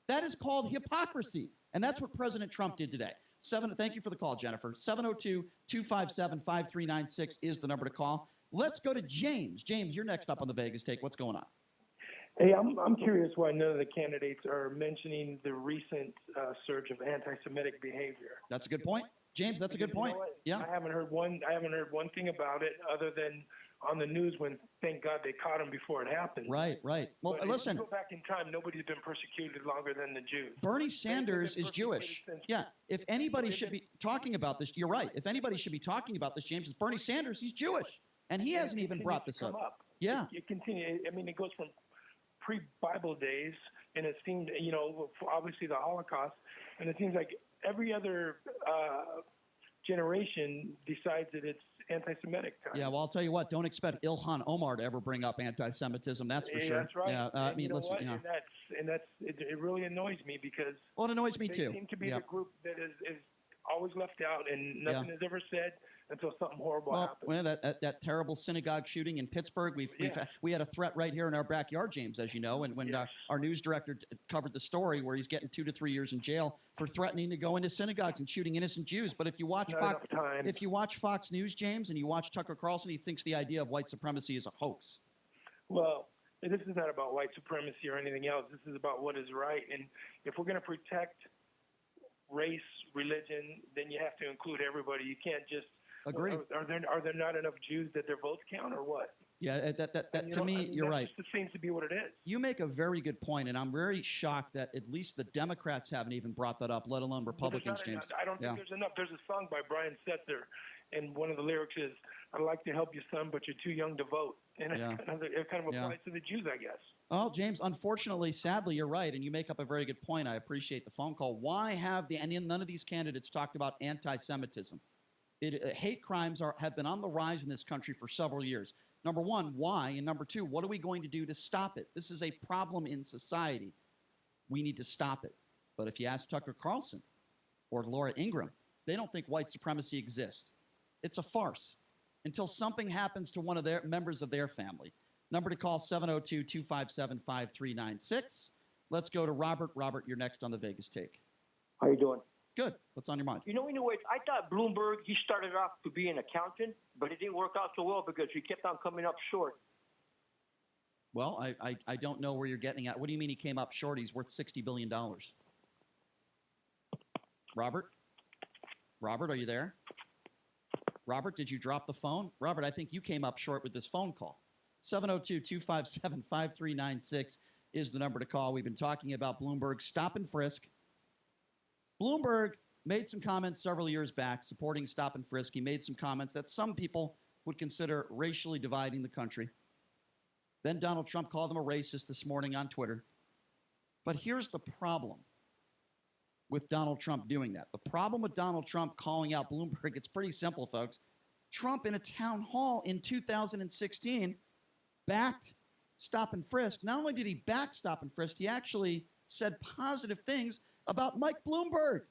That is called hypocrisy. And that's what President Trump did today. Thank you for the call, Jennifer. 702-257-5396 is the number to call. Let's go to James. James, you're next up on the Vegas Take. What's going on? Hey, I'm curious why none of the candidates are mentioning the recent surge of anti-Semitic behavior. That's a good point, James. That's a good point. Yeah, I haven't heard one thing about it other than on the news when, thank God, they caught him before it happened. Right. Well, but listen. If you go back in time, nobody's been persecuted longer than the Jews. Bernie Sanders is Jewish. Yeah. If anybody should be talking about this, you're right. If anybody should be talking about this, James, it's Bernie Sanders. He's Jewish, and he hasn't even brought this up. Yeah. It continues. I mean, it goes from pre-Bible days, and it seemed, obviously the Holocaust, and it seems like every other generation decides that it's anti-Semitic time. Yeah, well, I'll tell you what. Don't expect Ilhan Omar to ever bring up anti-Semitism. That's for sure. That's right. Yeah, I mean, listen. What? It really annoys me because it annoys me too. They seem to be the group that is always left out, and nothing is ever said until something horrible happens. Well, that terrible synagogue shooting in Pittsburgh, we had a threat right here in our backyard, James, as you know, and when our news director covered the story where he's getting 2 to 3 years in jail for threatening to go into synagogues and shooting innocent Jews. But if you watch Fox News, James, and you watch Tucker Carlson, he thinks the idea of white supremacy is a hoax. Well, this is not about white supremacy or anything else. This is about what is right, and if we're going to protect race, religion, then you have to include everybody. You can't just agree. Are there not enough Jews that their votes count, or what? Yeah, to me, you're right. It seems to be what it is. You make a very good point, and I'm very shocked that at least the Democrats haven't even brought that up, let alone Republicans, James. I don't think there's enough. There's a song by Brian Setzer, and one of the lyrics is, "I'd like to help you, son, but you're too young to vote." And it kind of applies to the Jews, I guess. Well, James, unfortunately, sadly, you're right, and you make up a very good point. I appreciate the phone call. Why have none of these candidates talked about anti-Semitism? Hate crimes have been on the rise in this country for several years. Number one, why? And number two, what are we going to do to stop it? This is a problem in society. We need to stop it. But if you ask Tucker Carlson or Laura Ingraham, they don't think white supremacy exists. It's a farce until something happens to one of their members of their family. Number to call, 702-257-5396. Let's go to Robert. Robert, you're next on the Vegas Take. How you doing? Good. What's on your mind? Anyways, I thought Bloomberg, he started off to be an accountant, but it didn't work out so well because he kept on coming up short. Well, I don't know where you're getting at. What do you mean he came up short? He's worth $60 billion. Robert? Robert, are you there? Robert, did you drop the phone? Robert, I think you came up short with this phone call. 702-257-5396 is the number to call. We've been talking about Bloomberg stop and frisk. Bloomberg made some comments several years back supporting stop and frisk. He made some comments that some people would consider racially dividing the country. Then Donald Trump called him a racist this morning on Twitter. But here's the problem with Donald Trump doing that. The problem with Donald Trump calling out Bloomberg, it's pretty simple, folks. Trump in a town hall in 2016 backed stop and frisk. Not only did he back stop and frisk, he actually said positive things about Mike Bloomberg.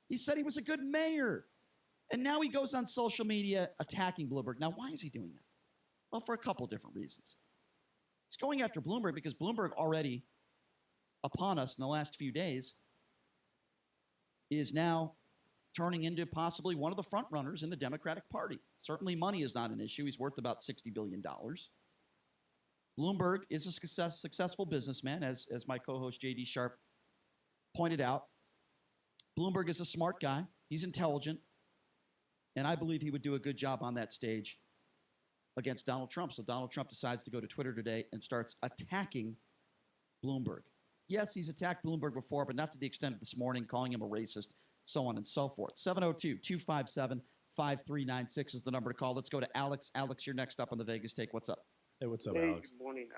He said he was a good mayor. And now he goes on social media attacking Bloomberg. Now, why is he doing that? Well, for a couple different reasons. He's going after Bloomberg because Bloomberg already, upon us in the last few days, is now turning into possibly one of the front runners in the Democratic Party. Certainly money is not an issue. He's worth about $60 billion. Bloomberg is a successful businessman, as my co-host J.D. Sharp pointed out. Bloomberg is a smart guy. He's intelligent. And I believe he would do a good job on that stage against Donald Trump. So Donald Trump decides to go to Twitter today and starts attacking Bloomberg. Yes, he's attacked Bloomberg before, but not to the extent of this morning, calling him a racist, so on and so forth. 702-257-5396 is the number to call. Let's go to Alex. Alex, you're next up on the Vegas Take. What's up? Hey, what's up, Hey, Alex? good morning.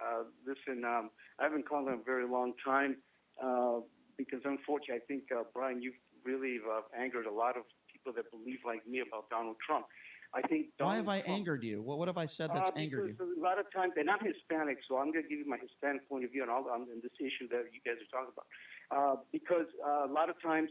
Listen, I haven't called in a very long time because unfortunately, I think, Brian, you've really angered a lot of people that believe like me about Donald Trump. I think Why have I Trump, angered you? What have I said that's angered you? because a lot of times they're not Hispanic, so I'm going to give you my Hispanic point of view on this issue that you guys are talking about. Because a lot of times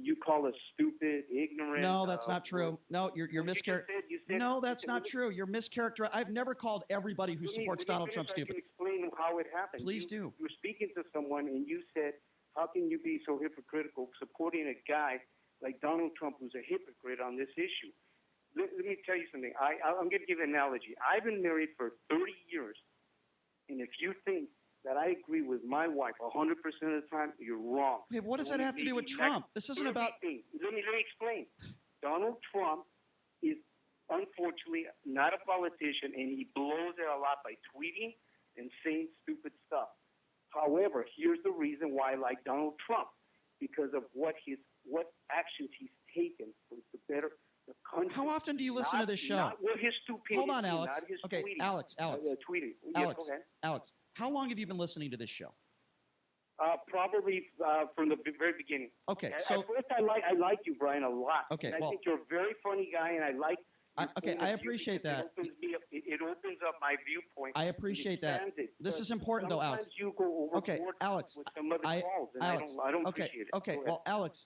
you call us stupid, ignorant. No, that's not true. No, you're mischaracterizing. No, that's not true. You're mischaracterizing. I've never called everybody who supports Donald Trump stupid. I can explain how it happened. Please do. You were speaking to someone and you said, how can you be so hypocritical supporting a guy like Donald Trump who's a hypocrite on this issue? Let me tell you something. I'm going to give an analogy. I've been married for 30 years, and if you think that I agree with my wife 100% of the time, you're wrong. Okay, what does that have to do with Trump? This isn't about... Let me explain. Donald Trump is unfortunately not a politician, and he blows it a lot by tweeting and saying stupid stuff. However, here's the reason why I like Donald Trump, because of what actions he's taken for the better the country. How often do you listen to this show? Not with his stupidity. Hold on, Alex. Not his Okay, tweeting. Alex. Tweeting. Yes, Alex, go ahead. Alex, how long have you been listening to this show? Probably from the very beginning. Okay, At so first I like you, Brian, a lot. Okay, and I well, think you're a very funny guy, and I like. okay, I appreciate that. It opens up my viewpoint. I appreciate that. This is important, though, Alex. Sometimes you go overboard Okay, Alex. with some of the calls, and Alex, I don't okay, appreciate it. okay. Go ahead. Well, Alex,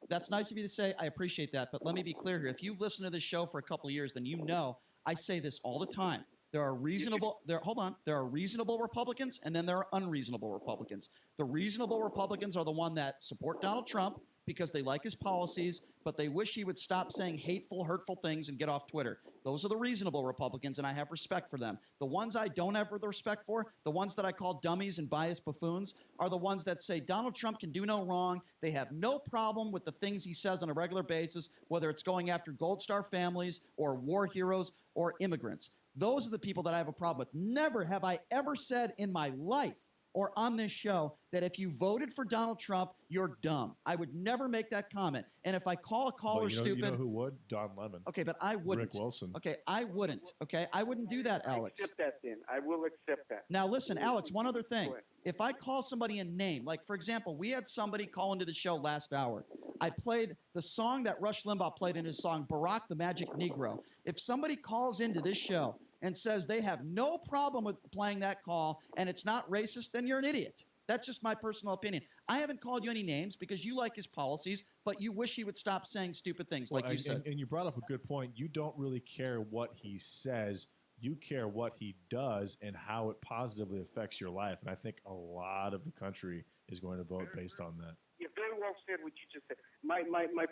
that's nice of you to say. I appreciate that, but let me be clear here. If you've listened to this show for a couple of years, then you know I say this all the time. There are reasonable. There are reasonable Republicans, and then there are unreasonable Republicans. The reasonable Republicans are the one that support Donald Trump because they like his policies, but they wish he would stop saying hateful, hurtful things and get off Twitter. Those are the reasonable Republicans, and I have respect for them. The ones I don't have the respect for, the ones that I call dummies and biased buffoons, are the ones that say Donald Trump can do no wrong. They have no problem with the things he says on a regular basis, whether it's going after Gold Star families or war heroes or immigrants. Those are the people that I have a problem with. Never have I ever said in my life or on this show that if you voted for Donald Trump, you're dumb. I would never make that comment. And if I call a caller stupid... You know who would? Don Lemon. Okay, but I wouldn't. Rick Wilson. Okay, I wouldn't. Okay, I wouldn't do that, Alex. I accept that then. I will accept that. Now, listen, Alex, one other thing. If I call somebody a name, like, for example, we had somebody call into the show last hour. I played the song that Rush Limbaugh played in his song, Barack the Magic Negro. If somebody calls into this show and says they have no problem with playing that call and it's not racist, then you're an idiot. That's just my personal opinion. I haven't called you any names because you like his policies, but you wish he would stop saying stupid things like you said. And you brought up a good point. You don't really care what he says. You care what he does and how it positively affects your life. And I think a lot of the country is going to vote based on that. Yeah, very well said what you just said. My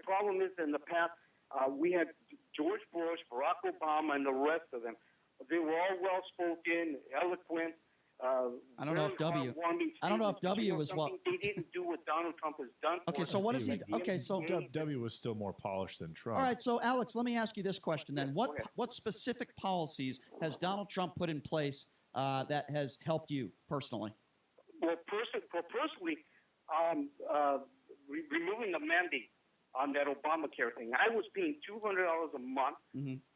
problem is in the past, we had George Bush, Barack Obama, and the rest of them. They were all well-spoken, eloquent. I don't know if W was well. They didn't do what Donald Trump has done. Okay, so what is he? Okay, so W was still more polished than Trump. All right, so Alex, let me ask you this question then: what specific policies has Donald Trump put in place that has helped you personally? Well, personally, removing the mandate on that Obamacare thing. I was paying $200 a month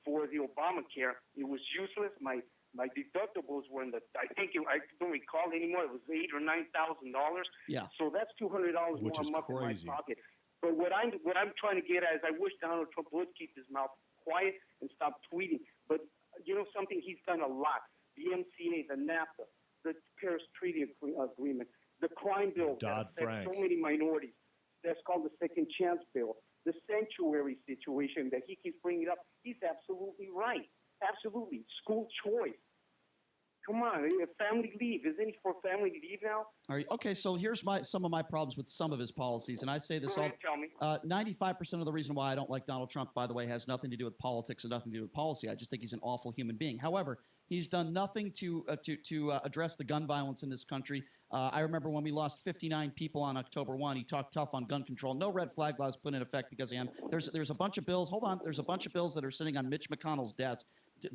for the Obamacare. It was useless. My deductibles were in the. I don't recall anymore. It was $8,000 or $9,000. Yeah. So that's $200 more a month in my pocket. But what I'm trying to get at is I wish Donald Trump would keep his mouth quiet and stop tweeting. But you know something, he's done a lot. The MCA, the NAFTA, the Paris Treaty Agreement, the crime bill that affects so many minorities. That's called the Second Chance Bill. The sanctuary situation that he keeps bringing up, he's absolutely right. Absolutely. School choice. Come on, family leave. Isn't he for family leave now? All right. Okay, so here's some of my problems with some of his policies, and I say this all. Tell me. 95% of the reason why I don't like Donald Trump, by the way, has nothing to do with politics and nothing to do with policy. I just think he's an awful human being. However, he's done nothing to address the gun violence in this country. I remember when we lost 59 people on October 1, he talked tough on gun control. No red flag laws put in effect because of him. There's a bunch of bills. Hold on. There's a bunch of bills that are sitting on Mitch McConnell's desk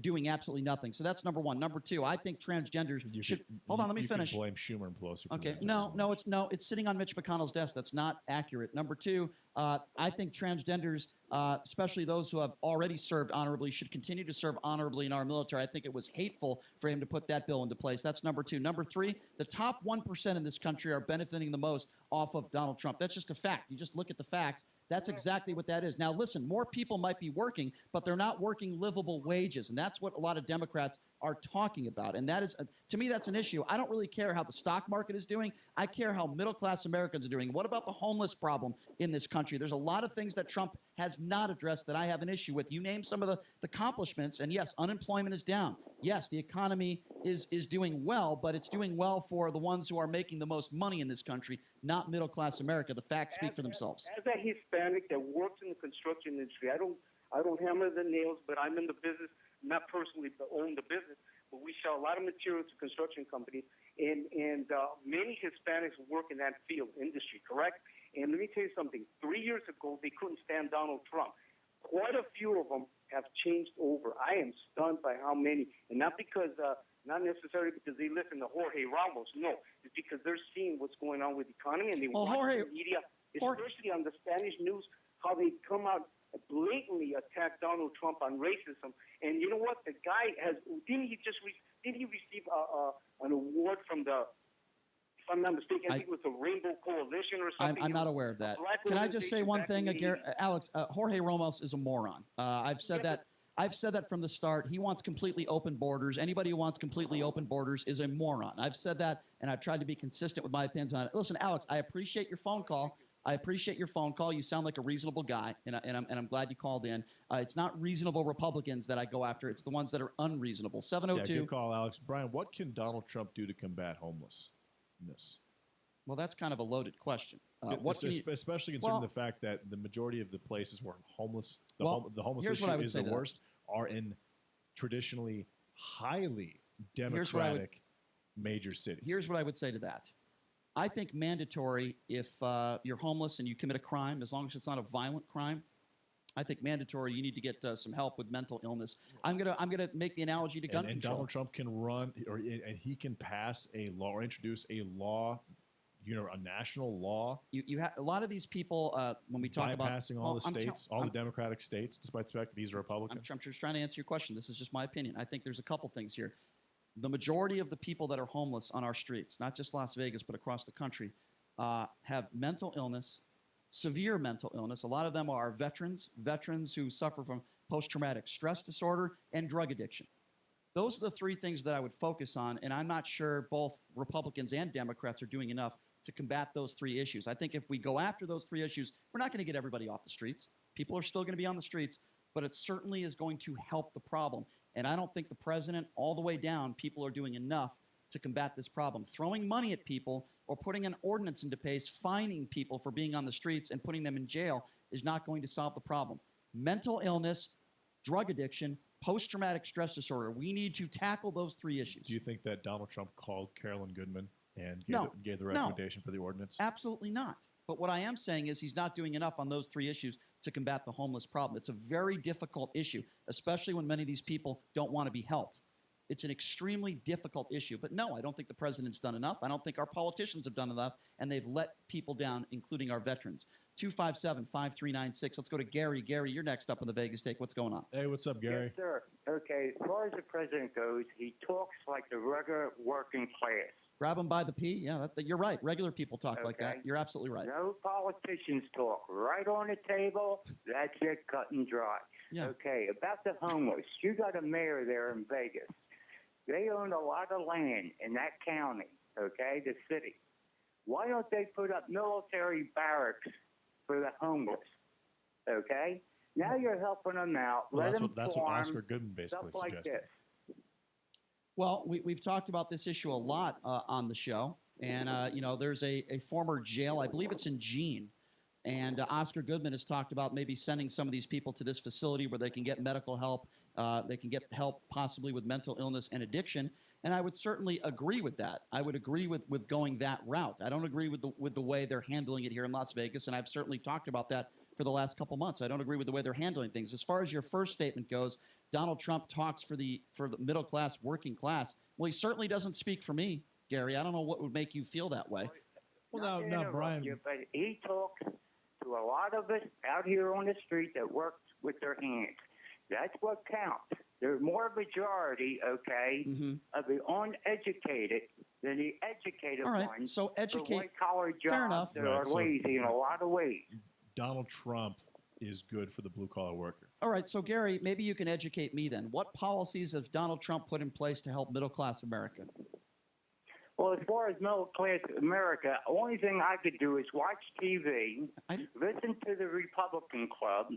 doing absolutely nothing. So that's number one. Number two, I think transgenders should. Hold on, let me finish. You can blame Schumer and Pelosi. For Okay, that. it's sitting on Mitch McConnell's desk. That's not accurate. Number two, I think transgenders, especially those who have already served honorably, should continue to serve honorably in our military. I think it was hateful for him to put that bill into place. That's number two. Number three, the top 1% in this country are benefiting the most off of Donald Trump. That's just a fact. You just look at the facts. That's exactly what that is. Now, listen, more people might be working, but they're not working livable wages. And that's what a lot of Democrats are talking about. And that is, to me, that's an issue. I don't really care how the stock market is doing. I care how middle-class Americans are doing. What about the homeless problem in this country? There's a lot of things that Trump has not addressed that I have an issue with. You name some of the accomplishments, and yes, unemployment is down. Yes, the economy is doing well, but it's doing well for the ones who are making the most money in this country, not middle-class America. The facts speak for themselves. As a Hispanic that works in the construction industry, I don't hammer the nails, but I'm in the business, not personally to own the business, but we sell a lot of material to construction companies, and many Hispanics work in that field industry, correct? And let me tell you something. 3 years ago, they couldn't stand Donald Trump. Quite a few of them have changed over. I am stunned by how many, and not necessarily because they listen to Jorge Ramos. No, it's because they're seeing what's going on with the economy, and they watch the media, especially on the Spanish news, how they come out blatantly attack Donald Trump on racism. And you know what? The guy didn't he receive an award from the? If I'm not mistaken, I think it was the Rainbow Coalition or something. I'm not aware of that. Can I just say one thing, Alex? Jorge Ramos is a moron. I've said that. I've said that from the start. He wants completely open borders. Anybody who wants completely open borders is a moron. I've said that, and I've tried to be consistent with my opinions on it. Listen, Alex, I appreciate your phone call. You sound like a reasonable guy, and I'm glad you called in. It's not reasonable Republicans that I go after. It's the ones that are unreasonable. 702. Yeah, good call, Alex. Brian, what can Donald Trump do to combat homelessness? Well, that's kind of a loaded question. Especially considering the fact that the majority of the places where the homeless issue is the worst are in traditionally highly democratic major cities. Here's what I would say to that. I think mandatory if you're homeless and you commit a crime, as long as it's not a violent crime, I think mandatory you need to get some help with mental illness. I'm gonna make the analogy to gun control. And Donald Trump can run, and he can pass a law or introduce a law, a national law. You have a lot of these people when we talk about bypassing all the states, all the Democratic states, despite the fact that he's a Republican. I'm just trying to answer your question. This is just my opinion. I think there's a couple things here. The majority of the people that are homeless on our streets, not just Las Vegas, but across the country, have mental illness, severe mental illness. A lot of them are veterans who suffer from post-traumatic stress disorder and drug addiction. Those are the three things that I would focus on, and I'm not sure both Republicans and Democrats are doing enough to combat those three issues. I think if we go after those three issues, we're not going to get everybody off the streets. People are still going to be on the streets, but it certainly is going to help the problem. And I don't think the president, all the way down, people are doing enough to combat this problem. Throwing money at people or putting an ordinance into place, fining people for being on the streets and putting them in jail is not going to solve the problem. Mental illness, drug addiction, post-traumatic stress disorder. We need to tackle those three issues. Do you think that Donald Trump called Carolyn Goodman and gave the recommendation for the ordinance? Absolutely not. But what I am saying is he's not doing enough on those three issues to combat the homeless problem. It's a very difficult issue, especially when many of these people don't want to be helped. It's an extremely difficult issue. But no, I don't think the president's done enough. I don't think our politicians have done enough, and they've let people down, including our veterans. 257-5396. Let's go to Gary. Gary, you're next up on the Vegas Take. What's going on? Hey, what's up, Gary? Yes, sir. Okay, as far as the president goes, he talks like the regular working class. Grab them by the P. Yeah, you're right. Regular people talk like that. You're absolutely right. No politicians talk. Right on the table, that's it, cut and dry. Yeah. Okay, about the homeless. You got a mayor there in Vegas. They own a lot of land in that county, okay, the city. Why don't they put up military barracks for the homeless, okay? Now you're helping them out. Well, that's what Oscar Goodman basically stuff like suggested. this. Well, we've talked about this issue a lot on the show. And, there's a former jail, I believe it's in Jean. And Oscar Goodman has talked about maybe sending some of these people to this facility where they can get medical help. They can get help possibly with mental illness and addiction. And I would certainly agree with that. I would agree with going that route. I don't agree with the way they're handling it here in Las Vegas. And I've certainly talked about that for the last couple months. I don't agree with the way they're handling things. As far as your first statement goes, Donald Trump talks for the middle class, working class. Well, he certainly doesn't speak for me, Gary. I don't know what would make you feel that way. Well, now, Brian. But he talks to a lot of us out here on the street that work with their hands. That's what counts. There's more majority, okay, of the uneducated than the educated All right, ones. so educate. For white-collar jobs Fair enough. that are lazy in a lot of ways. Donald Trump is good for the blue-collar worker. All right, so Gary, maybe you can educate me then. What policies has Donald Trump put in place to help middle-class America? Well, as far as middle-class America, the only thing I could do is watch TV, listen to the Republican Club,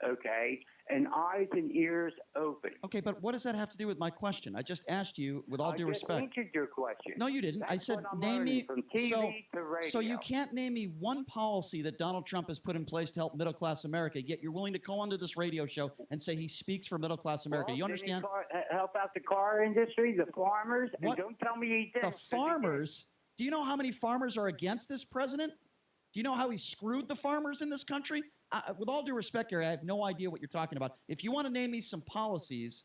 okay, and eyes and ears open. Okay, but what does that have to do with my question? I just asked you, with all due respect. I just answered your question. No, you didn't. That's I said, what I'm name me. learning from TV to radio. So you can't name me one policy that Donald Trump has put in place to help middle class America. Yet you're willing to go onto this radio show and say he speaks for middle class America. Well, You understand? didn't he help out the car industry, the farmers, What? and don't tell me he didn't. The farmers. Do you know how many farmers are against this president? Do you know how he screwed the farmers in this country? With all due respect, Gary, I have no idea what you're talking about. If you want to name me some policies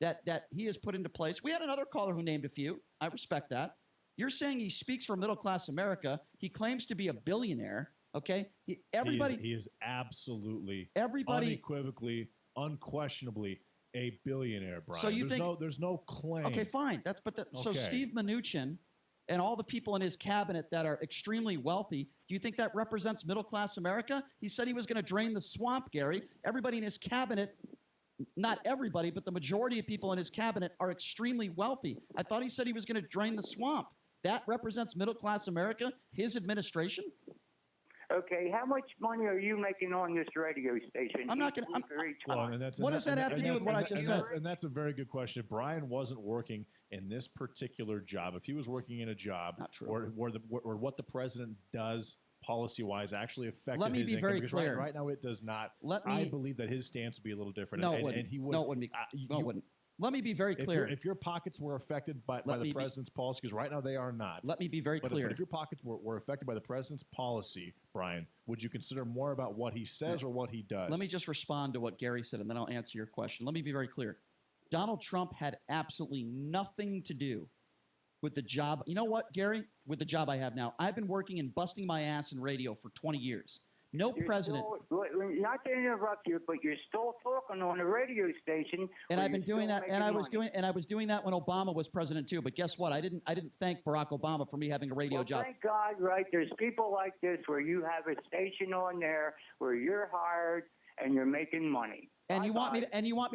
that he has put into place, we had another caller who named a few. I respect that. You're saying he speaks for middle-class America. He claims to be a billionaire, okay? He is absolutely, unequivocally, unquestionably a billionaire, Brian. So you there's no claim. Okay, fine. So Steve Mnuchin and all the people in his cabinet that are extremely wealthy, do you think that represents middle-class America? He said he was going to drain the swamp, Gary. Everybody in his cabinet, not everybody, but the majority of people in his cabinet are extremely wealthy. I thought he said he was going to drain the swamp. That represents middle-class America, his administration? Okay, how much money are you making on this radio station? I'm not going to. What does that have to do with what I just said? And that's a very good question. If Brian wasn't working in this particular job, if he was working in a job where what the president does policy-wise actually affected Let me his be income, very because clear. Right now it does not. I believe that his stance would be a little different. No, and, it wouldn't. And he would, No, it wouldn't be. No, it wouldn't. Let me be very clear. If your pockets were affected by the president's policy, because right now they are not. Let me be very clear. But if your pockets were affected by the president's policy, Brian, would you consider more about what he says or what he does? Let me just respond to what Gary said, and then I'll answer your question. Let me be very clear. Donald Trump had absolutely nothing to do with the job. You know what, Gary? With the job I have now. I've been working and busting my ass in radio for 20 years. No president. Not to interrupt you, but you're still talking on the radio station. And I've been doing that, and I was doing that when Obama was president too. But guess what? I didn't thank Barack Obama for me having a radio job. Thank God, right? There's people like this where you have a station on there where you're hired and you're making money. And you want me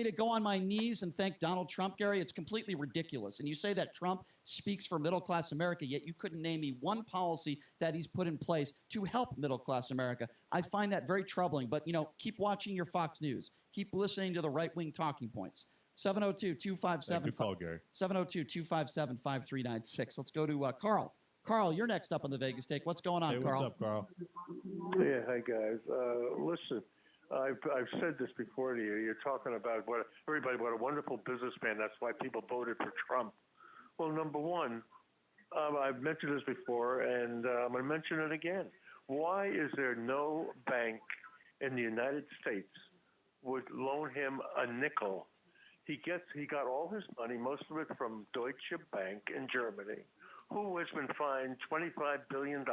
to go on my knees and thank Donald Trump, Gary? It's completely ridiculous. And you say that Trump speaks for middle-class America, yet you couldn't name me one policy that he's put in place to help middle-class America. I find that very troubling. But, keep watching your Fox News. Keep listening to the right-wing talking points. 702-257. Good call, Gary. 702-257-5396. Let's go to Carl. Carl, you're next up on the Vegas Take. What's going on, Hey, Carl? what's up, Carl? Yeah, hi guys. Listen, I've said this before to you. You're talking about what a wonderful businessman. That's why people voted for Trump. Well, number one, I've mentioned this before, and I'm going to mention it again. Why is there no bank in the United States would loan him a nickel? He got all his money, most of it from Deutsche Bank in Germany, who has been fined $25 billion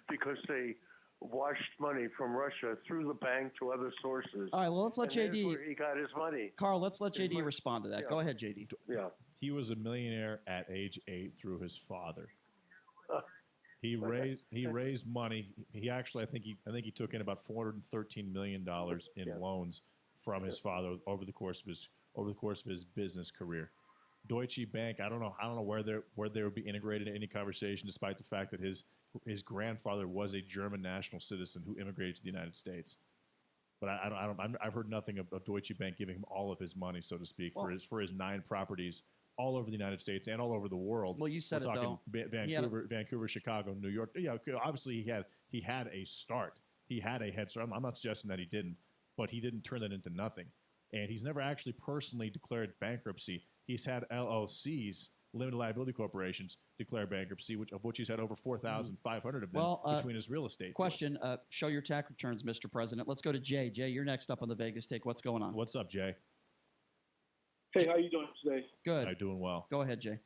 because they washed money from Russia through the bank to other sources. All right, well, let's let And JD. that's where he got his money. Carl, let's let JD respond to that. Go ahead, JD. Yeah. He was a millionaire at age 8 through his father. He raised money. He actually, I think he took in about $413 million in loans from his father over the course of his business career. Deutsche Bank, I don't know where they would be integrated in any conversation, despite the fact that his grandfather was a German national citizen who immigrated to the United States. But I've heard nothing of Deutsche Bank giving him all of his money, so to speak, for his 9 properties all over the United States and all over the world. Well, you said We're it talking though. Vancouver, Chicago, New York. Yeah, obviously he had a start. He had a head start. I'm not suggesting that he didn't, but he didn't turn that into nothing. And he's never actually personally declared bankruptcy. He's had LLCs, limited liability corporations, declare bankruptcy, of which he's had over 4,500 of them between his real estate. Question: show your tax returns, Mr. President. Let's go to Jay. Jay, you're next up on the Vegas Take. What's going on? What's up, Jay? Hey, how you doing today? Good. I'm doing well. Go ahead, Jay.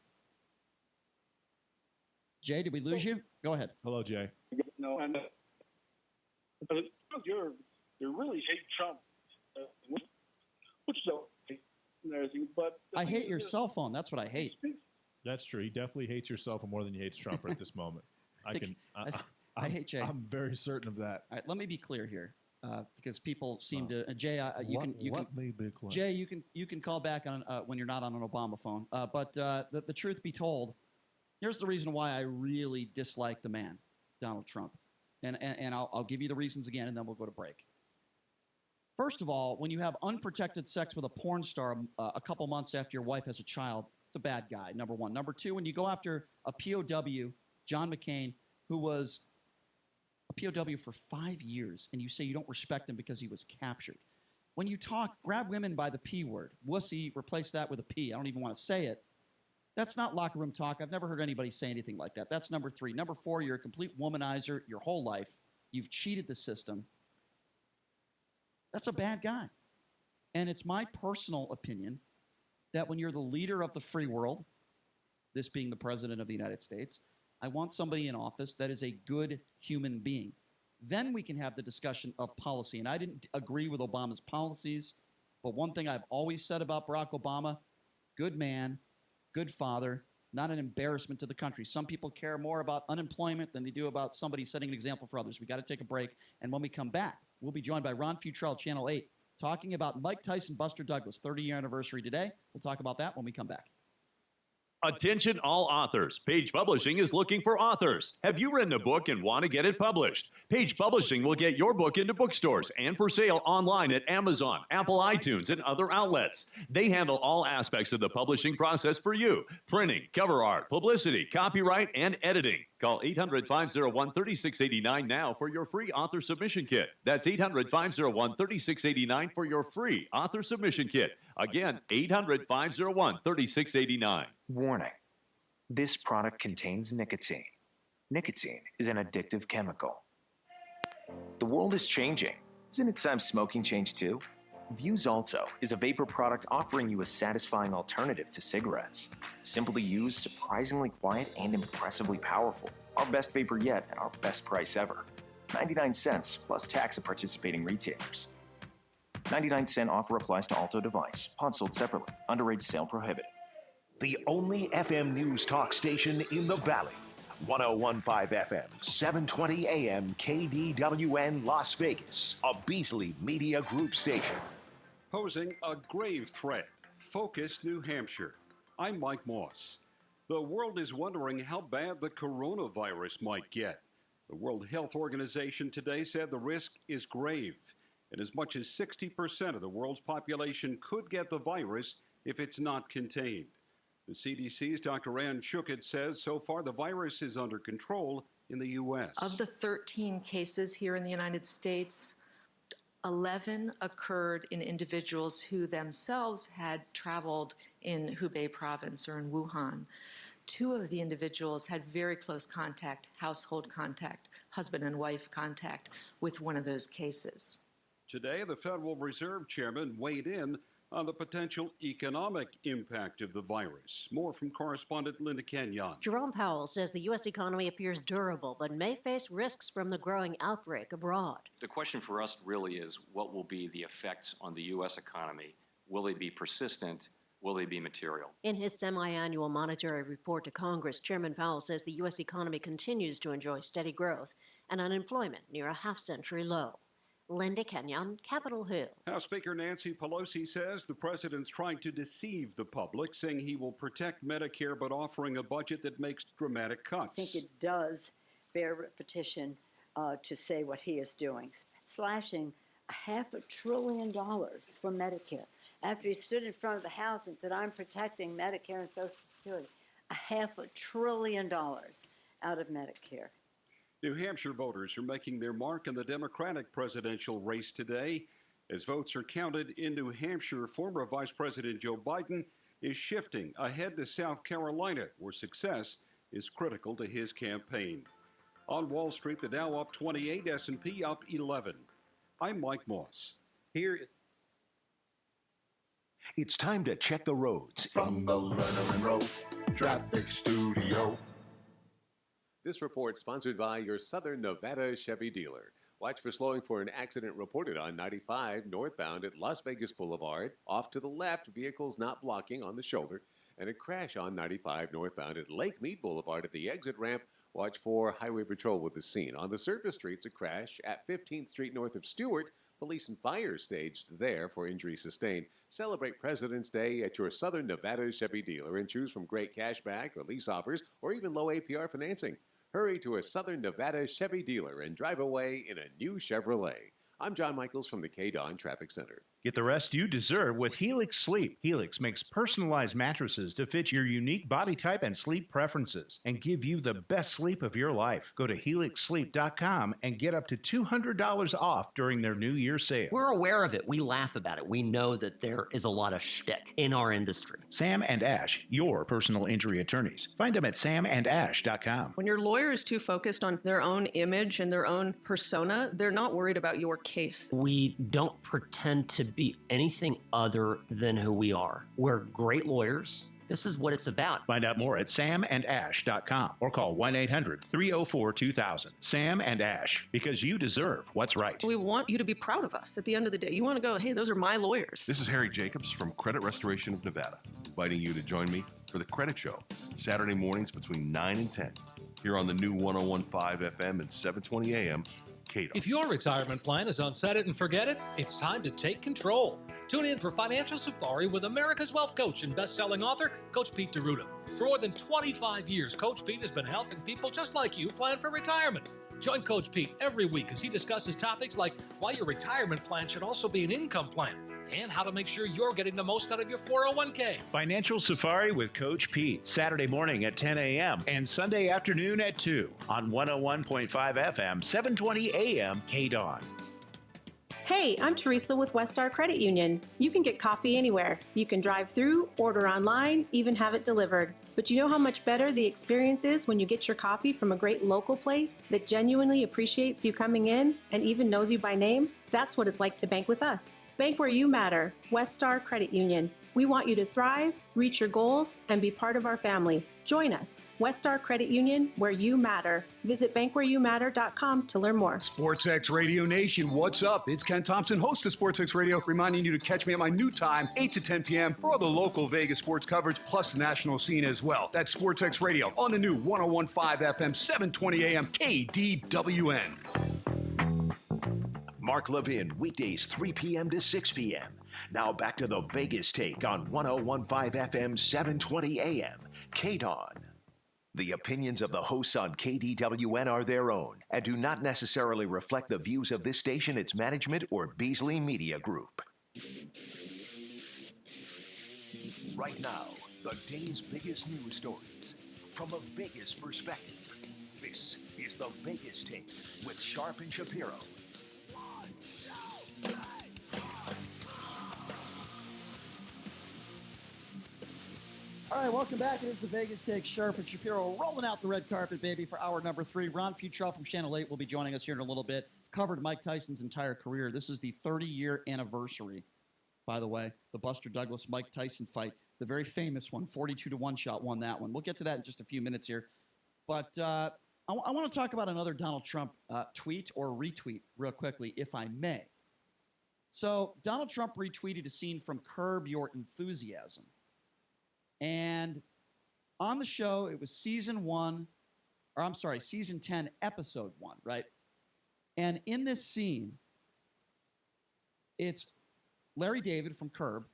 Jay, did we lose you? Go ahead. Hello, Jay. No, and you really hate Trump, which don't and everything. But I hate your cell phone. That's what I hate. That's true. He definitely hates your cell phone more than he hates Trump at this moment. I hate Jay. I'm very certain of that. All right, let me be clear here, because people seem to. Jay, Let me be clear. Jay, you can call back on when you're not on an Obama phone. But the truth be told, here's the reason why I really dislike the man, Donald Trump, and I'll give you the reasons again, and then we'll go to break. First of all, when you have unprotected sex with a porn star a couple months after your wife has a child, it's a bad guy, number one. Number two, when you go after a POW, John McCain, who was a POW for 5 years, and you say you don't respect him because he was captured. When you talk, grab women by the P word. Wussy, replace that with a P. I don't even want to say it. That's not locker room talk. I've never heard anybody say anything like that. That's number three. Number four, you're a complete womanizer your whole life. You've cheated the system. That's a bad guy. And it's my personal opinion that when you're the leader of the free world, this being the president of the United States, I want somebody in office that is a good human being. Then we can have the discussion of policy. And I didn't agree with Obama's policies, but one thing I've always said about Barack Obama, good man, good father, not an embarrassment to the country. Some people care more about unemployment than they do about somebody setting an example for others. We got to take a break. And when we come back, we'll be joined by Ron Futrell, Channel 8, talking about Mike Tyson, Buster Douglas, 30-year anniversary today. We'll talk about that when we come back. Attention all authors. Page Publishing is looking for authors. Have you written a book and want to get it published? Page Publishing will get your book into bookstores and for sale online at Amazon, Apple iTunes, and other outlets. They handle all aspects of the publishing process for you. Printing, cover art, publicity, copyright, and editing. Call 800-501-3689 now for your free author submission kit. That's 800-501-3689 for your free author submission kit. Again, 800-501-3689. Warning. This product contains nicotine. Nicotine is an addictive chemical. The world is changing. Isn't it time smoking changed too? Vuse Alto is a vapor product offering you a satisfying alternative to cigarettes. Simple to use, surprisingly quiet, and impressively powerful. Our best vapor yet and our best price ever. 99 cents plus tax at participating retailers. 99-cent offer applies to Alto device. Pod sold separately. Underage sale prohibited. The only FM news talk station in the Valley. 101.5 FM, 720 AM, KDWN Las Vegas, a Beasley Media Group station. Posing a grave threat. Focus, New Hampshire. I'm Mike Moss. The world is wondering how bad the coronavirus might get. The World Health Organization today said the risk is grave, and as much as 60% of the world's population could get the virus if it's not contained. The CDC's Dr. Ann Schuchat says so far the virus is under control in the U.S. Of the 13 cases here in the United States, 11 occurred in individuals who themselves had traveled in Hubei province or in Wuhan. 2 of the individuals had very close contact, household contact, husband and wife contact with one of those cases. Today, the Federal Reserve Chairman weighed in on the potential economic impact of the virus. More from correspondent Linda Kenyon. Jerome Powell says the U.S. economy appears durable, but may face risks from the growing outbreak abroad. The question for us really is, what will be the effects on the U.S. economy? Will they be persistent? Will they be material? In his semi-annual monetary report to Congress, Chairman Powell says the U.S. economy continues to enjoy steady growth and unemployment near a half-century low. Linda Kenyon, Capitol Hill. House Speaker Nancy Pelosi says the president's trying to deceive the public, saying he will protect Medicare but offering a budget that makes dramatic cuts. I think it does bear repetition to say what he is doing, slashing $500 billion from Medicare. After he stood in front of the House and said, I'm protecting Medicare and Social Security, $500 billion out of Medicare. New Hampshire voters are making their mark in the Democratic presidential race today. As votes are counted in New Hampshire, former Vice President Joe Biden is shifting ahead to South Carolina, where success is critical to his campaign. On Wall Street, the Dow up 28, S&P up 11. I'm Mike Moss. It's time to check the roads. From the Lerner and Rowe Traffic Studio. This report sponsored by your Southern Nevada Chevy dealer. Watch for slowing for an accident reported on 95 northbound at Las Vegas Boulevard. Off to the left, vehicles not blocking on the shoulder. And a crash on 95 northbound at Lake Mead Boulevard at the exit ramp. Watch for Highway Patrol with the scene. On the surface streets, a crash at 15th Street north of Stewart. Police and fire staged there for injury sustained. Celebrate President's Day at your Southern Nevada Chevy dealer and choose from great cashback or lease offers or even low APR financing. Hurry to a Southern Nevada Chevy dealer and drive away in a new Chevrolet. I'm John Michaels from the KDON Traffic Center. Get the rest you deserve with Helix Sleep. Helix makes personalized mattresses to fit your unique body type and sleep preferences and give you the best sleep of your life. Go to helixsleep.com and get up to $200 off during their New Year sale. We're aware of it. We laugh about it. We know that there is a lot of shtick in our industry. Sam and Ash, your personal injury attorneys. Find them at samandash.com. When your lawyer is too focused on their own image and their own persona, they're not worried about your case. We don't pretend to be anything other than who we are. We're great lawyers. This is what it's about. Find out more at samandash.com or call 1-800-304-2000. Sam and Ash, because you deserve what's right. We want you to be proud of us at the end of the day. You want to go, hey, those are my lawyers. This is Harry Jacobs from Credit Restoration of Nevada, inviting you to join me for the Credit Show, Saturday mornings between 9 and 10, here on the new 101.5 FM and 720 AM. If your retirement plan is on set it and forget it, it's time to take control. Tune in for Financial Safari with America's Wealth Coach and best-selling author, Coach Pete DeRuta. For more than 25 years, Coach Pete has been helping people just like you plan for retirement. Join Coach Pete every week as he discusses topics like why your retirement plan should also be an income plan and how to make sure you're getting the most out of your 401k. Financial Safari with Coach Pete, Saturday morning at 10 a.m. and Sunday afternoon at 2 on 101.5 FM, 720 AM, KDON. Hey, I'm Teresa with Westar Credit Union. You can get coffee anywhere. You can drive through, order online, even have it delivered. But you know how much better the experience is when you get your coffee from a great local place that genuinely appreciates you coming in and even knows you by name? That's what it's like to bank with us. Bank where you matter. Westar Credit Union. We want you to thrive, reach your goals, and be part of our family. Join us. Westar Credit Union, where you matter. Visit bankwhereyoumatter.com to learn more. SportsX Radio Nation, what's up? It's Ken Thompson, host of SportsX Radio, reminding you to catch me at my new time, 8 to 10 p.m. for all the local Vegas sports coverage, plus the national scene as well. That's SportsX Radio on the new 101.5 FM, 720 AM, KDWN. Mark Levin, weekdays 3 p.m. to 6 p.m. Now back to the Vegas Take on 101.5 FM, 720 AM, KDON. The opinions of the hosts on KDWN are their own and do not necessarily reflect the views of this station, its management, or Beasley Media Group. Right now, the day's biggest news stories from a Vegas perspective. This is the Vegas Take with Sharp and Shapiro. All right, welcome back. It is the Vegas Take. Sharp and Shapiro rolling out the red carpet, baby, for hour number 3. Ron Futrell from Channel 8 will be joining us here in a little bit. Covered Mike Tyson's entire career. This is the 30-year anniversary, by the way. The Buster Douglas-Mike Tyson fight, the very famous one, 42-1 shot won that one. We'll get to that in just a few minutes here. But I want to talk about another Donald Trump tweet or retweet real quickly, if I may. So Donald Trump retweeted a scene from Curb Your Enthusiasm. And on the show, it was season 10, episode 1, right? And in this scene, it's Larry David from Curb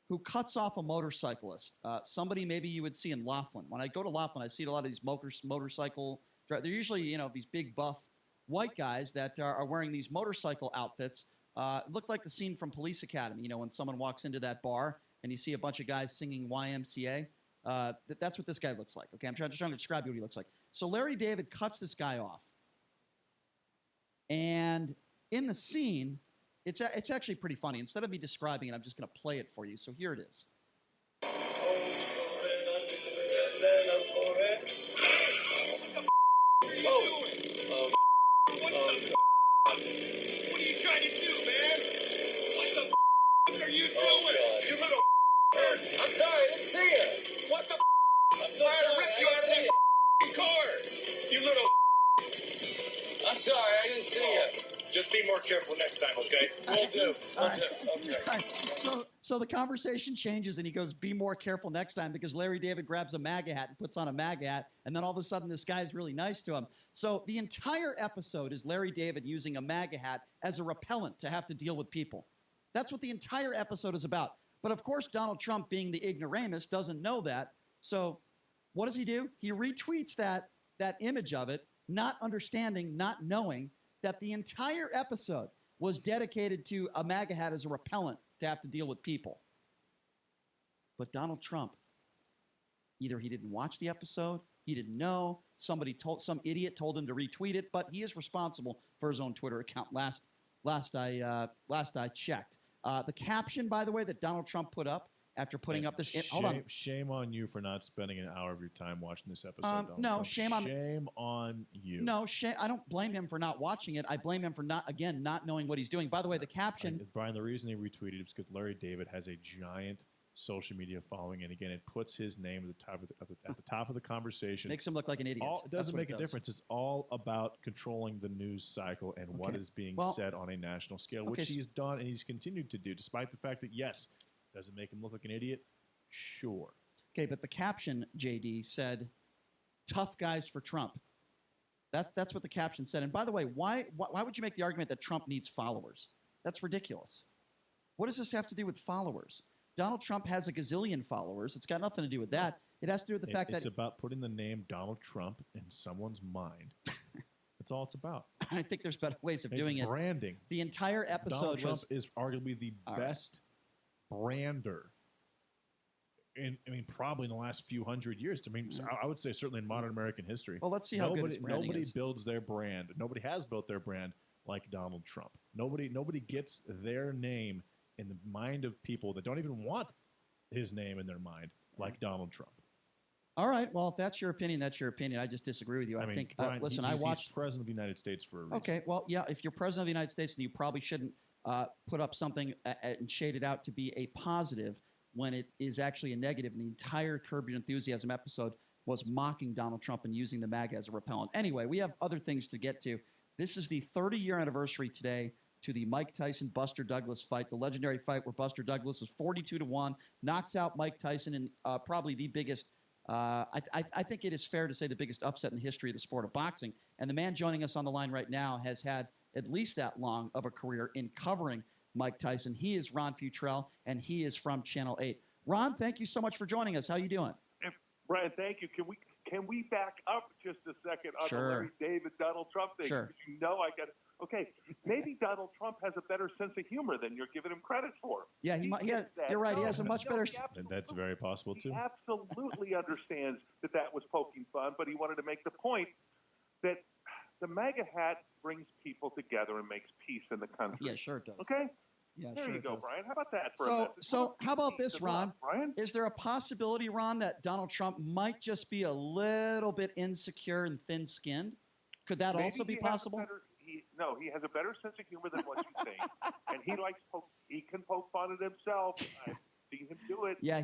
who cuts off a motorcyclist. Somebody maybe you would see in Laughlin. When I go to Laughlin, I see a lot of these motorcycle drivers. They're usually, these big buff white guys that are wearing these motorcycle outfits. Looked like the scene from Police Academy, when someone walks into that bar and you see a bunch of guys singing YMCA. That's what this guy looks like. Okay, I'm just trying to describe you what he looks like. So Larry David cuts this guy off. And in the scene, it's actually pretty funny. Instead of me describing it, I'm just going to play it for you. So here it is. What are you trying to do, man? What the are you doing? You little See ya. Just be more careful next time, okay? Will do. All right. All right. So the conversation changes, and he goes, "Be more careful next time," because Larry David grabs a MAGA hat and puts on a MAGA hat, and then all of a sudden this guy is really nice to him. So the entire episode is Larry David using a MAGA hat as a repellent to have to deal with people. That's what the entire episode is about. But of course, Donald Trump, being the ignoramus, doesn't know that. So what does he do? He retweets that image of it, not understanding, not knowing that the entire episode was dedicated to a MAGA hat as a repellent to have to deal with people. But Donald Trump, either he didn't watch the episode, he didn't know, some idiot told him to retweet it, but he is responsible for his own Twitter account. Last I checked. The caption, by the way, that Donald Trump put up after putting up this. Shame on you for not spending an hour of your time watching this episode. Donald No, Trump. shame on you. No, I don't blame him for not watching it. I blame him for not knowing what he's doing. By the way, the caption. Brian, the reason he retweeted is because Larry David has a giant social media following, and again, it puts his name at the top of the conversation. Makes him look like an idiot. It doesn't make a difference. It's all about controlling the news cycle and what is being said on a national scale, which he's done and he's continued to do, despite the fact that, yes, does it make him look like an idiot? Sure. Okay, but the caption, JD, said, "Tough guys for Trump." That's what the caption said. And by the way, why would you make the argument that Trump needs followers? That's ridiculous. What does this have to do with followers? Donald Trump has a gazillion followers. It's got nothing to do with that. It has to do with the fact that it's about putting the name Donald Trump in someone's mind. That's all it's about. I think there's better ways of doing it. It's branding. The entire episode Donald Trump is arguably the best brander probably in the last few hundred years. I would say certainly in modern American history. Well, let's see how good his branding Nobody is. builds their brand. Nobody has built their brand like Donald Trump. Nobody gets their name in the mind of people that don't even want his name in their mind like Donald Trump. All right. Well, if that's your opinion, that's your opinion. I just disagree with you. I think, Brian, listen, he's watched president of the United States for a reason. Okay. Well, yeah, if you're president of the United States, then you probably shouldn't put up something and shade it out to be a positive when it is actually a negative. And the entire Curb Your Enthusiasm episode was mocking Donald Trump and using the MAGA as a repellent. Anyway, we have other things to get to. This is the 30-year anniversary today to the Mike Tyson-Buster Douglas fight, the legendary fight where Buster Douglas was 42-1, knocks out Mike Tyson in probably the biggest, I think it is fair to say the biggest upset in the history of the sport of boxing. And the man joining us on the line right now has had at least that long of a career in covering Mike Tyson. He is Ron Futrell, and he is from Channel 8. Ron, thank you so much for joining us. How you doing? Brian, thank you. Can we back up just a second on the Larry David, Donald Trump thing? Sure. Okay, maybe Donald Trump has a better sense of humor than you're giving him credit for. Yeah, you're right. He has a much better. And that's very possible too. He absolutely understands that was poking fun, but he wanted to make the point that the MAGA hat brings people together and makes peace in the country. Yeah, sure it does. Okay. Yeah, there sure you it go, does. Brian. How about that for a minute? So how about this, Ron? Brian? Is there a possibility, Ron, that Donald Trump might just be a little bit insecure and thin-skinned? Could that also be possible? He has a better sense of humor than what you think, and he can poke fun at himself. I've seen him do it. Yeah,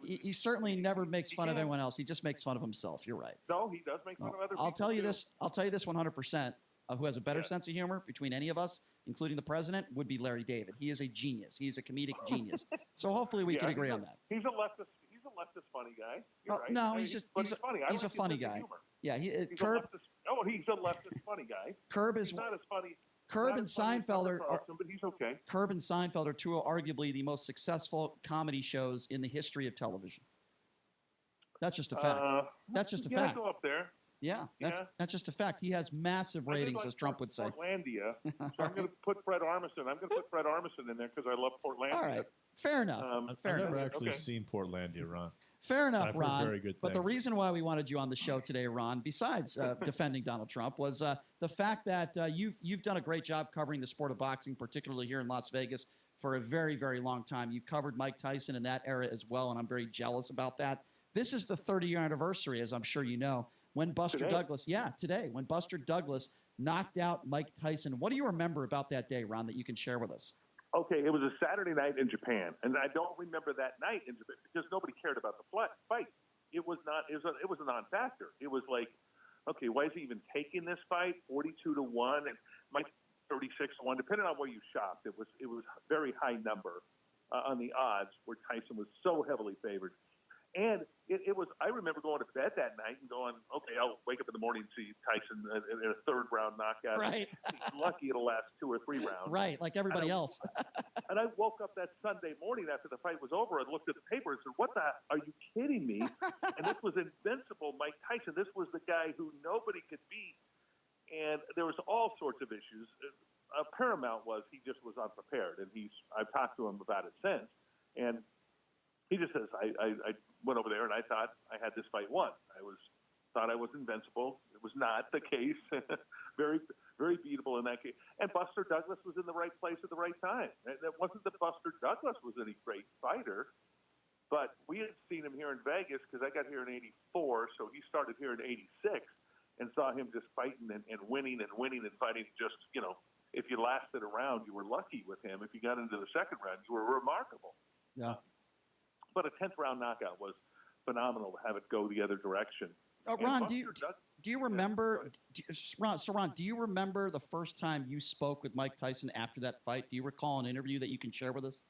he certainly never makes fun of anyone else. He just makes fun of himself. You're right. No, he does make fun of other people. I'll tell you this 100%. Who has a better sense of humor between any of us, including the president, would be Larry David. He is a genius. He's a comedic genius. So hopefully we can agree on that. He's a leftist funny guy. You're right. No, he's funny. He's a funny guy. Yeah, he's a leftist funny guy. He's not as funny. Curb and Seinfeld but he's okay. Curb and Seinfeld are two of arguably the most successful comedy shows in the history of television. That's just a fact. That's just a fact. Go up there. Yeah, that's just a fact. He has massive ratings, as Trump would say. Portlandia. So I'm going to put Fred Armisen. I'm going to put Fred Armisen in there because I love Portlandia. All right, fair enough. I've never actually seen Portlandia, Ron. Fair enough, I've Ron. heard very good but the things. reason why we wanted you on the show today, Ron, besides defending Donald Trump, was the fact that you've done a great job covering the sport of boxing, particularly here in Las Vegas, for a very, very long time. You covered Mike Tyson in that era as well, and I'm very jealous about that. This is the 30-year anniversary, as I'm sure you know, when Buster Douglas, when Buster Douglas knocked out Mike Tyson. What do you remember about that day, Ron, that you can share with us? Okay, it was a Saturday night in Japan, and I don't remember that night in Japan because nobody cared about the fight. It was a non-factor. It was like okay, why is he even taking this fight? 42-1 and Mike 36-1, depending on where you shopped. It was very high number on the odds where Tyson was so heavily favored. And it was, I remember going to bed that night and going, okay, I'll wake up in the morning and see Tyson in a third-round knockout. Right. He's lucky it'll last 2 or 3 rounds. Right, like everybody else. And I woke up that Sunday morning after the fight was over and looked at the paper and said, what the, are you kidding me? And this was invincible Mike Tyson. This was the guy who nobody could beat. And there was all sorts of issues. Paramount was he just was unprepared. And I've talked to him about it since. And he just says, I went over there and I thought I had this fight won. Thought I was invincible. It was not the case. Very, very beatable in that case. And Buster Douglas was in the right place at the right time. And it wasn't that Buster Douglas was any great fighter, but we had seen him here in Vegas because I got here in '84, so he started here in '86 and saw him just fighting and winning and fighting just, if you lasted around, you were lucky with him. If you got into the second round, you were remarkable. Yeah. But a 10th round knockout was phenomenal to have it go the other direction. Ron, do you remember? Ron, do you remember the first time you spoke with Mike Tyson after that fight? Do you recall an interview that you can share with us?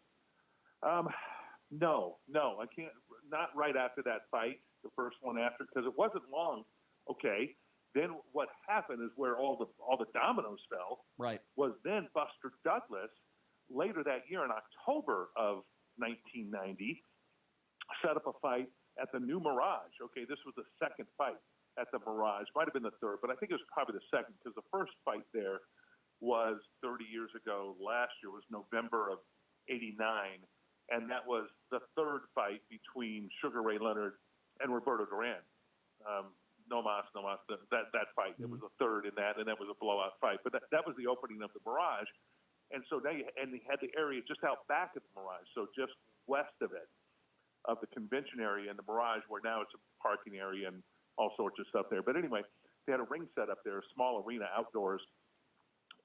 No, I can't. Not right after that fight, the first one after, because it wasn't long. Okay, then what happened is where all the dominoes fell. Right. Was then Buster Douglas later that year in October of 1990 set up a fight at the new Mirage. Okay, this was the second fight at the Mirage. Might have been the third, but I think it was probably the second because the first fight there was 30 years ago. Last year was November of '89, and that was the third fight between Sugar Ray Leonard and Roberto Duran. No mas, that fight. It was the third in that, and that was a blowout fight. But that was the opening of the Mirage. And so now they had the area just out back of the Mirage, so just west of it, of the convention area in the Mirage, where now it's a parking area and all sorts of stuff there. But anyway, they had a ring set up there, a small arena outdoors,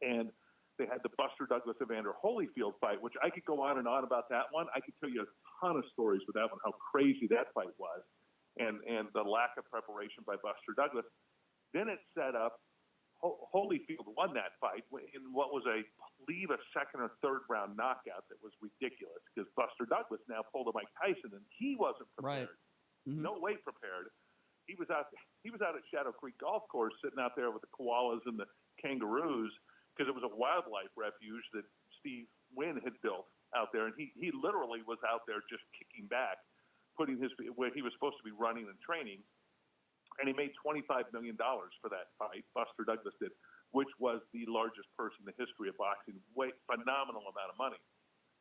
and they had the Buster Douglas Evander Holyfield fight, which I could go on and on about that one. I could tell you a ton of stories with that one, how crazy that fight was, and the lack of preparation by Buster Douglas. Then it set up, Holyfield won that fight in what was I believe a second or third round knockout that was ridiculous because Buster Douglas now pulled a Mike Tyson and he wasn't prepared. Right. Mm-hmm. No way prepared. He was out at Shadow Creek Golf Course sitting out there with the koalas and the kangaroos because it was a wildlife refuge that Steve Wynn had built out there, and he literally was out there just kicking back, putting where he was supposed to be running and training. And he made $25 million for that fight, Buster Douglas did, which was the largest purse in the history of boxing. Phenomenal amount of money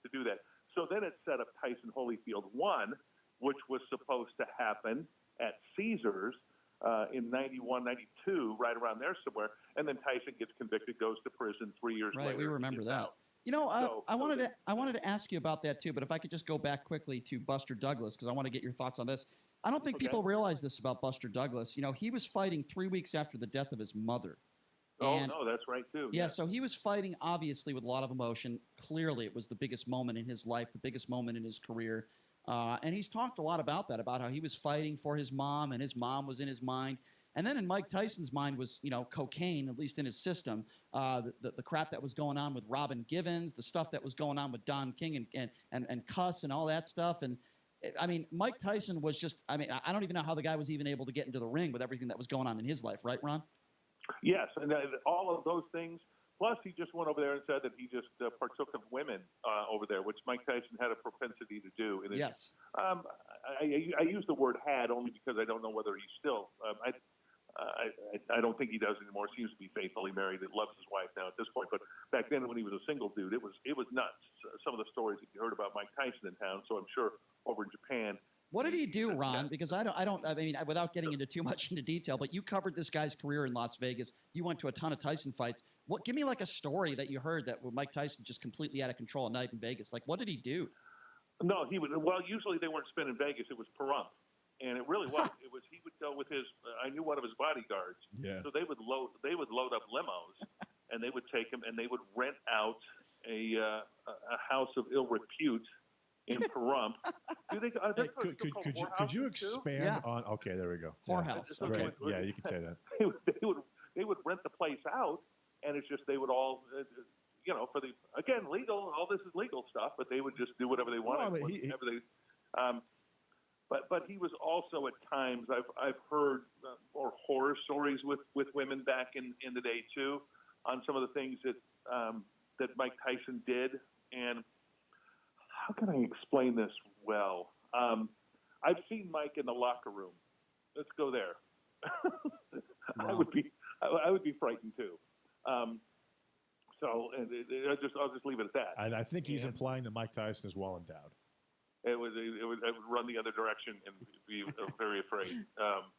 to do that. So then it set up Tyson Holyfield 1, which was supposed to happen at Caesars in 91, 92, right around there somewhere. And then Tyson gets convicted, goes to prison 3 years later. Right, we remember that. Out. I wanted to ask you about that too, but if I could just go back quickly to Buster Douglas, because I want to get your thoughts on this. I don't think people realize this about Buster Douglas. He was fighting 3 weeks after the death of his mother. Oh, no, that's right, too. Yeah, so he was fighting, obviously, with a lot of emotion. Clearly, it was the biggest moment in his life, the biggest moment in his career. And he's talked a lot about that, about how he was fighting for his mom, and his mom was in his mind. And then in Mike Tyson's mind was, cocaine, at least in his system, the crap that was going on with Robin Givens, the stuff that was going on with Don King and Cuss and all that stuff. And, Mike Tyson was just, I don't even know how the guy was even able to get into the ring with everything that was going on in his life. Right, Ron? Yes, and all of those things. Plus, he just went over there and said that he just partook of women over there, which Mike Tyson had a propensity to do. And yes. I use the word had only because I don't know whether he's still. I don't think he does anymore. Seems to be faithfully married. He loves his wife now at this point. But back then, when he was a single dude, it was nuts. Some of the stories that you heard about Mike Tyson in town. So I'm sure over in Japan. What did he do, Ron? Because I don't. Without getting into too much into detail, but you covered this guy's career in Las Vegas. You went to a ton of Tyson fights. Give me like a story that you heard that Mike Tyson just completely out of control at night in Vegas. Like, what did he do? No, he would. Well, usually they weren't spinning Vegas. It was Pahrump. And it really was. He would go with his. I knew one of his bodyguards. Yeah. So they would load up limos, and they would take him, and they would rent out a house of ill repute in Pahrump. Do they? Could you expand on? Okay, there we go. Whorehouse. Yeah. Okay. Great. Yeah, you can say that. They would rent the place out, and it's just they would all, for the again legal. All this is legal stuff, but they would just do whatever they wanted. Well, whenever they, but he was also at times I've heard more horror stories with women back in the day too, on some of the things that Mike Tyson did. And how can I explain this well? I've seen Mike in the locker room. Let's go there. Wow. I would be frightened too. I'll just leave it at that. And I think he's implying that Mike Tyson is well endowed. I would run the other direction and be very afraid.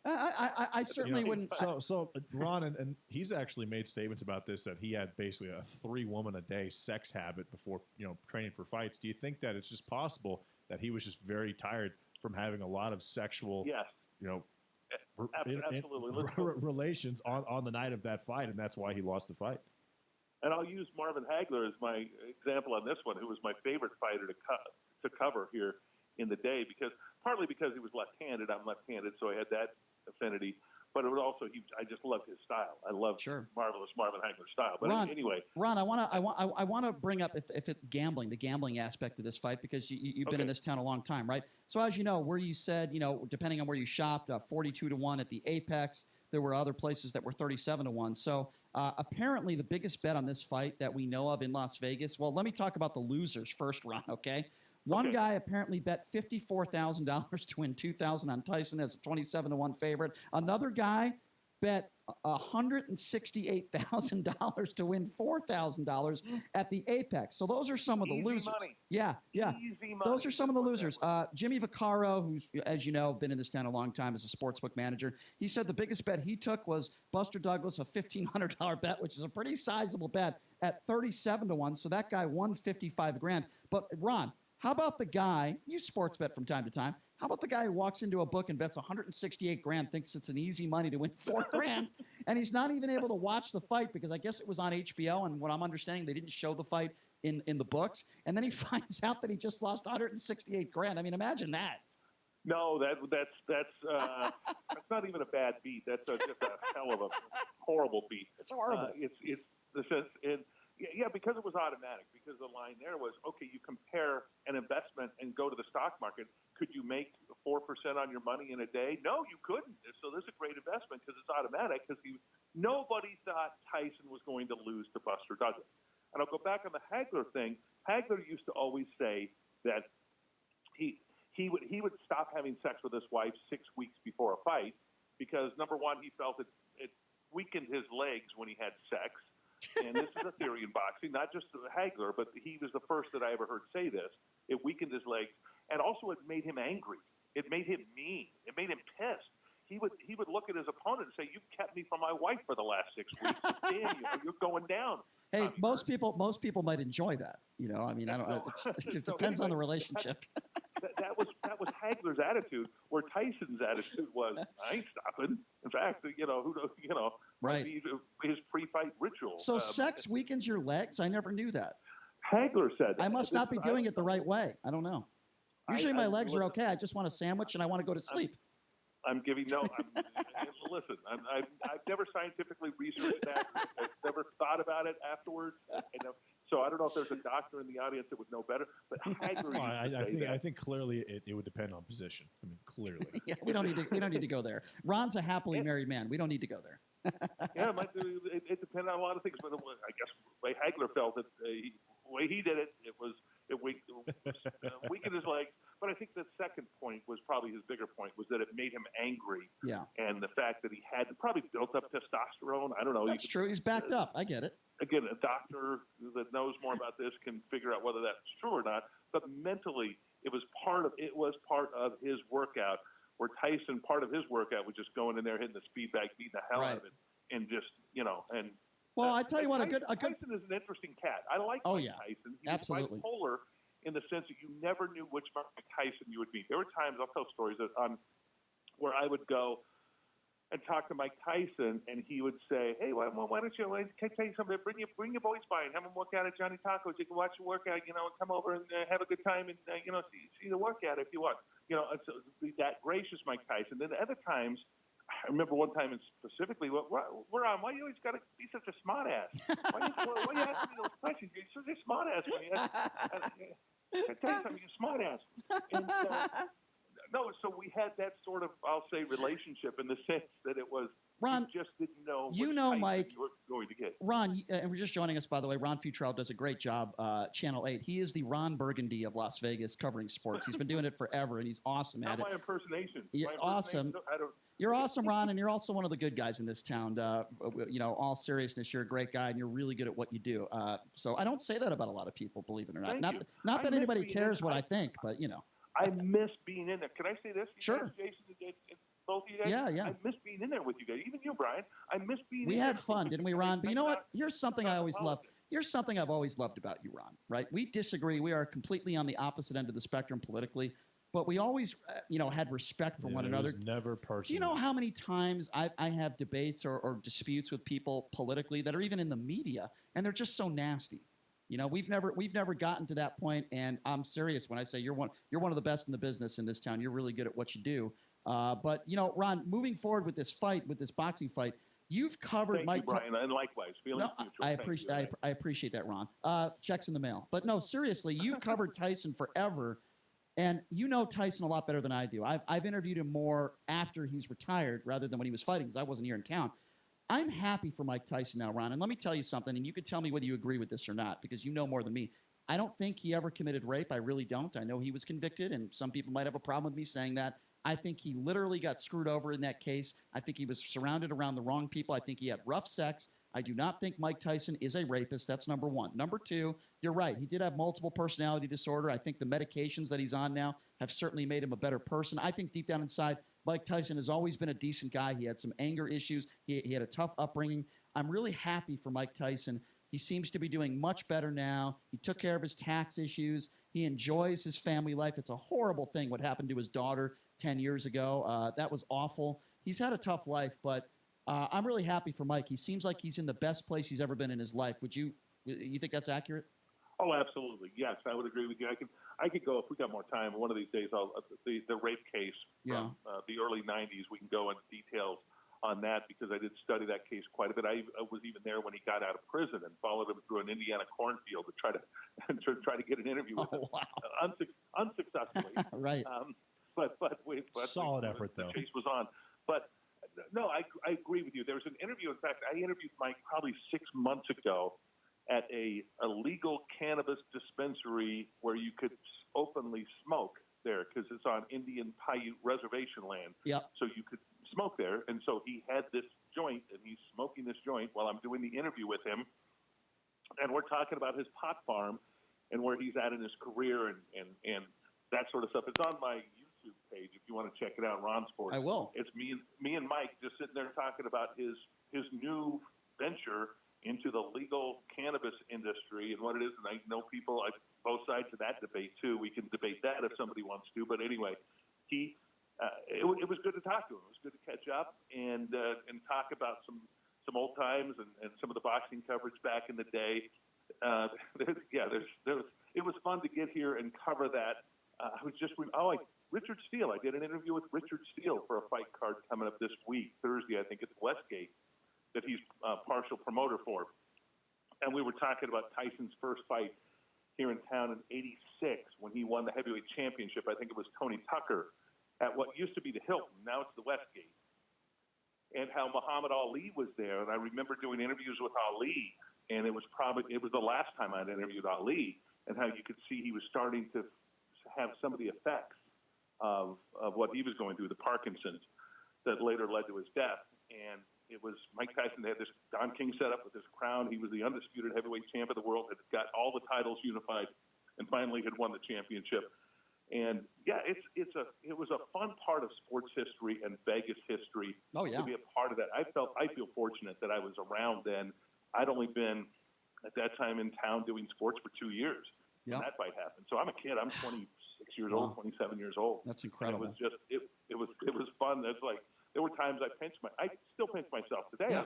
I certainly wouldn't. So Ron, and he's actually made statements about this, that he had basically a 3-woman-a-day sex habit before training for fights. Do you think that it's just possible that he was just very tired from having a lot of sexual, absolutely relations on the night of that fight, and that's why he lost the fight? And I'll use Marvin Hagler as my example on this one, who was my favorite fighter to cover here in the day, partly because he was left-handed. I'm left-handed, so I had that affinity. But it was also I just loved his style. I loved marvelous Marvin Hagler's style. But anyway, Ron, I want to bring up if it gambling, the gambling aspect of this fight, because you've been in this town a long time, right? So as you know, where you said, depending on where you shopped, 42-1 at the Apex. There were other places that were 37-1. So apparently the biggest bet on this fight that we know of in Las Vegas. Well, let me talk about the losers first, Ron. Okay. One guy apparently bet $54,000 to win $2,000 on Tyson as a 27-1 favorite. Another guy bet $168,000 to win $4,000 at the Apex. So those are some of the losers. Money. Yeah. Easy money. Those are some of the losers. Jimmy Vaccaro, who's, as you know, been in this town a long time as a sportsbook manager, he said the biggest bet he took was Buster Douglas, a $1,500 bet, which is a pretty sizable bet at 37-1. So that guy won $55,000. But Ron, how about the guy, you sports bet from time to time, how about the guy who walks into a book and bets $168,000, thinks it's an easy money to win $4,000, and he's not even able to watch the fight because I guess it was on HBO, and what I'm understanding, they didn't show the fight in the books, and then he finds out that he just lost $168,000. I mean, imagine that. No, that's not even a bad beat. That's just a hell of a horrible beat. It's horrible. It's the sense in. Yeah, because it was automatic, because the line there was, okay, you compare an investment and go to the stock market. Could you make 4% on your money in a day? No, you couldn't. So this is a great investment because it's automatic, because nobody thought Tyson was going to lose to Buster Douglas. And I'll go back on the Hagler thing. Hagler used to always say that he would stop having sex with his wife 6 weeks before a fight because, number one, he felt it weakened his legs when he had sex. And this is a theory in boxing, not just Hagler, but he was the first that I ever heard say this. It weakened his legs, and also it made him angry. It made him mean. It made him pissed. He would look at his opponent and say, "You've kept me from my wife for the last 6 weeks. Damn you! You're going down." Hey, most people might enjoy that. I mean, I don't. It depends on the relationship. That was Hagler's attitude, where Tyson's attitude was, "I ain't stopping." In fact, right. His pre-fight ritual. So sex weakens your legs? I never knew that. Hagler said that. I must not be doing it the right way. I don't know. Usually my legs are okay. I just want a sandwich and I want to go to sleep. Listen, I've never scientifically researched that. I've never thought about it afterwards. So I don't know if there's a doctor in the audience that would know better. But Hagler I think clearly it would depend on position. I mean, clearly. Yeah, we don't need to go there. Ron's a happily married man. We don't need to go there. Yeah, it depends on a lot of things. But I guess the way Hagler felt it, the way he did it, it weakened his legs. But I think the second point was probably his bigger point, was that it made him angry. Yeah. And the fact that he had probably built up testosterone. I don't know. That's true. He's backed up. I get it. Again, a doctor that knows more about this can figure out whether that's true or not. But mentally, it was part of his workout, where Tyson, part of his workout was just going in there, hitting the speed bag, beating the hell out of it, and just, and. Well, I tell you what, Tyson is an interesting cat. I like Mike Tyson. He absolutely. was bipolar in the sense that you never knew which Mike Tyson you would meet. There were times, I'll tell stories where I would go, and talk to Mike Tyson, and he would say, "Hey, why don't you? Can I tell you something? Bring your boys by and have them work out at Johnny Tacos. You can watch the workout, and come over and have a good time and see the workout if you want. So be that gracious, Mike Tyson. Then other times, I remember one time specifically, we're on. Why you always got to be such a smart ass? Why you asking me those questions? You're such a smart ass when you ask. I tell you something, you're a smart ass. And no, so we had that sort of, I'll say, relationship in the sense that it was, Ron, you just didn't know Mike, you were going to get. Ron, and we're just joining us, by the way. Ron Futrell does a great job, Channel 8. He is the Ron Burgundy of Las Vegas covering sports. He's been doing it forever, and he's awesome at it. My impersonation. Yeah, awesome. You're awesome, Ron, and you're also one of the good guys in this town. All seriousness, you're a great guy, and you're really good at what you do. So I don't say that about a lot of people, believe it or not. Not that anybody cares what I think, but I miss being in there. Can I say this? Sure. Guys, Jason, both of you guys? Yeah. I miss being in there with you guys. Even you, Brian. I miss being We in had there. fun, didn't we, Ron? But you know what? Here's something I always loved. Here's something I've always loved about you, Ron, right? We disagree. We are completely on the opposite end of the spectrum politically, but we always, had respect for one another. Never personal. Do you know how many times I have debates or disputes with people politically that are even in the media, and they're just so nasty? We've never gotten to that point, and I'm serious when I say you're one of the best in the business in this town. You're really good at what you do. But Ron, moving forward with this boxing fight, you've covered Thank Mike. You, Brian, and likewise, feelings mutual. I appreciate that, Ron. Checks in the mail. But no, seriously, you've covered Tyson forever, and you know Tyson a lot better than I do. I've interviewed him more after he's retired rather than when he was fighting, because I wasn't here in town. I'm happy for Mike Tyson now, Ron, and let me tell you something, and you could tell me whether you agree with this or not, because you know more than me. I don't think he ever committed rape. I really don't. I know he was convicted, and some people might have a problem with me saying that. I think he literally got screwed over in that case. I think he was surrounded around the wrong people. I think he had rough sex. I do not think Mike Tyson is a rapist. That's number one. Number two, you're right. He did have multiple personality disorder. I think the medications that he's on now have certainly made him a better person. I think deep down inside, Mike Tyson has always been a decent guy. He had some anger issues. He had a tough upbringing. I'm really happy for Mike Tyson. He seems to be doing much better now. He took care of his tax issues. He enjoys his family life. It's a horrible thing what happened to his daughter 10 years ago. That was awful. He's had a tough life, but I'm really happy for Mike. He seems like he's in the best place he's ever been in his life. You think that's accurate? Oh, absolutely. Yes, I would agree with you. I could go if we got more time. One of these days, the rape case from the early '90s. We can go into details on that because I did study that case quite a bit. I was even there when he got out of prison and followed him through an Indiana cornfield to try to get an interview with him. Wow. Unsuccessfully. Right. But solid effort though. The case was on, but. No, I agree with you. There was an interview. In fact, I interviewed Mike probably 6 months ago at a legal cannabis dispensary where you could openly smoke there because it's on Indian Paiute reservation land. Yep. So you could smoke there. And so he had this joint, and he's smoking this joint while I'm doing the interview with him. And we're talking about his pot farm and where he's at in his career and that sort of stuff. It's on my YouTube page if you want to check it out, Ron Sports. I will. It's me and Mike just sitting there talking about his new venture into the legal cannabis industry and what it is. And I know people, both sides of that debate too. We can debate that if somebody wants to. But anyway, it was good to talk to him. It was good to catch up and talk about some old times and some of the boxing coverage back in the day. It was fun to get here and cover that. Richard Steele. I did an interview with Richard Steele for a fight card coming up this week, Thursday, I think it's Westgate, that he's partial promoter for. And we were talking about Tyson's first fight here in town in '86 when he won the heavyweight championship. I think it was Tony Tucker at what used to be the Hilton. Now it's the Westgate. And how Muhammad Ali was there. And I remember doing interviews with Ali, and it was the last time I'd interviewed Ali, and how you could see he was starting to have some of the effects of what he was going through, the Parkinson's, that later led to his death. And it was Mike Tyson. They had this Don King set up with this crown. He was the undisputed heavyweight champ of the world, had got all the titles unified, and finally had won the championship. And yeah, it was a fun part of sports history and Vegas history to be a part of that. I feel fortunate that I was around then. I'd only been at that time in town doing sports for 2 years when that fight happened. So I'm a kid. I'm 26 years old, 27 years old. That's incredible. And it was fun. That's like There were times I still pinch myself today. Yeah.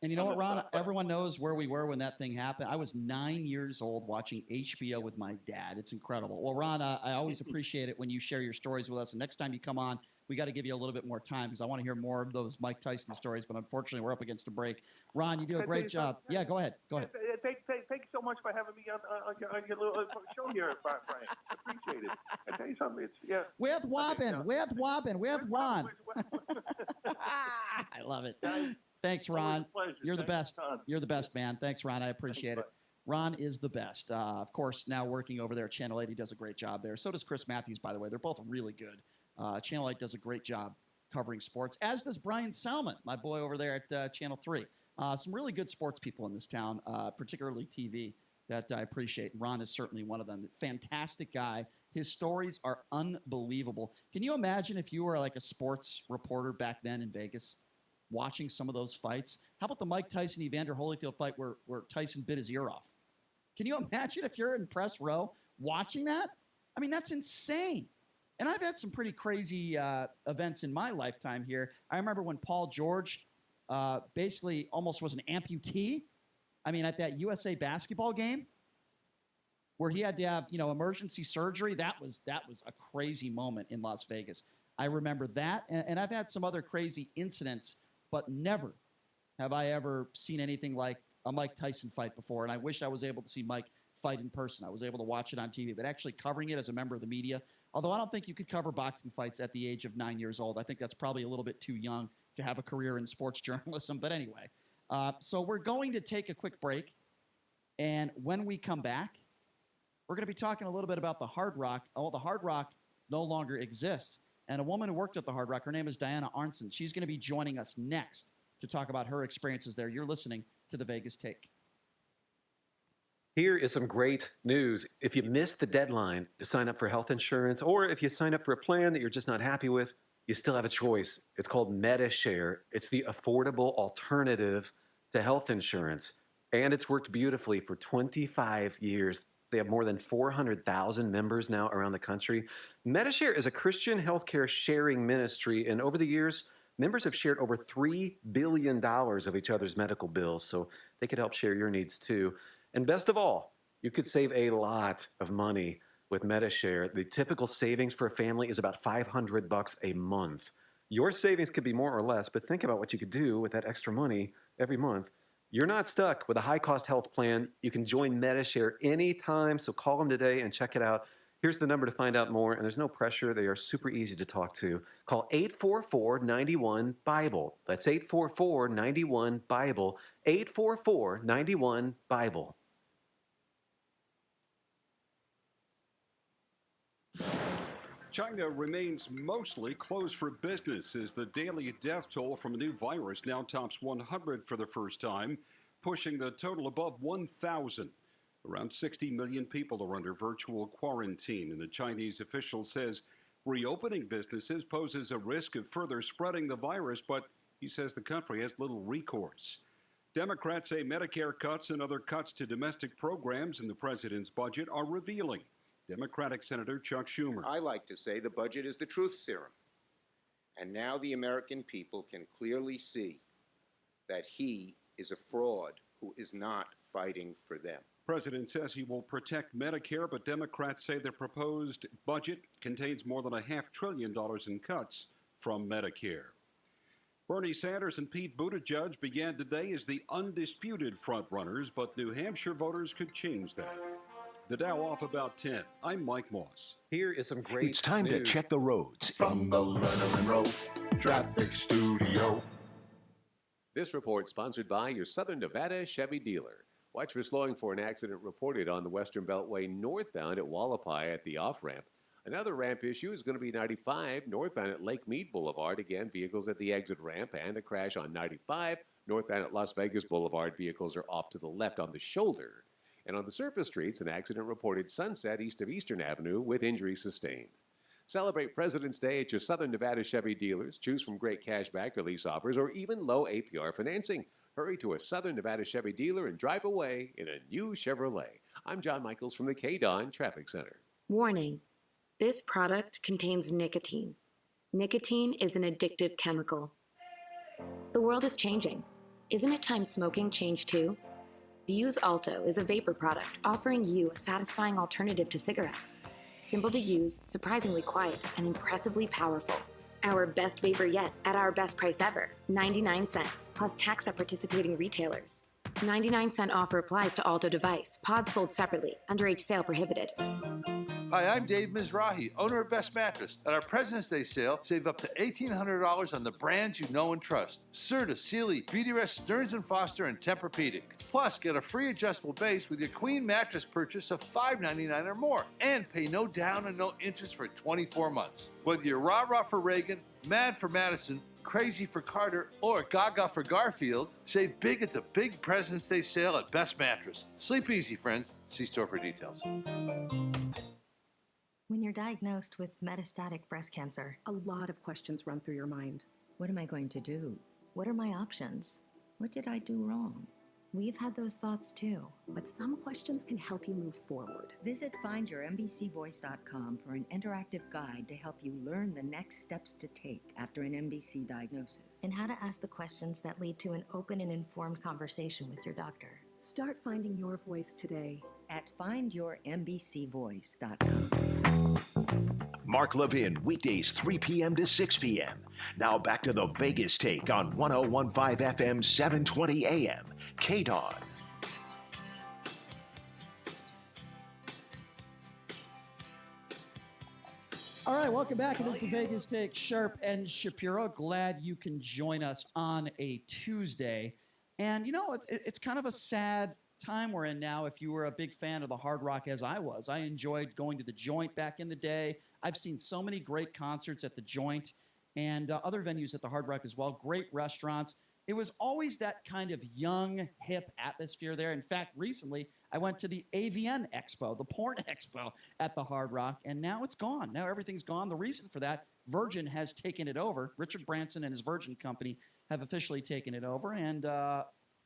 And you know what, Ron? Everyone knows where we were when that thing happened. I was 9 years old watching HBO with my dad. It's incredible. Well, Ron, I always appreciate it when you share your stories with us. And next time you come on, we got to give you a little bit more time because I want to hear more of those Mike Tyson stories. But unfortunately, we're up against a break. Ron, you do a great job. Yeah, go ahead. Go ahead. Thank you so much for having me on your little show here, Frank. I appreciate it. I tell you something. With Ron. I love it. Thanks, Ron. You're the best. You're the best, man. Thanks, Ron. I appreciate it. Ron is the best. Of course, now working over there at Channel 8, he does a great job there. So does Chris Matthews, by the way. They're both really good. Channel 8 does a great job covering sports, as does Brian Salmon, my boy over there at Channel 3. Some really good sports people in this town, particularly TV, that I appreciate. Ron is certainly one of them. Fantastic guy. His stories are unbelievable. Can you imagine if you were like a sports reporter back then in Vegas? Watching some of those fights. How about the Mike Tyson Evander Holyfield fight where Tyson bit his ear off? Can you imagine if you're in press row watching that? I mean, that's insane. And I've had some pretty crazy events in my lifetime here. I remember when Paul George basically almost was an amputee. I mean, at that USA basketball game where he had to have, emergency surgery. That was a crazy moment in Las Vegas. I remember that. And I've had some other crazy incidents, but never have I ever seen anything like a Mike Tyson fight before. And I wish I was able to see Mike fight in person. I was able to watch it on TV, but actually covering it as a member of the media, although I don't think you could cover boxing fights at the age of 9 years old. I think that's probably a little bit too young to have a career in sports journalism. But anyway, so we're going to take a quick break. And when we come back, we're going to be talking a little bit about the Hard Rock. Oh, the Hard Rock no longer exists. And a woman who worked at the Hard Rock, her name is Diana Arnson. She's going to be joining us next to talk about her experiences there. You're listening to The Vegas Take. Here is some great news. If you missed the deadline to sign up for health insurance, or if you sign up for a plan that you're just not happy with, you still have a choice. It's called MediShare. It's the affordable alternative to health insurance. And it's worked beautifully for 25 years. They have more than 400,000 members now around the country. MediShare is a Christian healthcare sharing ministry, and over the years, members have shared over $3 billion of each other's medical bills, so they could help share your needs too. And best of all, you could save a lot of money with MediShare. The typical savings for a family is about $500 a month. Your savings could be more or less, but think about what you could do with that extra money every month. You're not stuck with a high-cost health plan. You can join MediShare anytime, so call them today and check it out. Here's the number to find out more, and there's no pressure. They are super easy to talk to. Call 844-91-BIBLE. That's 844-91-BIBLE. 844-91-BIBLE. China remains mostly closed for business as the daily death toll from a new virus now tops 100 for the first time, pushing the total above 1,000. Around 60 million people are under virtual quarantine, and the Chinese official says reopening businesses poses a risk of further spreading the virus, but he says the country has little recourse. Democrats say Medicare cuts and other cuts to domestic programs in the president's budget are revealing. Democratic Senator Chuck Schumer. I like to say the budget is the truth serum. And now the American people can clearly see that he is a fraud who is not fighting for them. President says he will protect Medicare, but Democrats say the proposed budget contains more than $500 billion in cuts from Medicare. Bernie Sanders and Pete Buttigieg began today as the undisputed frontrunners, but New Hampshire voters could change that. The Dow off about 10. I'm Mike Moss. Here is some great It's time news. to check the roads. From the Lerner and Rowe Traffic Studio. This report sponsored by your Southern Nevada Chevy dealer. Watch for slowing for an accident reported on the Western Beltway northbound at Wallapai at the off-ramp. Another ramp issue is going to be 95 northbound at Lake Mead Boulevard. Again, vehicles at the exit ramp, and a crash on 95 northbound at Las Vegas Boulevard. Vehicles are off to the left on the shoulder. And on the surface streets, an accident reported Sunset east of Eastern Avenue with injuries sustained. Celebrate President's Day at your Southern Nevada Chevy dealers. Choose from great cashback or lease offers or even low APR financing. Hurry to a Southern Nevada Chevy dealer and drive away in a new Chevrolet. I'm John Michaels from the KDON Traffic Center. Warning. This product contains nicotine. Nicotine is an addictive chemical. The world is changing. Isn't it time smoking changed too? Vuse Alto is a vapor product offering you a satisfying alternative to cigarettes. Simple to use, surprisingly quiet, and impressively powerful. Our best vapor yet at our best price ever, 99 cents, plus tax at participating retailers. 99-cent offer applies to Alto device. Pods sold separately. Underage sale prohibited. Hi, I'm Dave Mizrahi, owner of Best Mattress. At our President's Day sale, save up to $1,800 on the brands you know and trust. Serta, Sealy, Beautyrest, Stearns & Foster, and Tempur-Pedic. Plus, get a free adjustable base with your Queen mattress purchase of $5.99 or more. And pay no down and no interest for 24 months. Whether you're rah-rah for Reagan, mad for Madison, crazy for Carter, or gaga for Garfield, save big at the big President's Day sale at Best Mattress. Sleep easy, friends. See store for details. When you're diagnosed with metastatic breast cancer, a lot of questions run through your mind. What am I going to do? What are my options? What did I do wrong? We've had those thoughts too, but some questions can help you move forward. Visit findyourmbcvoice.com for an interactive guide to help you learn the next steps to take after an MBC diagnosis. And how to ask the questions that lead to an open and informed conversation with your doctor. Start finding your voice today at findyourmbcvoice.com. Mark Levin, weekdays 3 p.m. to 6 p.m. Now back to the Vegas Take on 101.5 FM, 720 a.m. KDON. All right, welcome back. It is the Vegas Take, Sharp and Shapiro. Glad you can join us on a Tuesday. And, you know, it's kind of a sad time we're in now. If you were a big fan of the Hard Rock as I was, I enjoyed going to the Joint back in the day. I've seen so many great concerts at the Joint and other venues at the Hard Rock as well. Great restaurants. It was always that kind of young, hip atmosphere there. In fact, recently I went to the AVN Expo, the porn expo at the Hard Rock, and now it's gone. Now everything's gone. The reason for that, Virgin has taken it over. Richard Branson and his Virgin company have officially taken it over. And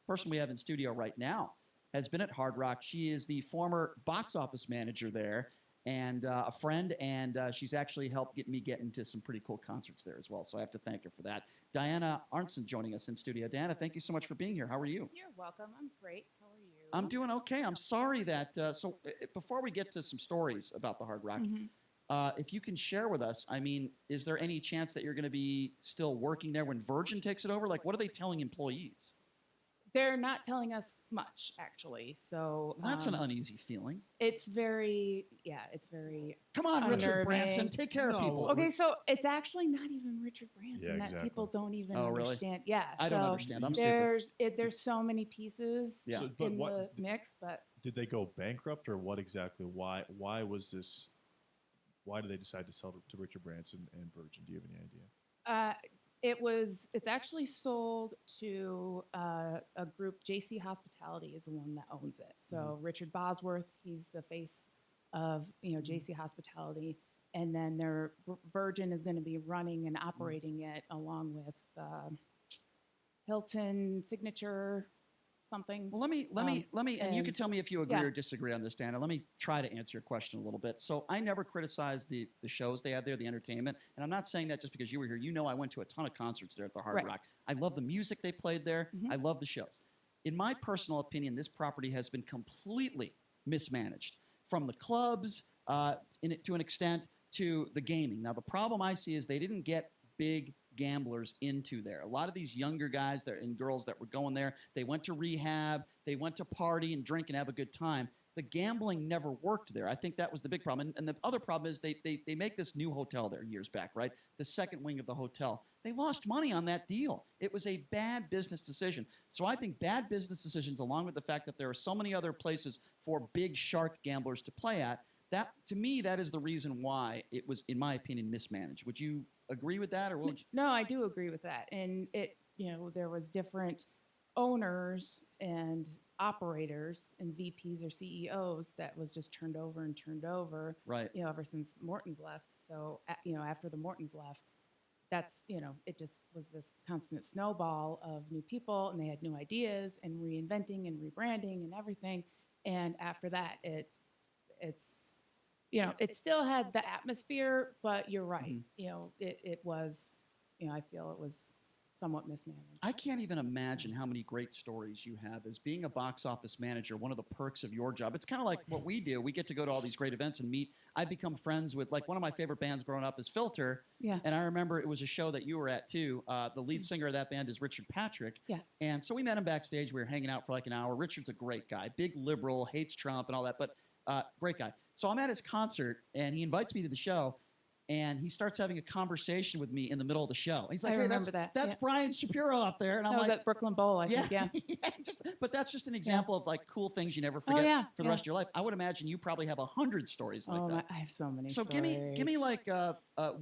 person we have in studio right now has been at Hard Rock. She is the former box office manager there and a friend, and she's actually helped get into some pretty cool concerts there as well. So I have to thank her for that. Diana Arnson joining us in studio. Diana, thank you so much for being here. How are you? You're welcome. I'm great. How are you? I'm doing okay. I'm sorry that, before we get to some stories about the Hard Rock, if you can share with us, I mean, is there any chance that you're going to be still working there when Virgin takes it over? Like, what are they telling employees? They're not telling us much, actually. So Well, that's an uneasy feeling. It's very. Come on, Richard Branson, take care of people. Okay, so it's actually not even Richard Branson Yeah, that exactly. people don't even Oh, really? understand. Yeah, I don't understand. I'm there's so many pieces Yeah. So, in but the mix, but Did they go bankrupt, or what exactly? Why was this? Why did they decide to sell to Richard Branson and Virgin? Do you have any idea? it's actually sold to a group. JC Hospitality is the one that owns it. So Richard Bosworth, he's the face of JC Hospitality, and then their Virgin is going to be running and operating it along with Hilton Signature something. Well, let me, and you can tell me if you agree yeah. or disagree on this, Dana. Let me try to answer your question a little bit. So I never criticized the shows they had there, the entertainment, and I'm not saying that just because you were here. You know, I went to a ton of concerts there at the Hard Right. Rock. I love the music they played there. I love the shows. In my personal opinion, this property has been completely mismanaged, from the clubs to an extent to the gaming. Now, the problem I see is they didn't get big gamblers into there. A lot of these younger guys and girls that were going there, they went to rehab, they went to party and drink and have a good time. The gambling never worked there. I think that was the big problem. And the other problem is they make this new hotel there years back, right? The second wing of the hotel. They lost money on that deal. It was a bad business decision. So I think bad business decisions, along with the fact that there are so many other places for big shark gamblers to play at, that, to me, that is the reason why it was, in my opinion, mismanaged. Would you agree with that, or what would you? No, I do agree with that. And there was different owners and operators and VPs or CEOs that was just turned over, right? Ever since Morton's left. So, after the Mortons left, that's, it just was this constant snowball of new people, and they had new ideas and reinventing and rebranding and everything. And after that, it's it still had the atmosphere, but you're right. It was, I feel it was somewhat mismanaged. I can't even imagine how many great stories you have as being a box office manager. One of the perks of your job, it's kind of like what we do. We get to go to all these great events and meet. I've become friends with, like, one of my favorite bands growing up is Filter. Yeah. And I remember it was a show that you were at too. The lead singer of that band is Richard Patrick. Yeah. And so we met him backstage. We were hanging out for like an hour. Richard's a great guy, big liberal, hates Trump and all that, but great guy. So I'm at his concert and he invites me to the show. And he starts having a conversation with me in the middle of the show. He's like, I "Hey, remember that's yeah. Brian Shapiro up there." And I'm that was like, at Brooklyn Bowl, I think. Yeah. but that's just an example of like cool things you never forget for the rest of your life. I would imagine you probably have 100 stories like that. I have so many. So stories. give me like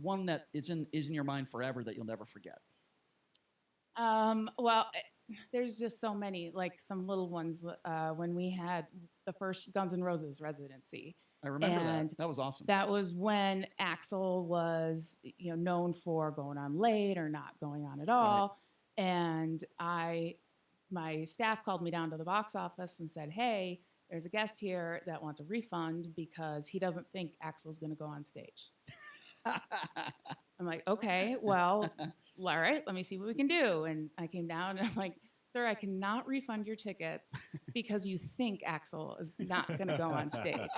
one that is in your mind forever that you'll never forget. Well, there's just so many, like some little ones. When we had the first Guns N' Roses residency. I remember that. That was awesome. That was when Axl was, known for going on late or not going on at all. Right. And my staff called me down to the box office and said, "Hey, there's a guest here that wants a refund because he doesn't think Axl's going to go on stage." I'm like, "Okay, well, all right, let me see what we can do." And I came down and I'm like, "Sir, I cannot refund your tickets because you think Axl is not going to go on stage.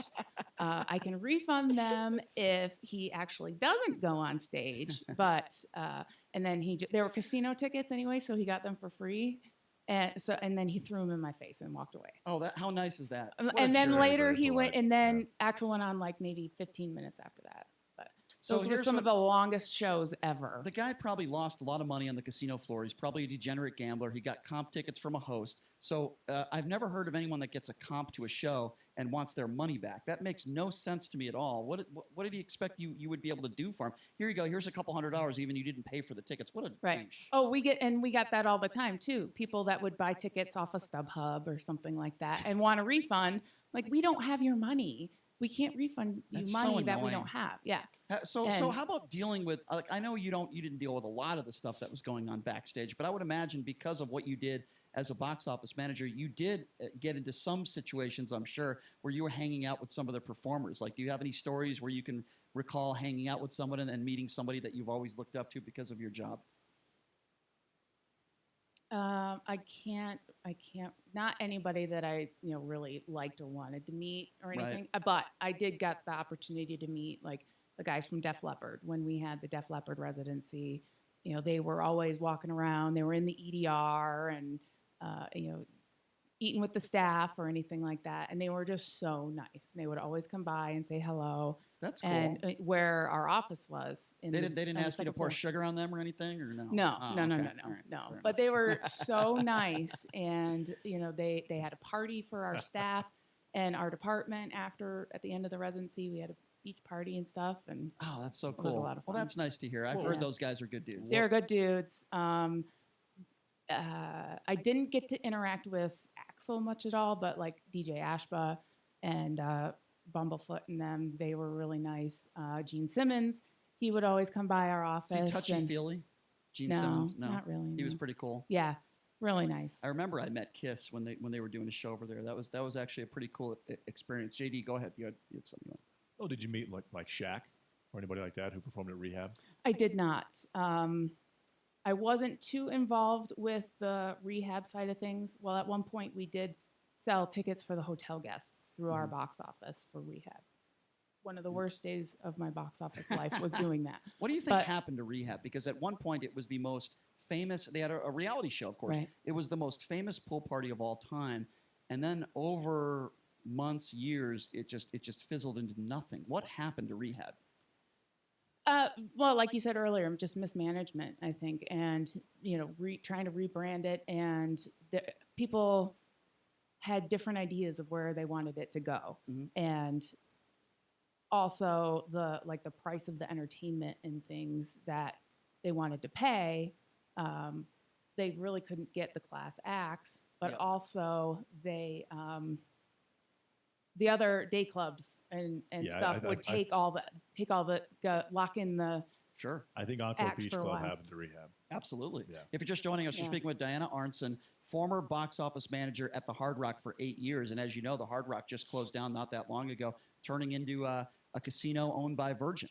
I can refund them if he actually doesn't go on stage." But and then they were casino tickets anyway, so he got them for free. And then he threw them in my face and walked away. Oh, how nice is that? And then later he went, and then Axl went on like maybe 15 minutes after that. But those were some of the longest shows ever. The guy probably lost a lot of money on the casino floor. He's probably a degenerate gambler. He got comp tickets from a host. So I've never heard of anyone that gets a comp to a show and wants their money back. That makes no sense to me at all. What did he expect you would be able to do for him? Here you go. Here's a couple $100, even you didn't pay for the tickets. What a douche. Oh, we got that all the time too. People that would buy tickets off of StubHub or something like that and want a refund. Like, we don't have your money. We can't refund you money that we don't have. Yeah. So how about dealing with? Like, I know you didn't deal with a lot of the stuff that was going on backstage, but I would imagine because of what you did as a box office manager, you did get into some situations, I'm sure, where you were hanging out with some of the performers. Like, do you have any stories where you can recall hanging out with someone and meeting somebody that you've always looked up to because of your job? I can't, not anybody that I, really liked or wanted to meet or anything, but I did get the opportunity to meet like the guys from Def Leppard when we had the Def Leppard residency. They were always walking around, they were in the EDR and, eating with the staff or anything like that. And they were just so nice. And they would always come by and say hello. That's cool. And where our office was. They didn't ask you to pour sugar on them or anything, or no? No, Oh, no. okay. No. All right, But they were so nice. And, they had a party for our staff and our department at the end of the residency. We had a beach party and stuff. And oh, that's so it cool. was a lot of fun. Well, that's nice to hear. I've heard those guys are good dudes. They're good dudes. I didn't get to interact with Axl much at all, but like DJ Ashba and Bumblefoot and them, they were really nice. Gene Simmons, he would always come by our office. Is he touchy-feely? Gene Simmons? No, not really. He was pretty cool. Yeah, really nice. I remember I met Kiss when they were doing a show over there. That was actually a pretty cool experience. JD, go ahead. You had something you want. Oh, did you meet like Shaq or anybody like that who performed at Rehab? I did not. I wasn't too involved with the rehab side of things. Well, at one point we did sell tickets for the hotel guests through our box office for Rehab. One of the worst days of my box office life was doing that. What do you think happened to Rehab? Because at one point it was the most famous, they had a reality show, of course. Right. It was the most famous pool party of all time. And then over months, years, it just fizzled into nothing. What happened to Rehab? Well, like you said earlier, just mismanagement, I think, and trying to rebrand it, and people had different ideas of where they wanted it to go, and also the price of the entertainment and things that they wanted to pay. They really couldn't get the class acts, but also they. The other day clubs and stuff would take all the lock in the. Sure. I think Encore acts Beach for a Club while. happened to Rehab. Absolutely. Yeah. If you're just joining us, we're speaking with Diana Arnson, former box office manager at the Hard Rock for 8 years. And as you know, the Hard Rock just closed down not that long ago, turning into a a casino owned by Virgin.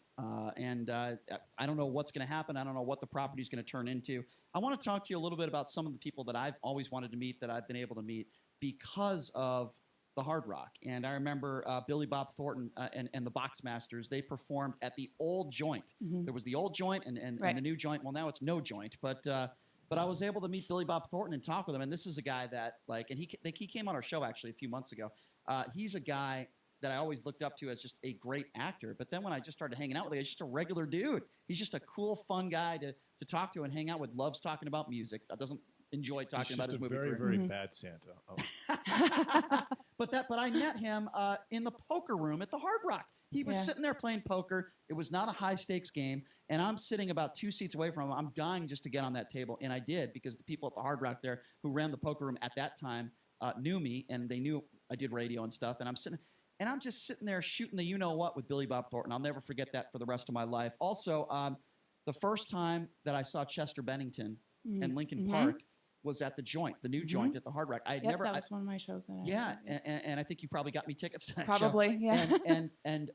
And I don't know what's going to happen. I don't know what the property is going to turn into. I want to talk to you a little bit about some of the people that I've always wanted to meet that I've been able to meet because of the Hard Rock. And I remember Billy Bob Thornton and the Boxmasters, they performed at the old joint. There was the old joint and the new joint. Well, now it's no joint. But I was able to meet Billy Bob Thornton and talk with him. And this is a guy that, like, and he came on our show actually a few months ago. He's a guy that I always looked up to as just a great actor. But then when I just started hanging out with him, he's just a regular dude. He's just a cool, fun guy to talk to and hang out with. Loves talking about music. Doesn't enjoy talking about his movie career. Very, very bad Santa. Oh. But I met him in the poker room at the Hard Rock. He was sitting there playing poker. It was not a high-stakes game, and I'm sitting about 2 seats away from him. I'm dying just to get on that table, and I did because the people at the Hard Rock there who ran the poker room at that time knew me, and they knew I did radio and stuff, and I'm just sitting there shooting the you-know-what with Billy Bob Thornton. I'll never forget that for the rest of my life. Also, the first time that I saw Chester Bennington and Lincoln Park was at the joint, the new joint at the Hard Rock. I had never. That was one of my shows that I was and I think you probably got me tickets to that Probably, show. yeah. And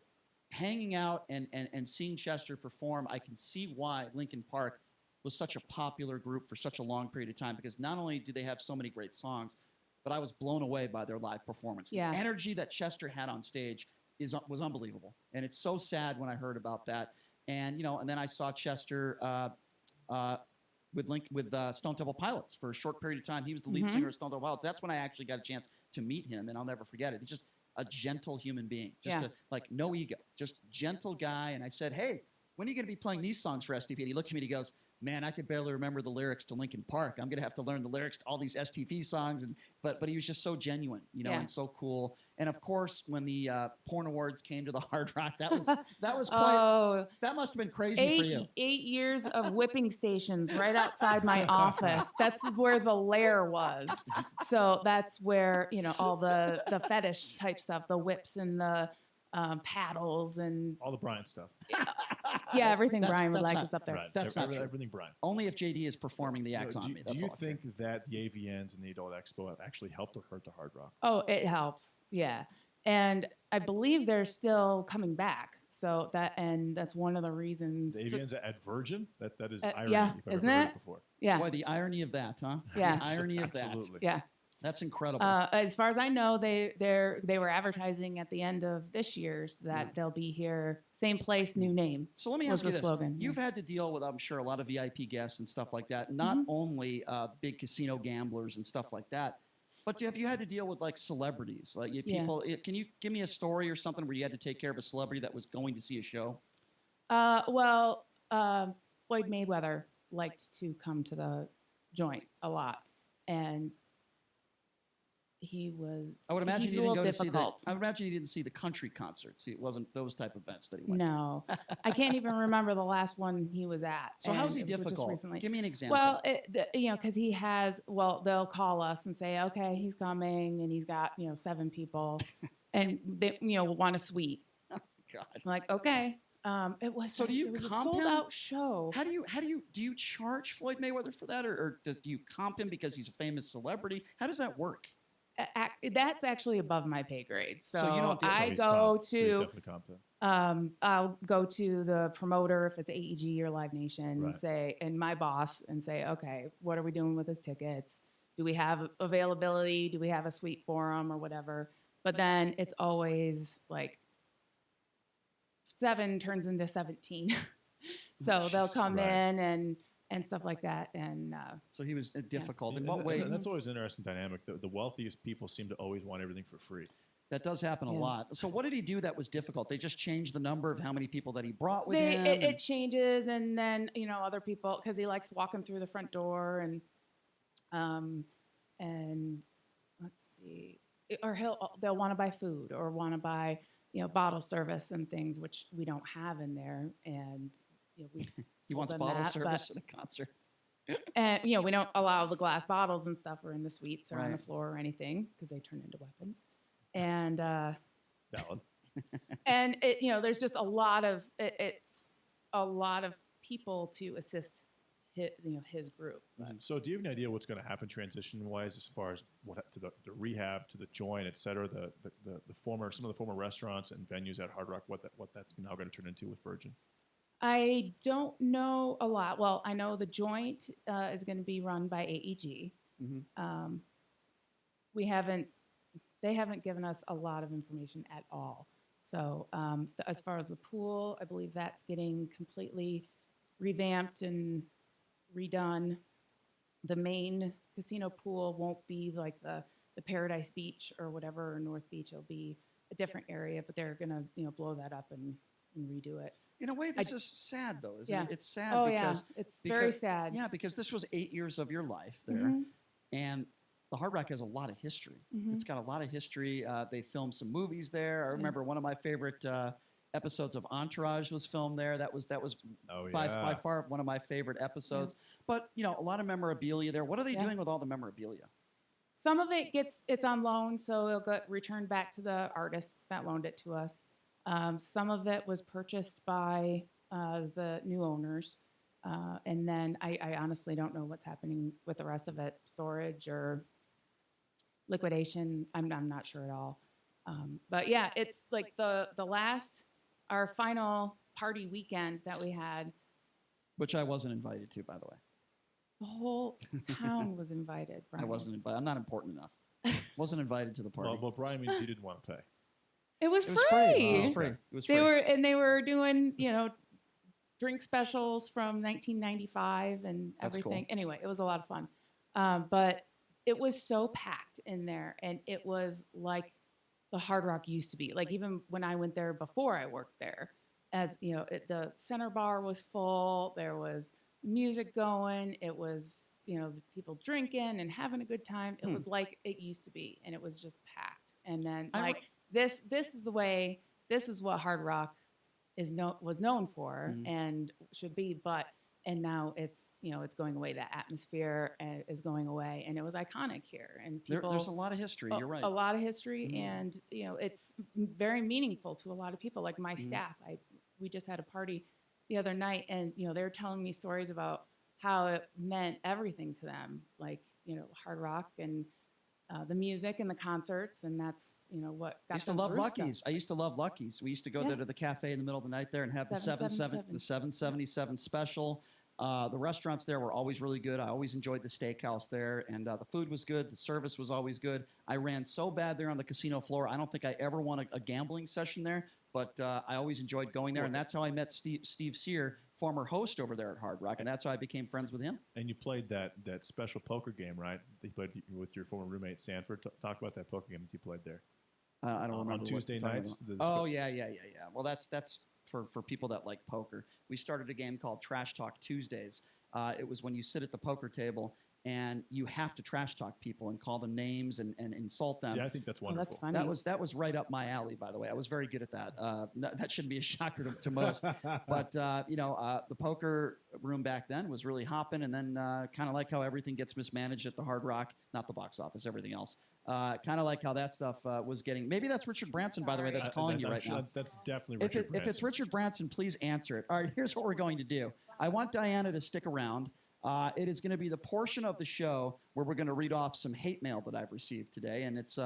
hanging out and seeing Chester perform, I can see why Lincoln Park was such a popular group for such a long period of time, because not only do they have so many great songs, but I was blown away by their live performance. Yeah. The energy that Chester had on stage was unbelievable. And it's so sad when I heard about that. And, and then I saw Chester with Stone Temple Pilots for a short period of time. He was the lead singer of Stone Temple Pilots. That's when I actually got a chance to meet him, and I'll never forget it. He's just a gentle human being, no ego, just gentle guy. And I said, hey, when are you going to be playing these songs for STP? And he looked at me and he goes, man, I could barely remember the lyrics to Linkin Park. I'm going to have to learn the lyrics to all these STP songs. But he was just so genuine, and so cool. And of course, when the Porn Awards came to the Hard Rock, that was quite, that must have been crazy for you. 8 years of whipping stations right outside my office. That's where the lair was. So that's where, all the fetish type stuff, the whips and the paddles and all the Brian stuff. Yeah, everything Brian would like is up there. Right. That's not true. Everything Brian. Only if JD is performing the acts on me. Do you think that the AVNs and the Adult Expo have actually helped or hurt the Hard Rock? Oh, it helps. Yeah. And I believe they're still coming back. So that's one of the reasons. The AVNs at Virgin? That is irony. Yeah, You've isn't heard it? it before. Yeah. Boy, the irony of that, huh? Yeah. The irony of that. Absolutely. Yeah. That's incredible. As far as I know, they were advertising at the end of this year's that they'll be here, same place, new name. So let me ask you this: slogan. You've had to deal with, I'm sure, a lot of VIP guests and stuff like that. Not only big casino gamblers and stuff like that, but have you had to deal with like celebrities? Like people, can you give me a story or something where you had to take care of a celebrity that was going to see a show? Well, Floyd Mayweather liked to come to the joint a lot, and he was. I would imagine he's you a didn't little go to see difficult. I would imagine you didn't see the country concerts. It wasn't those type of events that he went No, I can't even remember the last one he was at. So how's he and it was just difficult? recently. Give me an example. Well, because he has. Well, they'll call us and say, "Okay, he's coming," and he's got 7 people, and they want a suite. Oh, God. I'm like, okay. It was. So do you it was a comp sold him? out show. How do you charge Floyd Mayweather for that, or do you comp him because he's a famous celebrity? How does that work? That's actually above my pay grade. So, you don't do I go to. I'll go to the promoter if it's AEG or Live Nation and my boss and say, okay, what are we doing with his tickets? Do we have availability? Do we have a suite for him or whatever? But then it's always like 7 turns into 17. So they'll come in and stuff like that. And so he was difficult. In what way? That's always an interesting dynamic. The wealthiest people seem to always want everything for free. That does happen a lot. So what did he do that was difficult? They just changed the number of how many people that he brought with him? It changes, and then other people, because he likes walking through the front door, and let's see, or they'll want to buy food or want to buy bottle service and things, which we don't have in there, and he wants bottle service at a concert. And we don't allow the glass bottles and stuff or in the suites or on the floor or anything because they turn into weapons. And valid. And there's just a lot of people to assist his group. But. So do you have an idea what's going to happen transition-wise as far as what to the rehab, to the joint, et cetera, some of the former restaurants and venues at Hard Rock, what that's now going to turn into with Virgin? I don't know a lot. Well, I know the joint is going to be run by AEG. Mm-hmm. They haven't given us a lot of information at all. So as far as the pool, I believe that's getting completely revamped and redone. The main casino pool won't be like the Paradise Beach or whatever, or North Beach. It'll be a different area, but they're going to blow that up and redo it. In a way, this is sad, though, isn't yeah. it? It's sad because... it's very sad. Yeah, because this was 8 years of your life there. Mm-hmm. And the Hard Rock has a lot of history. Mm-hmm. It's got a lot of history. They filmed some movies there. I remember one of my favorite episodes of Entourage was filmed there. That was by far one of my favorite episodes. Yeah. But, a lot of memorabilia there. What are they doing with all the memorabilia? Some of it it's on loan, so it'll get returned back to the artists that loaned it to us. Some of it was purchased by the new owners. And then I honestly don't know what's happening with the rest of it, storage or liquidation. I'm not sure at all. But yeah, it's like our final party weekend that we had. Which I wasn't invited to, by the way. The whole town was invited, Brian. I wasn't invited. I'm not important enough. Wasn't invited to the party. Well, Brian means you didn't want to pay. It was free. It was free. It was free. They were doing, drink specials from 1995 and everything. Cool. Anyway, it was a lot of fun. But it was so packed in there, and it was like the Hard Rock used to be. Like even when I went there before I worked there, as the center bar was full. There was music going. It was people drinking and having a good time. It was like it used to be, and it was just packed. And then this is the way. This is what Hard Rock was known for and should be, and now it's going away. That atmosphere is going away, and it was iconic here. And there's a lot of history. You're right. A lot of history, and it's very meaningful to a lot of people. Like my staff, we just had a party the other night, and they were telling me stories about how it meant everything to them, like Hard Rock and the music and the concerts, and that's what got I used to love Lucky's. I used to love Lucky's. We used to go there to the cafe in the middle of the night there and have the 777 special. The restaurants there were always really good. I always enjoyed the steakhouse there, and the food was good. The service was always good. I ran so bad there on the casino floor. I don't think I ever won a gambling session there, but I always enjoyed going there, and that's how I met Steve Sear, former host over there at Hard Rock, and that's how I became friends with him. And you played that special poker game, right? That you played with your former roommate Sanford. Talk about that poker game that you played there. I don't remember. On Tuesday nights. Yeah. Well, that's for people that like poker. We started a game called Trash Talk Tuesdays. It was when you sit at the poker table and you have to trash talk people and call them names and insult them. See, I think that's wonderful. That's funny. That was right up my alley, by the way. I was very good at that. That shouldn't be a shocker to most. But the poker room back then was really hopping, and then kind of like how everything gets mismanaged at the Hard Rock, not the box office, everything else. Kind of like how that stuff was getting. Maybe that's Richard Branson, by the way, that's calling you right now. That's definitely Richard Branson. If it's Richard Branson, please answer it. All right, here's what we're going to do. I want Diana to stick around. It is going to be the portion of the show where we're going to read off some hate mail that I've received today, and it's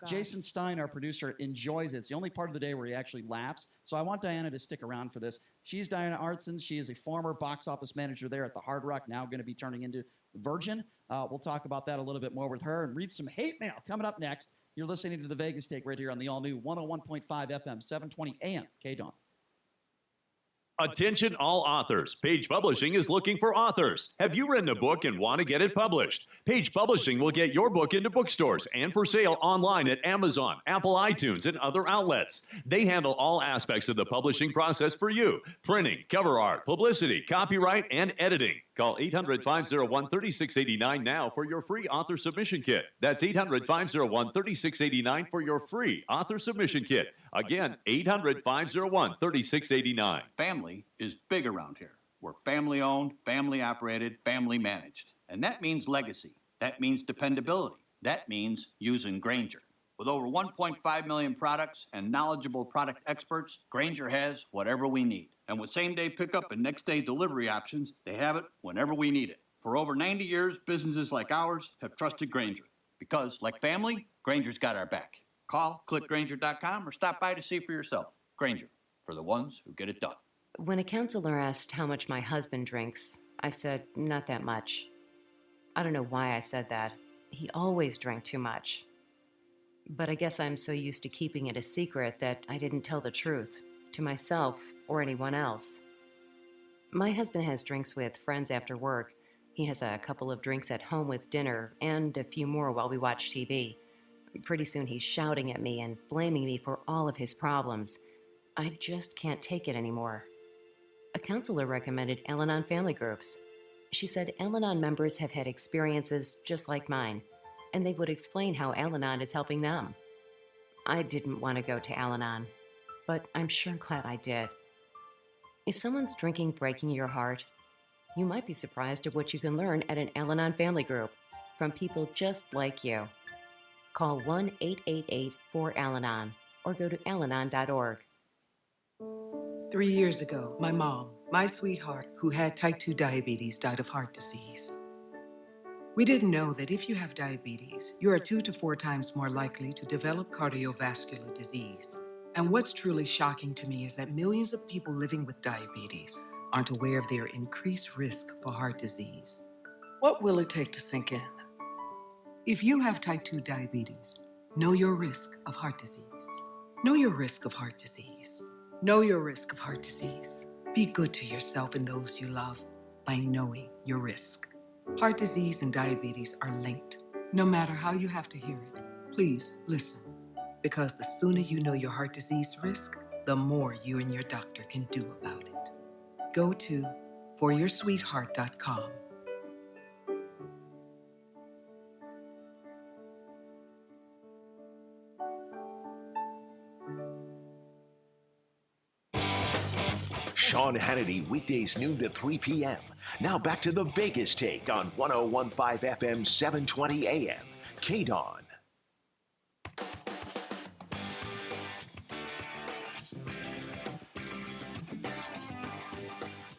Jason Stein, our producer, enjoys it. It's the only part of the day where he actually laughs. So I want Diana to stick around for this. She's Diana Artson. She is a former box office manager there at the Hard Rock, now going to be turning into Virgin. We'll talk about that a little bit more with her and read some hate mail coming up next. You're listening to the Vegas Take right here on the all-new 101.5 FM, 720 AM, KDAWN. Attention all authors. Page Publishing is looking for authors. Have you written a book and want to get it published? Page Publishing will get your book into bookstores and for sale online at Amazon, Apple iTunes, and other outlets. They handle all aspects of the publishing process for you. Printing, cover art, publicity, copyright, and editing. Call 800-501-3689 now for your free author submission kit. That's 800-501-3689 for your free author submission kit. Again, 800-501-3689. Family is big around here. We're family owned, family operated, family managed. And that means legacy. That means dependability. That means using Grainger. With over 1.5 million products and knowledgeable product experts, Grainger has whatever we need. And with same-day pickup and next-day delivery options, they have it whenever we need it. For over 90 years, businesses like ours have trusted Grainger. Because, like family, Grainger's got our back. Call, click Grainger.com, or stop by to see for yourself. Grainger, for the ones who get it done. When a counselor asked how much my husband drinks, I said, not that much. I don't know why I said that. He always drank too much. But I guess I'm so used to keeping it a secret that I didn't tell the truth to myself or anyone else. My husband has drinks with friends after work. He has a couple of drinks at home with dinner and a few more while we watch TV. Pretty soon he's shouting at me and blaming me for all of his problems. I just can't take it anymore. A counselor recommended Al-Anon family groups. She said Al-Anon members have had experiences just like mine, and they would explain how Al-Anon is helping them. I didn't want to go to Al-Anon, but I'm sure glad I did. Is someone's drinking breaking your heart? You might be surprised at what you can learn at an Al-Anon family group from people just like you. Call 1-888-4-AL-ANON or go to alanon.org. 3 years ago, my mom, my sweetheart, who had type 2 diabetes, died of heart disease. We didn't know that if you have diabetes, you are 2 to 4 times more likely to develop cardiovascular disease. And what's truly shocking to me is that millions of people living with diabetes aren't aware of their increased risk for heart disease. What will it take to sink in? If you have type 2 diabetes, know your risk of heart disease. Know your risk of heart disease. Know your risk of heart disease. Be good to yourself and those you love by knowing your risk. Heart disease and diabetes are linked. No matter how you have to hear it, please listen. Because the sooner you know your heart disease risk, the more you and your doctor can do about it. Go to foryoursweetheart.com. Sean Hannity, weekdays noon to 3 p.m. Now back to the Vegas Take on 101.5 FM, 720 AM. KDON.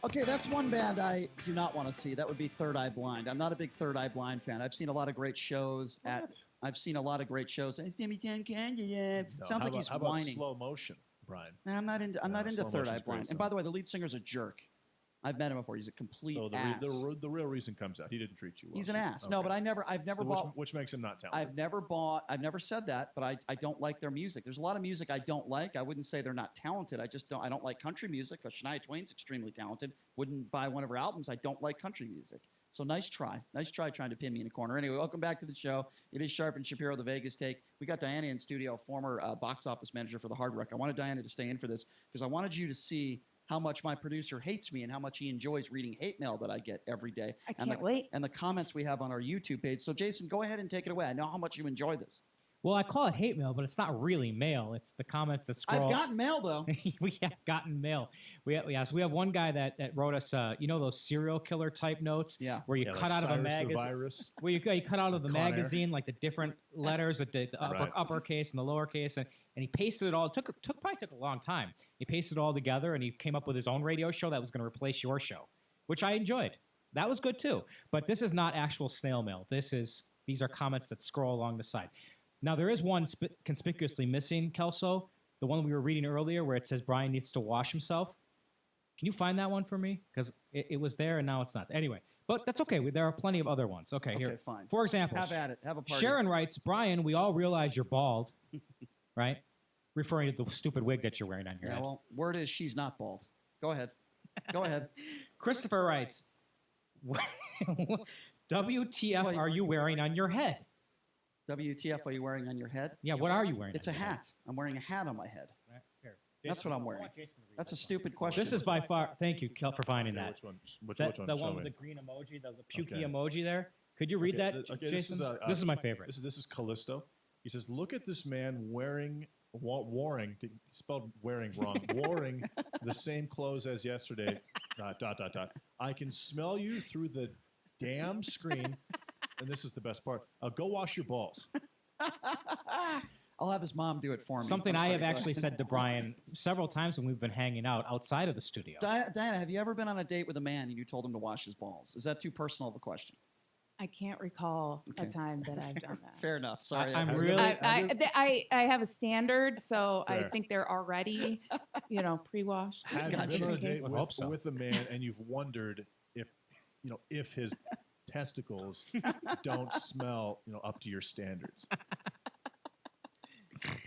Okay, that's one band I do not want to see. That would be Third Eye Blind. I'm not a big Third Eye Blind fan. I've seen a lot of great shows I've seen a lot of great shows. Sounds like he's how about whining. Slow Motion, Brian? Nah, I'm not into Slow Third Eye Motion's Blind. great And by the way, the lead singer's a jerk. I've met him before. He's a complete ass. The real reason comes out. He didn't treat you well. He's an ass. No, but I've never bought. Which makes him not talented. I've never said that, but I don't like their music. There's a lot of music I don't like. I wouldn't say they're not talented. I don't like country music because Shania Twain's extremely talented. Wouldn't buy one of her albums. I don't like country music. So nice try trying to pin me in a corner. Anyway, welcome back to the show. It is Sharp and Shapiro, the Vegas Take. We got Diana in studio, former box office manager for the Hard Rock. I wanted Diana to stay in for this because I wanted you to see how much my producer hates me and how much he enjoys reading hate mail that I get every day. I can't wait. And the comments we have on our YouTube page. So, Jason, go ahead and take it away. I know how much you enjoy this. Well, I call it hate mail, but it's not really mail. It's the comments that scroll. I've gotten mail, though. We have gotten mail. So we have one guy that wrote us, those serial killer type notes? Yeah. Where you cut out of a magazine. Where you cut out of the magazine, like the different letters, the uppercase and the lowercase, and he pasted it all. It probably took a long time. He pasted it all together, and he came up with his own radio show that was going to replace your show, which I enjoyed. That was good, too. But this is not actual snail mail. These are comments that scroll along the side. Now, there is one conspicuously missing, Kelso, the one we were reading earlier where it says Brian needs to wash himself. Can you find that one for me? Because it was there and now it's not. Anyway, but that's okay. There are plenty of other ones. Okay, here. Fine. For example, have at it. Have a party. Sharon writes, Brian, we all realize you're bald, right? Referring to the stupid wig that you're wearing on your head. Well, word is she's not bald. Go ahead. Christopher writes, WTF are you wearing on your head? WTF are you wearing on your head? Yeah, what are you wearing? It's a hat. I'm wearing a hat on my head. Here. That's what I'm wearing. That's a stupid question. This is by far. Thank you, Kel, for finding that. Which one? The one with the green emoji, the pukey emoji there. Could you read that, Jason? This is my favorite. This is Callisto. He says, "Look at this man wearing spelled wearing wrong. Wearing the same clothes as yesterday. ... I can smell you through the damn screen." And this is the best part. Go wash your balls. I'll have his mom do it for me. Something I'm I sorry, have go actually ahead. said to Brian several times when we've been hanging out outside of the studio. Diana, have you ever been on a date with a man and you told him to wash his balls? Is that too personal of a question? I can't recall a time that I've done that. Fair enough. Sorry. I'm really. I have a standard, so I Fair. think they're already, pre-washed. Have just you been on in a date case. with a man and you've wondered if his testicles don't smell, up to your standards?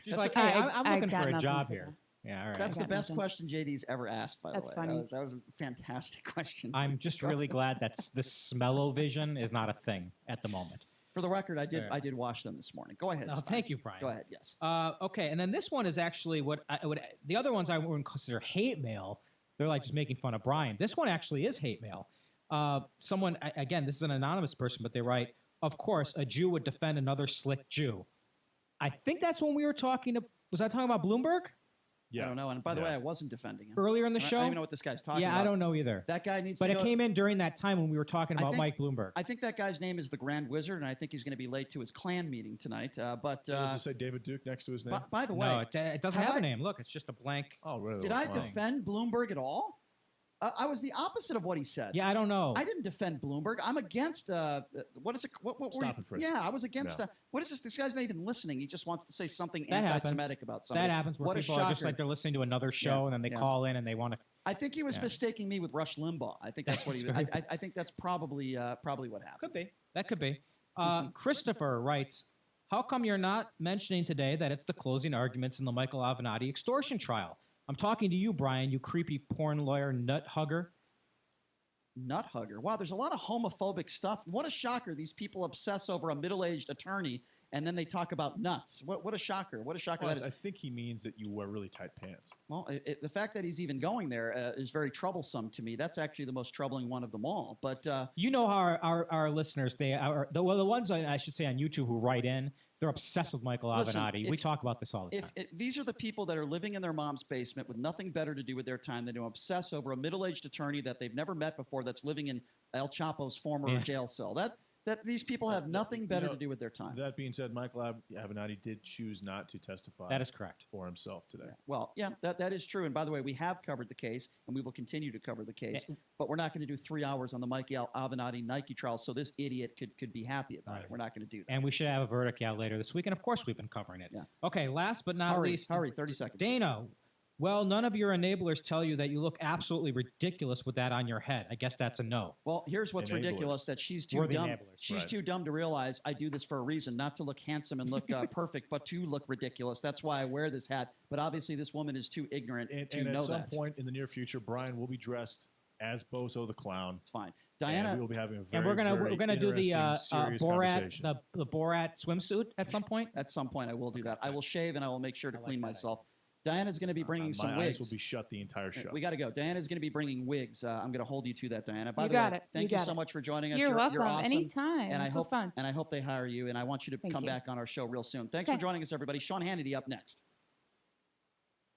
She's like, hey, I'm looking got for a nothing job for here. Yeah, all right. That's the got best nothing. question JD's ever asked, by the That's way. funny. That was a fantastic question. I'm just really glad that the smell-o-vision is not a thing at the moment. For the record, I did All right. I did wash them this morning. Go ahead. Oh, Stein. thank you, Brian. Go ahead. Yes. Okay, and then this one is actually what I would. The other ones I wouldn't consider hate mail. They're like just making fun of Brian. This one actually is hate mail. Someone, again, this is an anonymous person, but they write, of course, a Jew would defend another slick Jew. I think that's when we were talking to, was I talking about Bloomberg? I don't know. And by the way, I wasn't defending him. Earlier in the I show? don't even know what this guy's talking about. Yeah, I don't know either. That guy needs But to it go. came in during that time when we were talking I about think- Mike Bloomberg. I think that guy's name is the Grand Wizard, and I think he's going to be late to his Klan meeting tonight. But Does it say David Duke next to his name? by the way, No, it doesn't have a name. Look, it's just a blank. Oh, really? did I defend Bloomberg at all? I was the opposite of what he said. Yeah, I don't know. I didn't defend Bloomberg. I'm against what is it? What were Stop you? and frisk. Yeah, I was against. Yeah. What is this? This guy's not even listening. He just wants to say something That happens. anti-Semitic about somebody. That happens where What a people are just shocker. like they're listening to another show and then they yeah. call in and they want to. I think he was Yeah. mistaking me with Rush Limbaugh. I think that's what he. That's I think that's probably what happened. Could be. That could be. Christopher writes, how come you're not mentioning today that it's the closing arguments in the Michael Avenatti extortion trial? I'm talking to you, Brian, you creepy porn lawyer nut hugger. Nut hugger. Wow, there's a lot of homophobic stuff. What a shocker. These people obsess over a middle-aged attorney, and then they talk about nuts. What a shocker. What a shocker Well, that is. I think he means that you wear really tight pants. Well, the fact that he's even going there is very troublesome to me. That's actually the most troubling one of them all. But You know how our listeners, the ones I should say on YouTube who write in, they're obsessed with Michael Listen, Avenatti. We talk about this all the time. these are the people that are living in their mom's basement with nothing better to do with their time than to obsess over a middle-aged attorney that they've never met before that's living in El Chapo's former Yeah. jail cell. That these people have nothing better to do with their time. That being said, Michael Avenatti did choose not to testify. That is correct. For himself today. Well, yeah, that is true. And by the way, we have covered the case, and we will continue to cover the case. But we're not going to do 3 hours on the Michael Avenatti Nike trial, so this idiot could be happy about it. We're not going to do that. And we should have a verdict out later this week. And of course, we've been covering it. Yeah. Okay, last but not least. Hurry, 30 seconds. Dana, well, none of your enablers tell you that you look absolutely ridiculous with that on your head. I guess that's a no. Well, here's what's ridiculous, that she's too We're the dumb. enablers. She's Right. too dumb to realize I do this for a reason, not to look handsome and look perfect, but to look ridiculous. That's why I wear this hat. But obviously, this woman is too ignorant to And know at some that. point in the near future, Brian will be dressed as Bozo the Clown. It's fine. Diana, and we will be having a very, And we're very gonna do the interesting, serious Borat conversation. the Borat swimsuit at some point. At some point, I will do that. I will shave and I will make sure to clean myself. Diana's going to be bringing some My wigs. eyes will be shut the entire show. We got to go. Diana's going to be bringing wigs. I'm going to hold you to that, Diana. By You the got way, it. thank You you got so it. much for joining us. You're welcome. awesome. Anytime. And This was fun. And I hope they hire you. And I want you to Thank come you. back on our show real soon. Thanks for joining us, everybody. Sean Hannity up next.